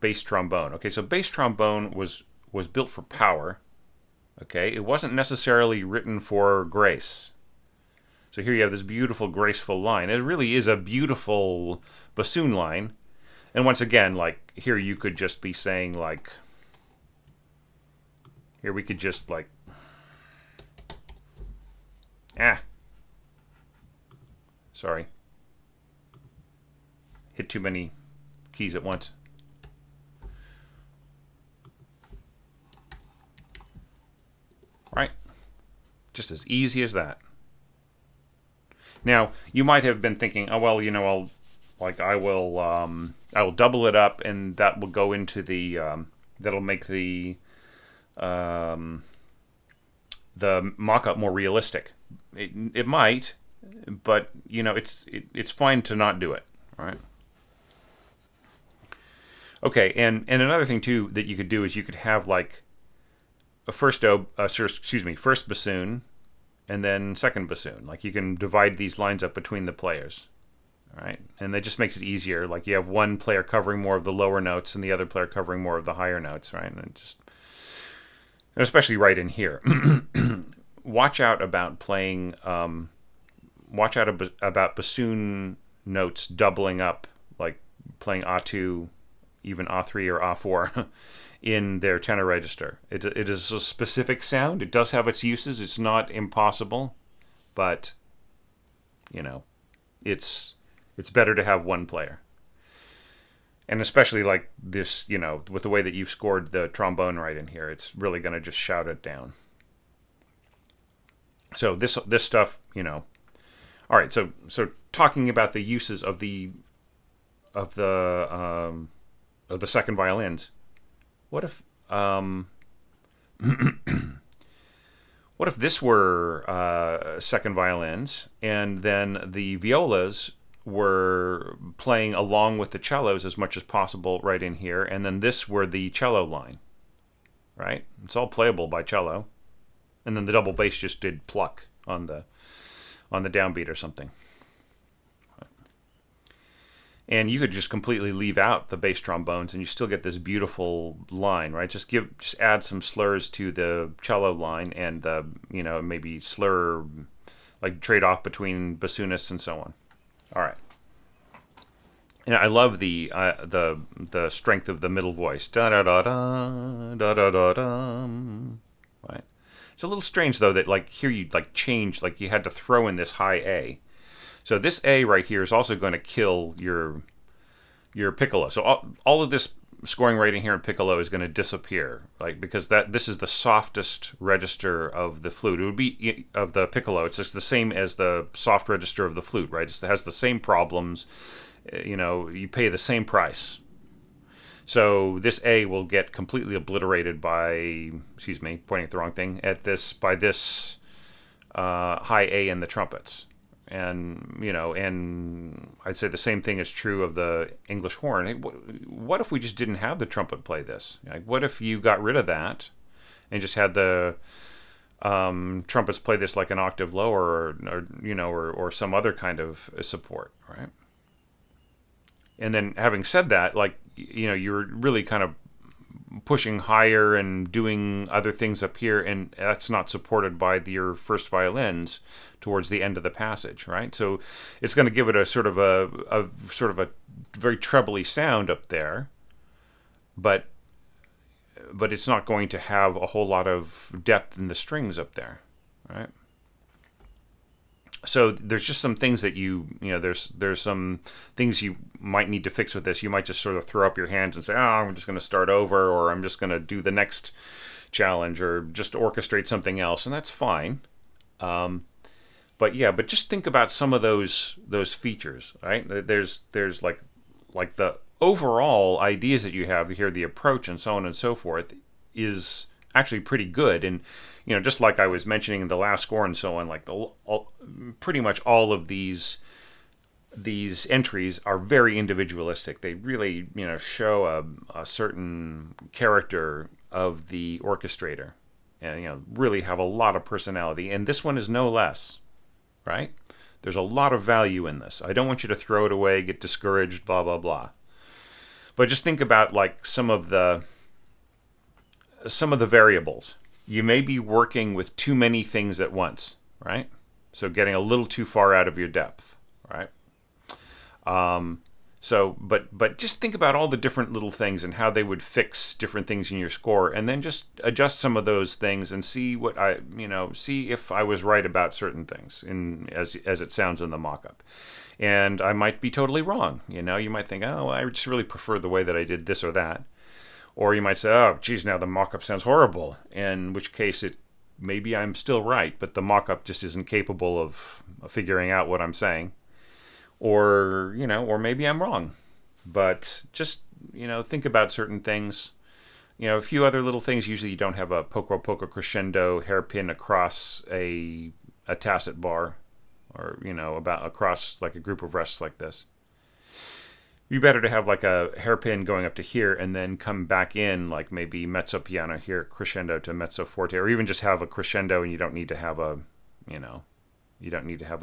bass trombone. Okay, so bass trombone was built for power. Okay, it wasn't necessarily written for grace. So here you have this beautiful, graceful line. It really is a beautiful bassoon line. And once again, like here you could just be saying like, here we could just like, sorry. Hit too many keys at once. Right? Just as easy as that. Now, you might have been thinking, oh well, I will double it up, and that will go into the that'll make the mock-up more realistic. It might, but it's fine to not do it, right? Okay, and another thing too that you could do is you could have like a first bassoon, and then second bassoon. Like you can divide these lines up between the players, all right? And that just makes it easier. Like you have one player covering more of the lower notes and the other player covering more of the higher notes, right? And especially right in here. Watch out about playing. Watch out about bassoon notes doubling up, like playing A2, even A3 or A4. In their tenor register. It is a specific sound. It does have its uses. It's not impossible, but it's better to have one player. And especially like this, with the way that you've scored the trombone right in here, it's really going to just shout it down. So this stuff, all right. So talking about the uses of the second violins. What if this were second violins, and then the violas were playing along with the cellos as much as possible right in here, and then this were the cello line, right? It's all playable by cello, and then the double bass just did pluck on the downbeat or something. And you could just completely leave out the bass trombones, and you still get this beautiful line, right? Just add some slurs to the cello line, and maybe slur, like trade off between bassoonists and so on. All right. And I love the strength of the middle voice. Da da da da da da da da. Right. It's a little strange though that like here you like change, like you had to throw in this high A. So this A right here is also going to kill your piccolo. So all of this scoring right in here in piccolo is going to disappear, like because this is the softest register of the flute. It would be of the piccolo. It's just the same as the soft register of the flute, right? It has the same problems. You pay the same price. So this A will get completely obliterated by, pointing at the wrong thing, by this high A in the trumpets. And and I'd say the same thing is true of the English horn. What if we just didn't have the trumpet play this? Like, what if you got rid of that and just had the trumpets play this like an octave lower, or some other kind of support, right? And then having said that, like you're really kind of pushing higher and doing other things up here, and that's not supported by your first violins towards the end of the passage, right? So it's going to give it a sort of a very trebly sound up there, but it's not going to have a whole lot of depth in the strings up there, right? So there's just some things that there's some things you might need to fix with this. You might just sort of throw up your hands and say, oh, I'm just going to start over, or I'm just going to do the next challenge, or just orchestrate something else, and that's fine. But just think about some of those features, right? There's like the overall ideas that you have here, the approach and so on and so forth is actually pretty good. And just like I was mentioning in the last score and so on, like pretty much all of these entries are very individualistic. They really show a certain character of the orchestrator, and really have a lot of personality. And this one is no less, right? There's a lot of value in this. I don't want you to throw it away, get discouraged, blah blah blah. But just think about like some of the variables. You may be working with too many things at once, right? So getting a little too far out of your depth, right? But just think about all the different little things and how they would fix different things in your score, and then just adjust some of those things and see see if I was right about certain things as it sounds in the mock-up. And I might be totally wrong. You might think, oh, I just really prefer the way that I did this or that. Or you might say, oh, geez, now the mock-up sounds horrible, in which case maybe I'm still right, but the mock-up just isn't capable of figuring out what I'm saying. Or maybe I'm wrong. But just, think about certain things. A few other little things. Usually you don't have a poco poco crescendo hairpin across a tacit bar, or, about across like a group of rests like this. It'd be better to have like a hairpin going up to here and then come back in, like maybe mezzo piano here, crescendo to mezzo forte, or even just have a crescendo and you don't need to have a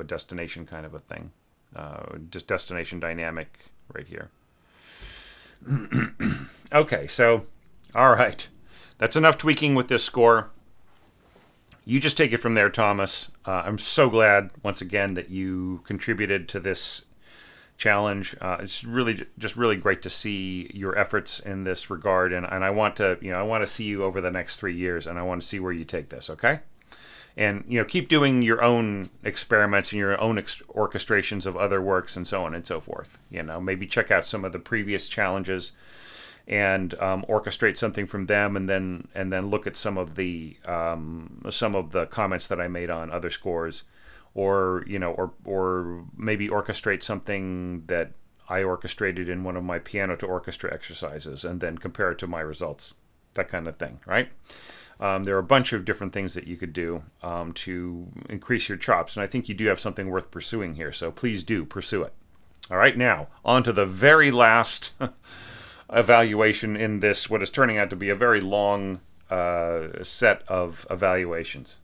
destination kind of a thing. Just destination dynamic right here. Okay, so, all right. That's enough tweaking with this score. You just take it from there, Thomas. I'm so glad, once again, that you contributed to this challenge. It's really great to see your efforts in this regard, and I want to see you over the next 3 years, and I want to see where you take this, okay? And keep doing your own experiments and your own orchestrations of other works and so on and so forth. Maybe check out some of the previous challenges and orchestrate something from them, and then look at some of the comments that I made on other scores, or maybe orchestrate something that I orchestrated in one of my piano to orchestra exercises, and then compare it to my results. That kind of thing, right? There are a bunch of different things that you could do to increase your chops, and I think you do have something worth pursuing here, so please do pursue it. All right, now, on to the very last evaluation in this, what is turning out to be a very long set of evaluations.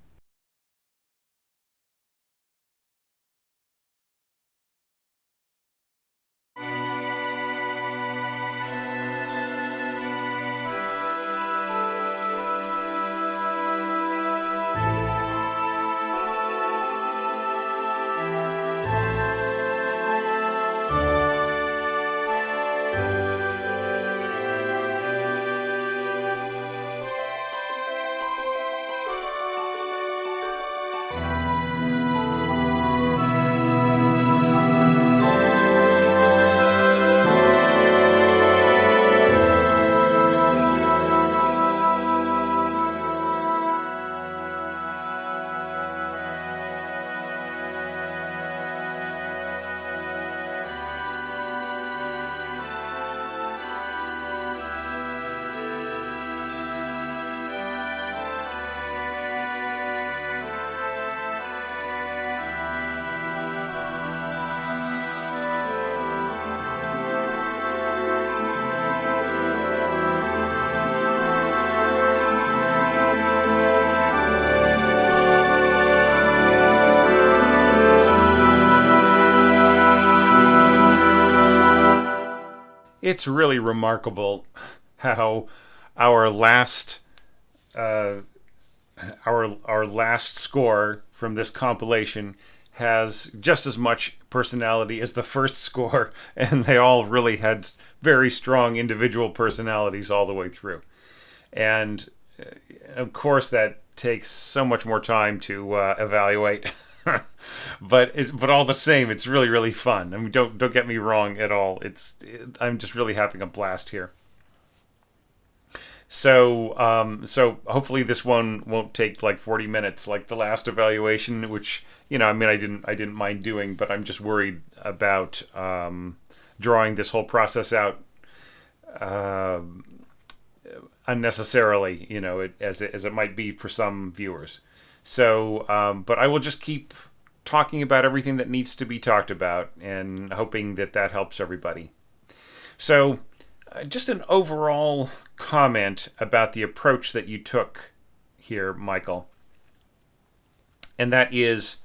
It's really remarkable how our last score from this compilation has just as much personality as the first score, and they all really had very strong individual personalities all the way through. And of course that takes so much more time to evaluate. but all the same, it's really, really fun. I mean, don't get me wrong at all. I'm just really having a blast here. So hopefully this one won't take like 40 minutes like the last evaluation, which, I mean, I didn't mind doing, but I'm just worried about drawing this whole process out unnecessarily, as it might be for some viewers. So, but I will just keep talking about everything that needs to be talked about, and hoping that helps everybody. So, just an overall comment about the approach that you took here, Michael. And that is,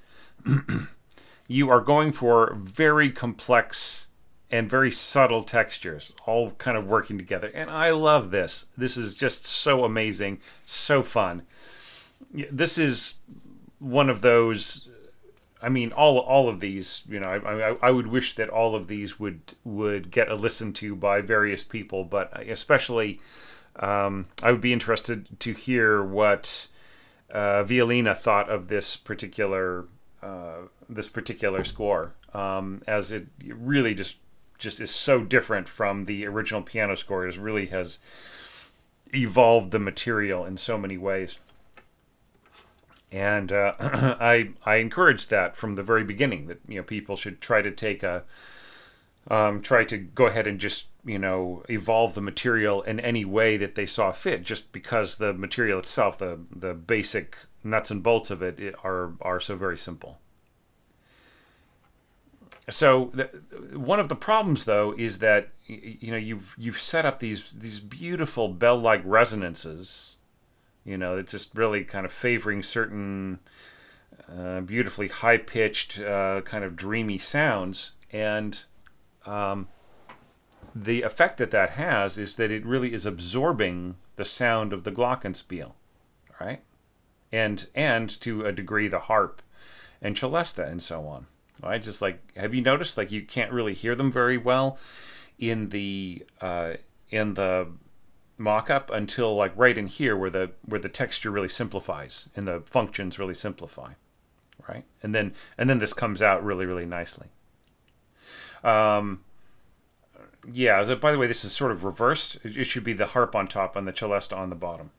you are going for very complex and very subtle textures, all kind of working together. And I love this. This is just so amazing, so fun. This is one of those, I mean, all of these, I would wish that all of these would get a listen to by various people, but especially I would be interested to hear what Violina thought of this particular score, as it really just is so different from the original piano score. It really has evolved the material in so many ways. And I encouraged that from the very beginning, that people should try to try to go ahead and just evolve the material in any way that they saw fit, just because the material itself, the basic nuts and bolts of it are so very simple. So one of the problems, though, is that you've set up these beautiful bell-like resonances. It's just really kind of favoring certain beautifully high-pitched, kind of dreamy sounds. And the effect that has is that it really is absorbing the sound of the glockenspiel, right? And to a degree, the harp and celesta and so on. Right? Just like, have you noticed, like, you can't really hear them very well in the mock-up until like right in here where the texture really simplifies and the functions really simplify, right? And then this comes out really, really nicely. Yeah, so by the way, this is sort of reversed. It should be the harp on top and the celesta on the bottom.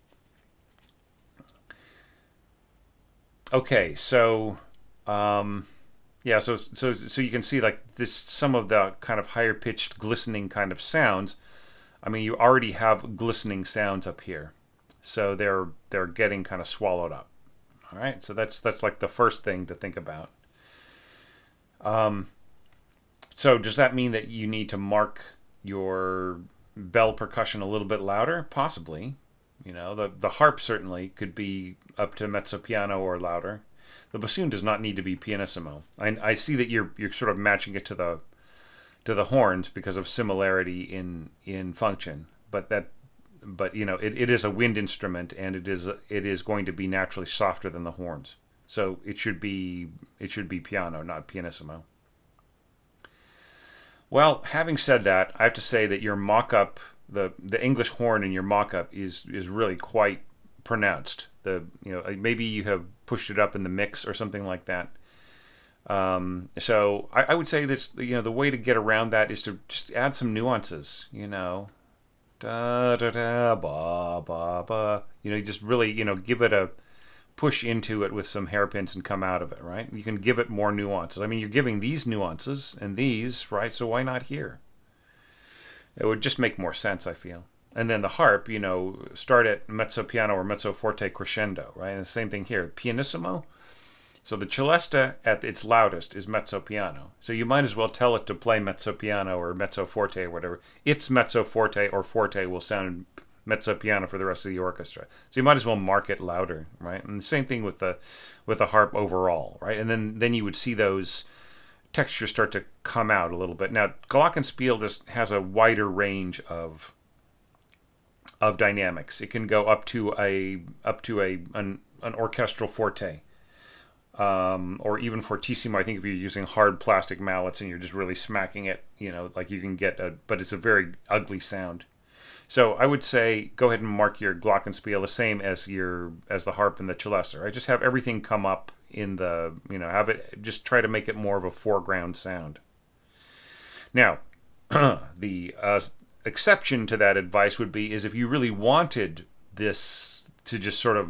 Okay, so yeah, so you can see like this, some of the kind of higher pitched glistening kind of sounds. I mean, you already have glistening sounds up here, so they're getting kind of swallowed up. All right, so that's like the first thing to think about. So does that mean that you need to mark your bell percussion a little bit louder? Possibly. The harp certainly could be up to mezzo piano or louder. The bassoon does not need to be pianissimo. I see that you're sort of matching it to the horns because of similarity in function, but it is a wind instrument, and it is going to be naturally softer than the horns. So it should be piano, not pianissimo. Well, having said that, I have to say that your mock-up, the English horn in your mock-up is really quite pronounced. Maybe you have pushed it up in the mix or something like that. So I would say this, the way to get around that is to just add some nuances, da da da ba ba ba. You just really, give it a push into it with some hairpins and come out of it, right? You can give it more nuances. I mean, you're giving these nuances and these, right? So why not here? It would just make more sense, I feel. And then the harp, start at mezzo piano or mezzo forte crescendo, right? And the same thing here, pianissimo. So the celesta at its loudest is mezzo piano. So you might as well tell it to play mezzo piano or mezzo forte or whatever. Its mezzo forte or forte will sound mezzo piano for the rest of the orchestra. So you might as well mark it louder, right? And the same thing with the harp overall, right? And then you would see those textures start to come out a little bit. Now, glockenspiel just has a wider range of dynamics. It can go up to an orchestral forte, or even fortissimo. I think if you're using hard plastic mallets and you're just really smacking it, like you can get but it's a very ugly sound. So I would say go ahead and mark your glockenspiel the same as the harp and the celesta. Right? Just have everything come up in the, have it, just try to make it more of a foreground sound. Now, the exception to that advice would be is if you really wanted this to just sort of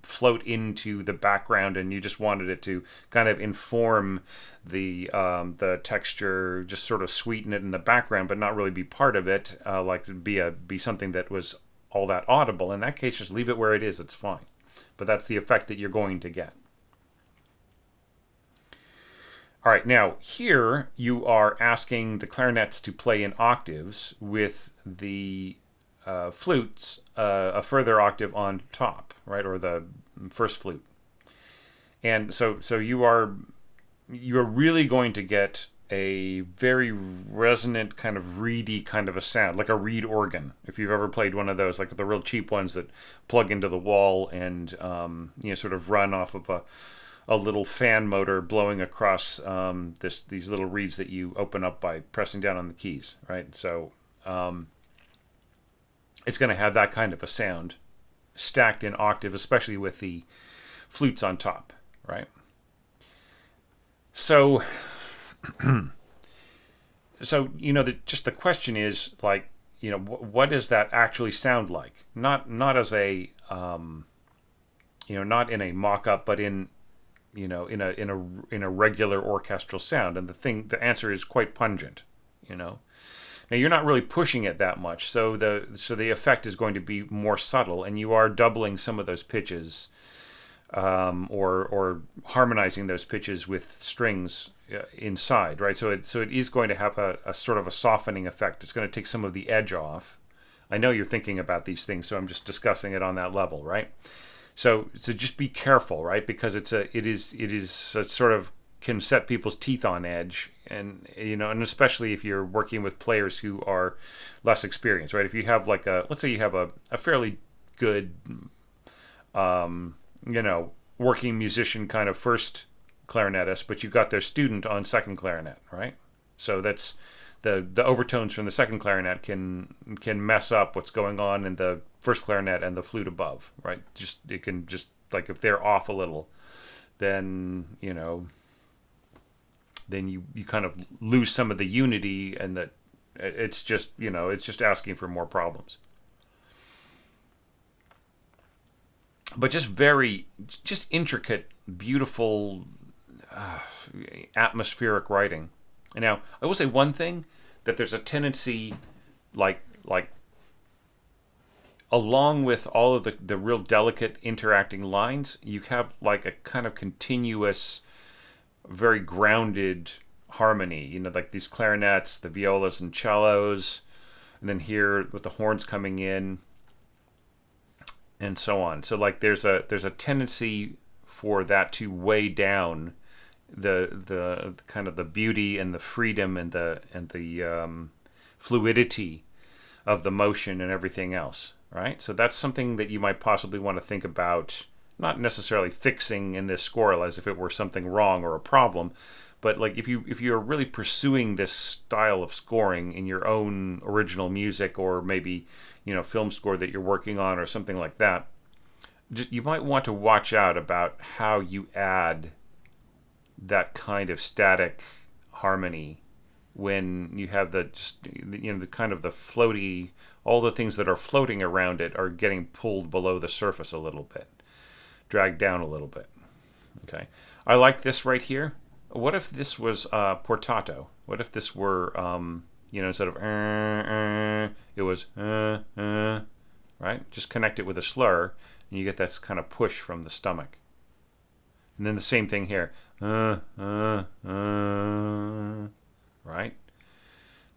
float into the background and you just wanted it to kind of inform the texture, just sort of sweeten it in the background, but not really be part of it, like be something that was all that audible. In that case, just leave it where it is. It's fine. But that's the effect that you're going to get. All right, now here you are asking the clarinets to play in octaves with the flutes a further octave on top, right, or the first flute. And so you are really going to get a very resonant kind of reedy kind of a sound, like a reed organ. If you've ever played one of those, like the real cheap ones that plug into the wall and sort of run off of a little fan motor blowing across these little reeds that you open up by pressing down on the keys, right? So it's going to have that kind of a sound stacked in octave, especially with the flutes on top, right? So, just the question is, like, what does that actually sound like? Not as a, not in a mock-up, but in a regular orchestral sound. And the answer is quite pungent, Now you're not really pushing it that much, so the effect is going to be more subtle, and you are doubling some of those pitches, or harmonizing those pitches with strings inside, right? So it is going to have a sort of a softening effect. It's going to take some of the edge off. I know you're thinking about these things, so I'm just discussing it on that level, right? So just be careful, right? Because it is a sort of can set people's teeth on edge, and and especially if you're working with players who are less experienced, right? If you have let's say you have a fairly good working musician kind of first clarinetist, but you've got their student on second clarinet, right? So that's the overtones from the second clarinet can mess up what's going on in the first clarinet and the flute above, right? It can just, like, if they're off a little, then then you kind of lose some of the unity, and that it's just asking for more problems. But just intricate, beautiful, atmospheric writing. And now, I will say one thing, that there's a tendency, like along with all of the real delicate interacting lines, you have like a kind of continuous, very grounded harmony, like these clarinets, the violas and cellos, and then here with the horns coming in, and so on. So like there's a tendency for that to weigh down the kind of the beauty and the freedom and the fluidity of the motion and everything else, right? So that's something that you might possibly want to think about, not necessarily fixing in this score as if it were something wrong or a problem, but like if you're really pursuing this style of scoring in your own original music, or maybe film score that you're working on or something like that, you might want to watch out about how you add that kind of static harmony when you have the kind of the floaty, all the things that are floating around it are getting pulled below the surface a little bit, dragged down a little bit. Okay, I like this right here. What if this was portato? What if this were instead of it was right? Just connect it with a slur, and you get that kind of push from the stomach. And then the same thing here, right?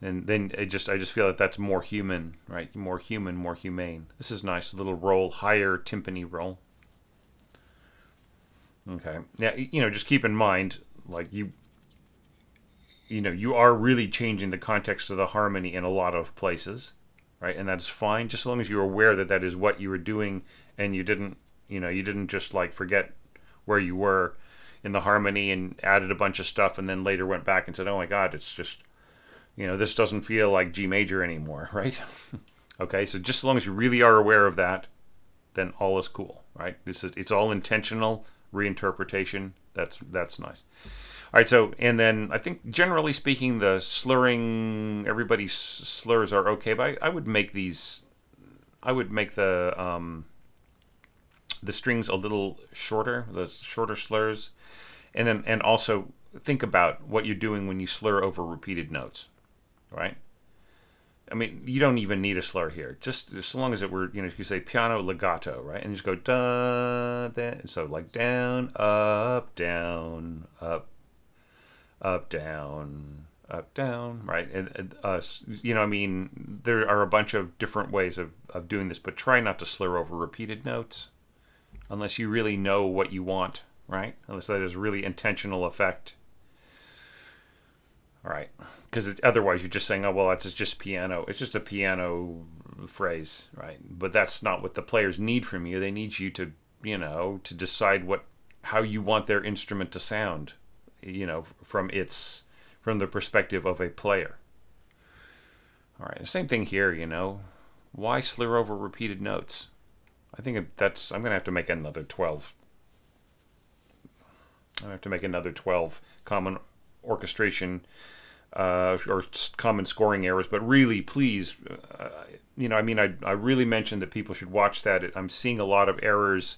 And then I just feel that that's more human, right? More human, more humane. This is nice, little roll, higher timpani roll. Okay. Now, just keep in mind, like you are really changing the context of the harmony in a lot of places, right? And that's fine, just as long as you're aware that that is what you were doing, and you didn't just like forget where you were in the harmony and added a bunch of stuff and then later went back and said, oh my God, it's just, this doesn't feel like G major anymore, right? Okay, so just as long as you really are aware of that, then all is cool, right? It's all intentional reinterpretation, That's nice. All right, so and then I think generally speaking, the slurring, everybody's slurs are okay, but I would make these, I would make the strings a little shorter, the shorter slurs, and also think about what you're doing when you slur over repeated notes, right? I mean, you don't even need a slur here. Just as long as it were, you say piano legato, right? And just go da, da. So like down, up, down, up, down, up, down, right? And I mean, there are a bunch of different ways of doing this, but try not to slur over repeated notes unless you really know what you want, right? Unless that is really intentional effect. All right, because otherwise you're just saying, oh, well, that's just piano. It's just a piano phrase, right? But that's not what the players need from you. They need you to, to decide how you want their instrument to sound, from the perspective of a player. All right, the same thing here, Why slur over repeated notes? I think I'm going to have to make another 12. I have to make another 12 common orchestration or common scoring errors, but really, please, I really mentioned that people should watch that. I'm seeing a lot of errors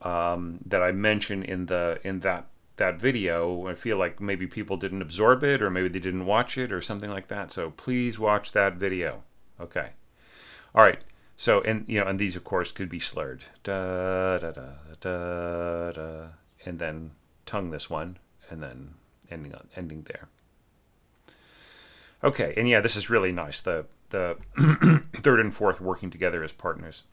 that I mentioned in that video. I feel like maybe people didn't absorb it, or maybe they didn't watch it, or something like that. So please watch that video. Okay. All right. So and these of course could be slurred. Da da da da da, and then tongue this one, and then ending there. Okay, and this is really nice. The third and fourth working together as partners,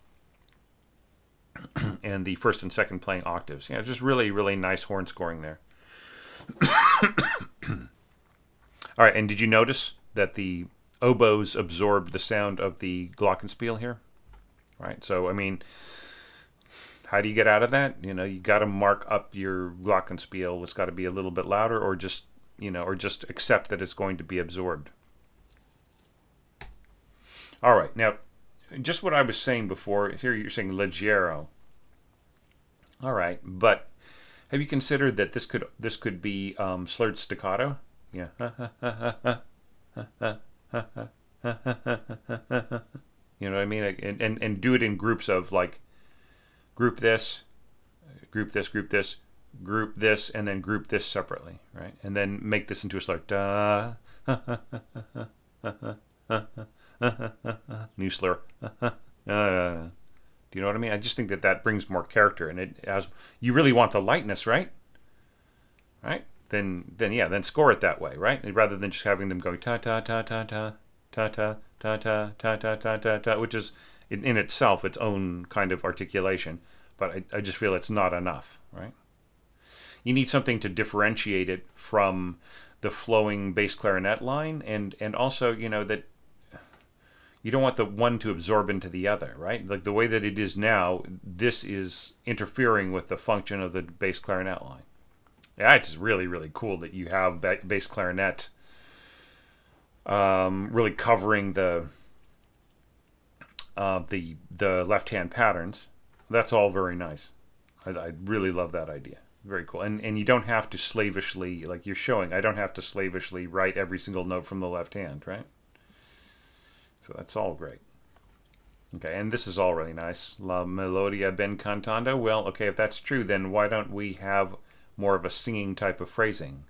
and the first and second playing octaves. Just really, really nice horn scoring there. All right, and did you notice that the oboes absorbed the sound of the glockenspiel here? Right. So I mean, how do you get out of that? You got to mark up your glockenspiel. It's got to be a little bit louder, or just accept that it's going to be absorbed. All right. Now, just what I was saying before. Here you're saying leggero. All right, but have you considered that this could be slurred staccato? Yeah. You know what I mean? And do it in groups of like group this, group this, group this, group this, and then group this separately, right? And then make this into a slur. Da, new slur. Do you know what I mean? I just think that brings more character, and you really want the lightness, right? Right? Then score it that way, right? Rather than just having them going ta ta ta ta ta ta ta ta ta ta ta ta ta ta, which is in itself its own kind of articulation. But I just feel it's not enough, right? You need something to differentiate it from the flowing bass clarinet line, and also that you don't want the one to absorb into the other, right? Like the way that it is now, this is interfering with the function of the bass clarinet line. Yeah, it's really, really cool that you have bass clarinet really covering the left-hand patterns. That's all very nice. I really love that idea. Very cool. And you don't have to slavishly, like you're showing, I don't have to slavishly write every single note from the left hand, right? So that's all great. Okay, and this is all really nice. La melodia ben cantando. Well, okay, if that's true, then why don't we have more of a singing type of phrasing?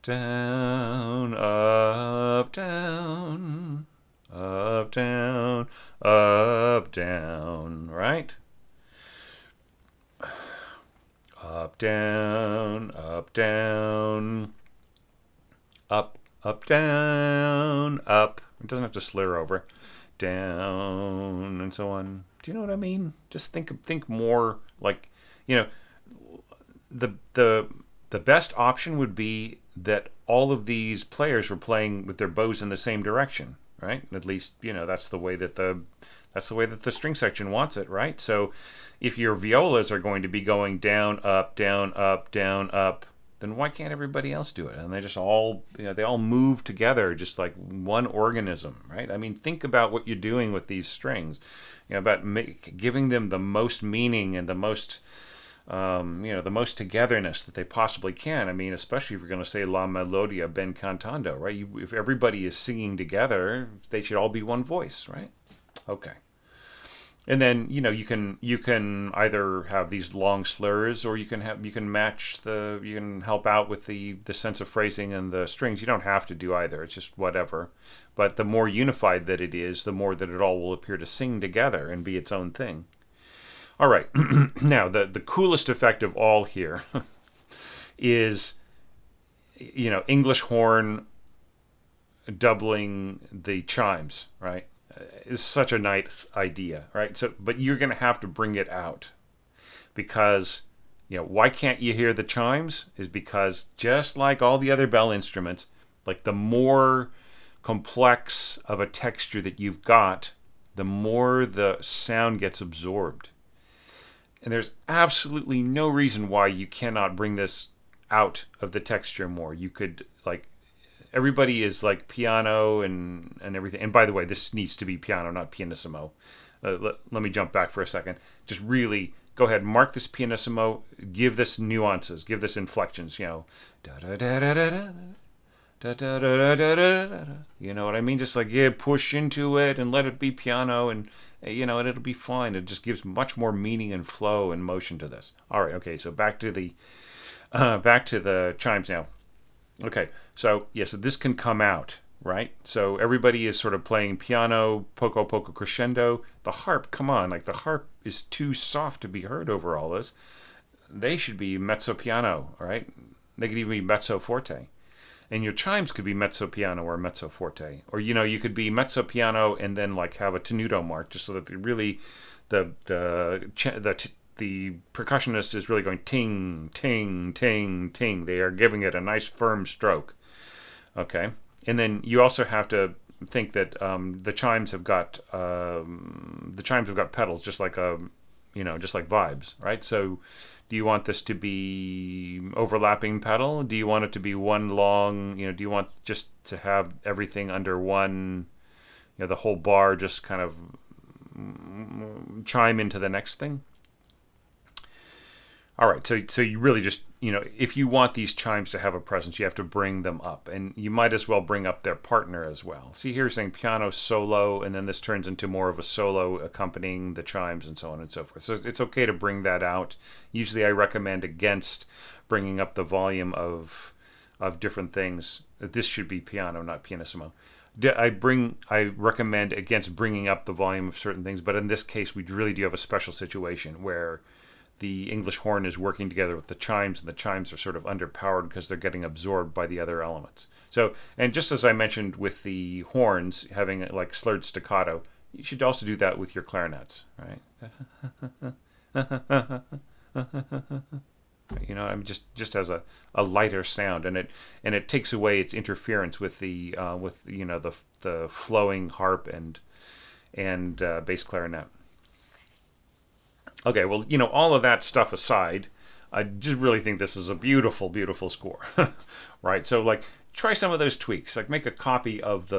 Down, up, down, up, down, up, down, right? Up, down, up, down, up, up, down, up. It doesn't have to slur over. Down, and so on. Do you know what I mean? Just think more like, the best option would be that all of these players were playing with their bows in the same direction, right? At least, that's the way that the string section wants it, right? So if your violas are going to be going down, up, down, up, then why can't everybody else do it? And they just all, they all move together just like one organism, right? I mean, think about what you're doing with these strings, about giving them the most meaning and the most the most togetherness that they possibly can. I mean, especially if you're going to say La Melodia Ben Cantando, right? If everybody is singing together, they should all be one voice, right? Okay. And then you can either have these long slurs, or you can help out with the sense of phrasing and the strings. You don't have to do either. It's just whatever. But the more unified that it is, the more that it all will appear to sing together and be its own thing. All right. Now the coolest effect of all here is English horn doubling the chimes, right? Is such a nice idea, right? So, but you're going to have to bring it out, because why can't you hear the chimes? Is because just like all the other bell instruments, like the more complex of a texture that you've got, the more the sound gets absorbed. And there's absolutely no reason why you cannot bring this out of the texture more. You could, like, everybody is like piano and everything. And by the way, this needs to be piano, not pianissimo. Let me jump back for a second. Just really go ahead, mark this pianissimo, give this nuances, give this inflections, da da da da da da da da da da. You know what I mean? Just like, push into it and let it be piano, and and it'll be fine. It just gives much more meaning and flow and motion to this. All right, okay. So back to the chimes now. Okay, so so this can come out, right? So everybody is sort of playing piano, poco poco crescendo. The harp, come on, like the harp is too soft to be heard over all this. They should be mezzo piano, right? They could even be mezzo forte. And your chimes could be mezzo piano or mezzo forte. Or, you could be mezzo piano and then like have a tenuto mark, just so that the percussionist is really going ting, ting, ting, ting. They are giving it a nice firm stroke. Okay. And then you also have to think that the chimes have got pedals, just like just like vibes, right? So do you want this to be overlapping pedal? Do you want it to be one long, do you want just to have everything under one, the whole bar just kind of chime into the next thing? All right, so you really just, if you want these chimes to have a presence, you have to bring them up. And you might as well bring up their partner as well. See, here saying piano solo, and then this turns into more of a solo accompanying the chimes and so on and so forth. So it's okay to bring that out. Usually I recommend against bringing up the volume of different things. This should be piano, not pianissimo. I recommend against bringing up the volume of certain things, but in this case, we really do have a special situation where the English horn is working together with the chimes, and the chimes are sort of underpowered because they're getting absorbed by the other elements. So, and just as I mentioned with the horns having like slurred staccato, you should also do that with your clarinets, right? I mean, just as a lighter sound, and it takes away its interference with the the flowing harp and bass clarinet. Okay, well, all of that stuff aside, I just really think this is a beautiful, beautiful score, right? So, like, try some of those tweaks. Like, make a copy of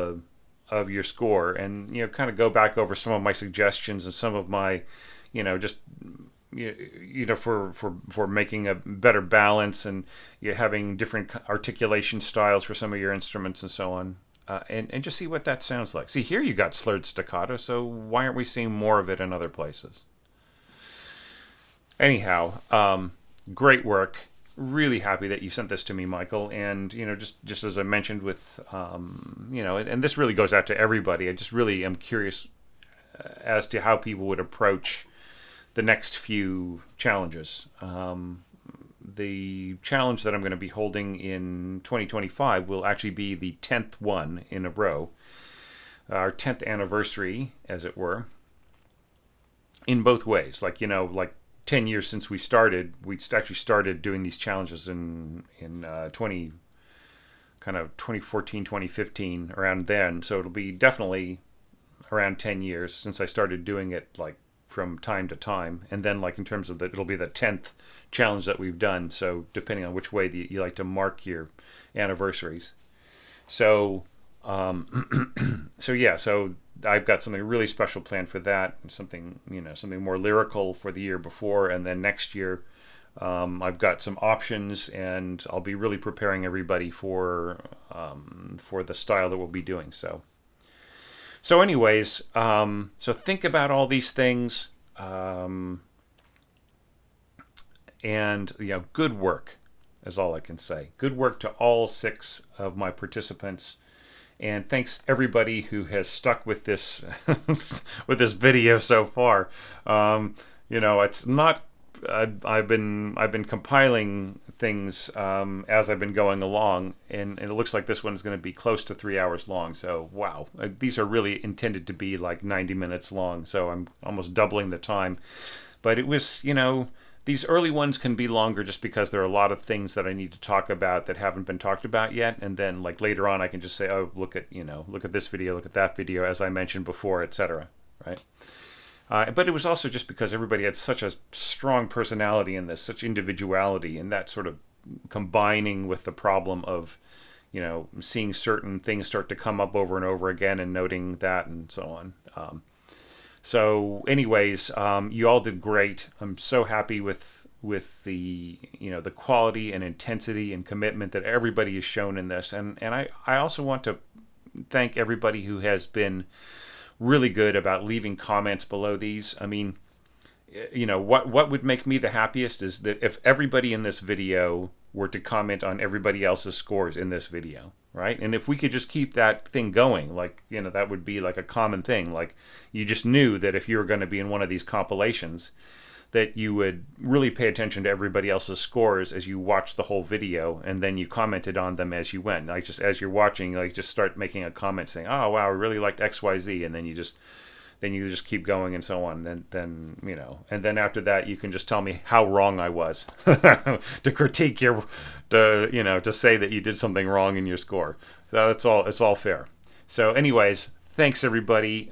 your score, and kind of go back over some of my suggestions and some of my, just for making a better balance, and having different articulation styles for some of your instruments and so on. And just see what that sounds like. See, here you got slurred staccato, so why aren't we seeing more of it in other places? Anyhow, great work. Really happy that you sent this to me, Michael. And just as I mentioned with and this really goes out to everybody. I just really am curious as to how people would approach the next few challenges. The challenge that I'm going to be holding in 2025 will actually be the 10th one in a row, our 10th anniversary, as it were. In both ways, like 10 years since we started, we actually started doing these challenges in 2014, 2015, around then. So it'll be definitely around 10 years since I started doing it, like, from time to time. And then, like, in terms of it'll be the 10th challenge that we've done. So depending on which way you like to mark your anniversaries. So so I've got something really special planned for that, something more lyrical for the year before, and then next year I've got some options, and I'll be really preparing everybody for the style that we'll be doing. So anyways, so think about all these things, and good work is all I can say. Good work to all 6 of my participants. And thanks everybody who has stuck with this with this video so far. It's not. I've been compiling things as I've been going along, and it looks like this one's going to be close to 3 hours long. So wow, these are really intended to be like 90 minutes long. So I'm almost doubling the time. But it was, these early ones can be longer just because there are a lot of things that I need to talk about that haven't been talked about yet. And then like later on, I can just say, oh, look at this video, look at that video, as I mentioned before, etc. Right? But it was also just because everybody had such a strong personality in this, such individuality, and that sort of combining with the problem of, seeing certain things start to come up over and over again and noting that and so on. So anyways, you all did great. I'm so happy with the the quality and intensity and commitment that everybody has shown in this. And I also want to thank everybody who has been really good about leaving comments below these. I mean, what would make me the happiest is that if everybody in this video were to comment on everybody else's scores in this video, right? And if we could just keep that thing going, like, that would be like a common thing. Like, you just knew that if you were going to be in one of these compilations, that you would really pay attention to everybody else's scores as you watched the whole video, and then you commented on them as you went. Like, just as you're watching, like, just start making a comment saying, oh wow, I really liked XYZ, and then you just keep going and so on. Then and then after that, you can just tell me how wrong I was to critique to say that you did something wrong in your score. So it's all fair. So anyways, thanks everybody.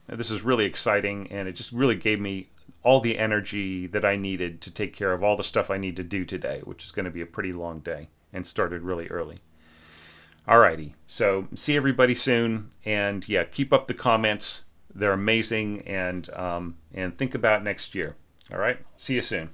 This is really exciting, and it just really gave me all the energy that I needed to take care of all the stuff I need to do today, which is going to be a pretty long day, and started really early. Alrighty, so see everybody soon, and yeah, keep up the comments. They're amazing, and think about next year. All right, see you soon.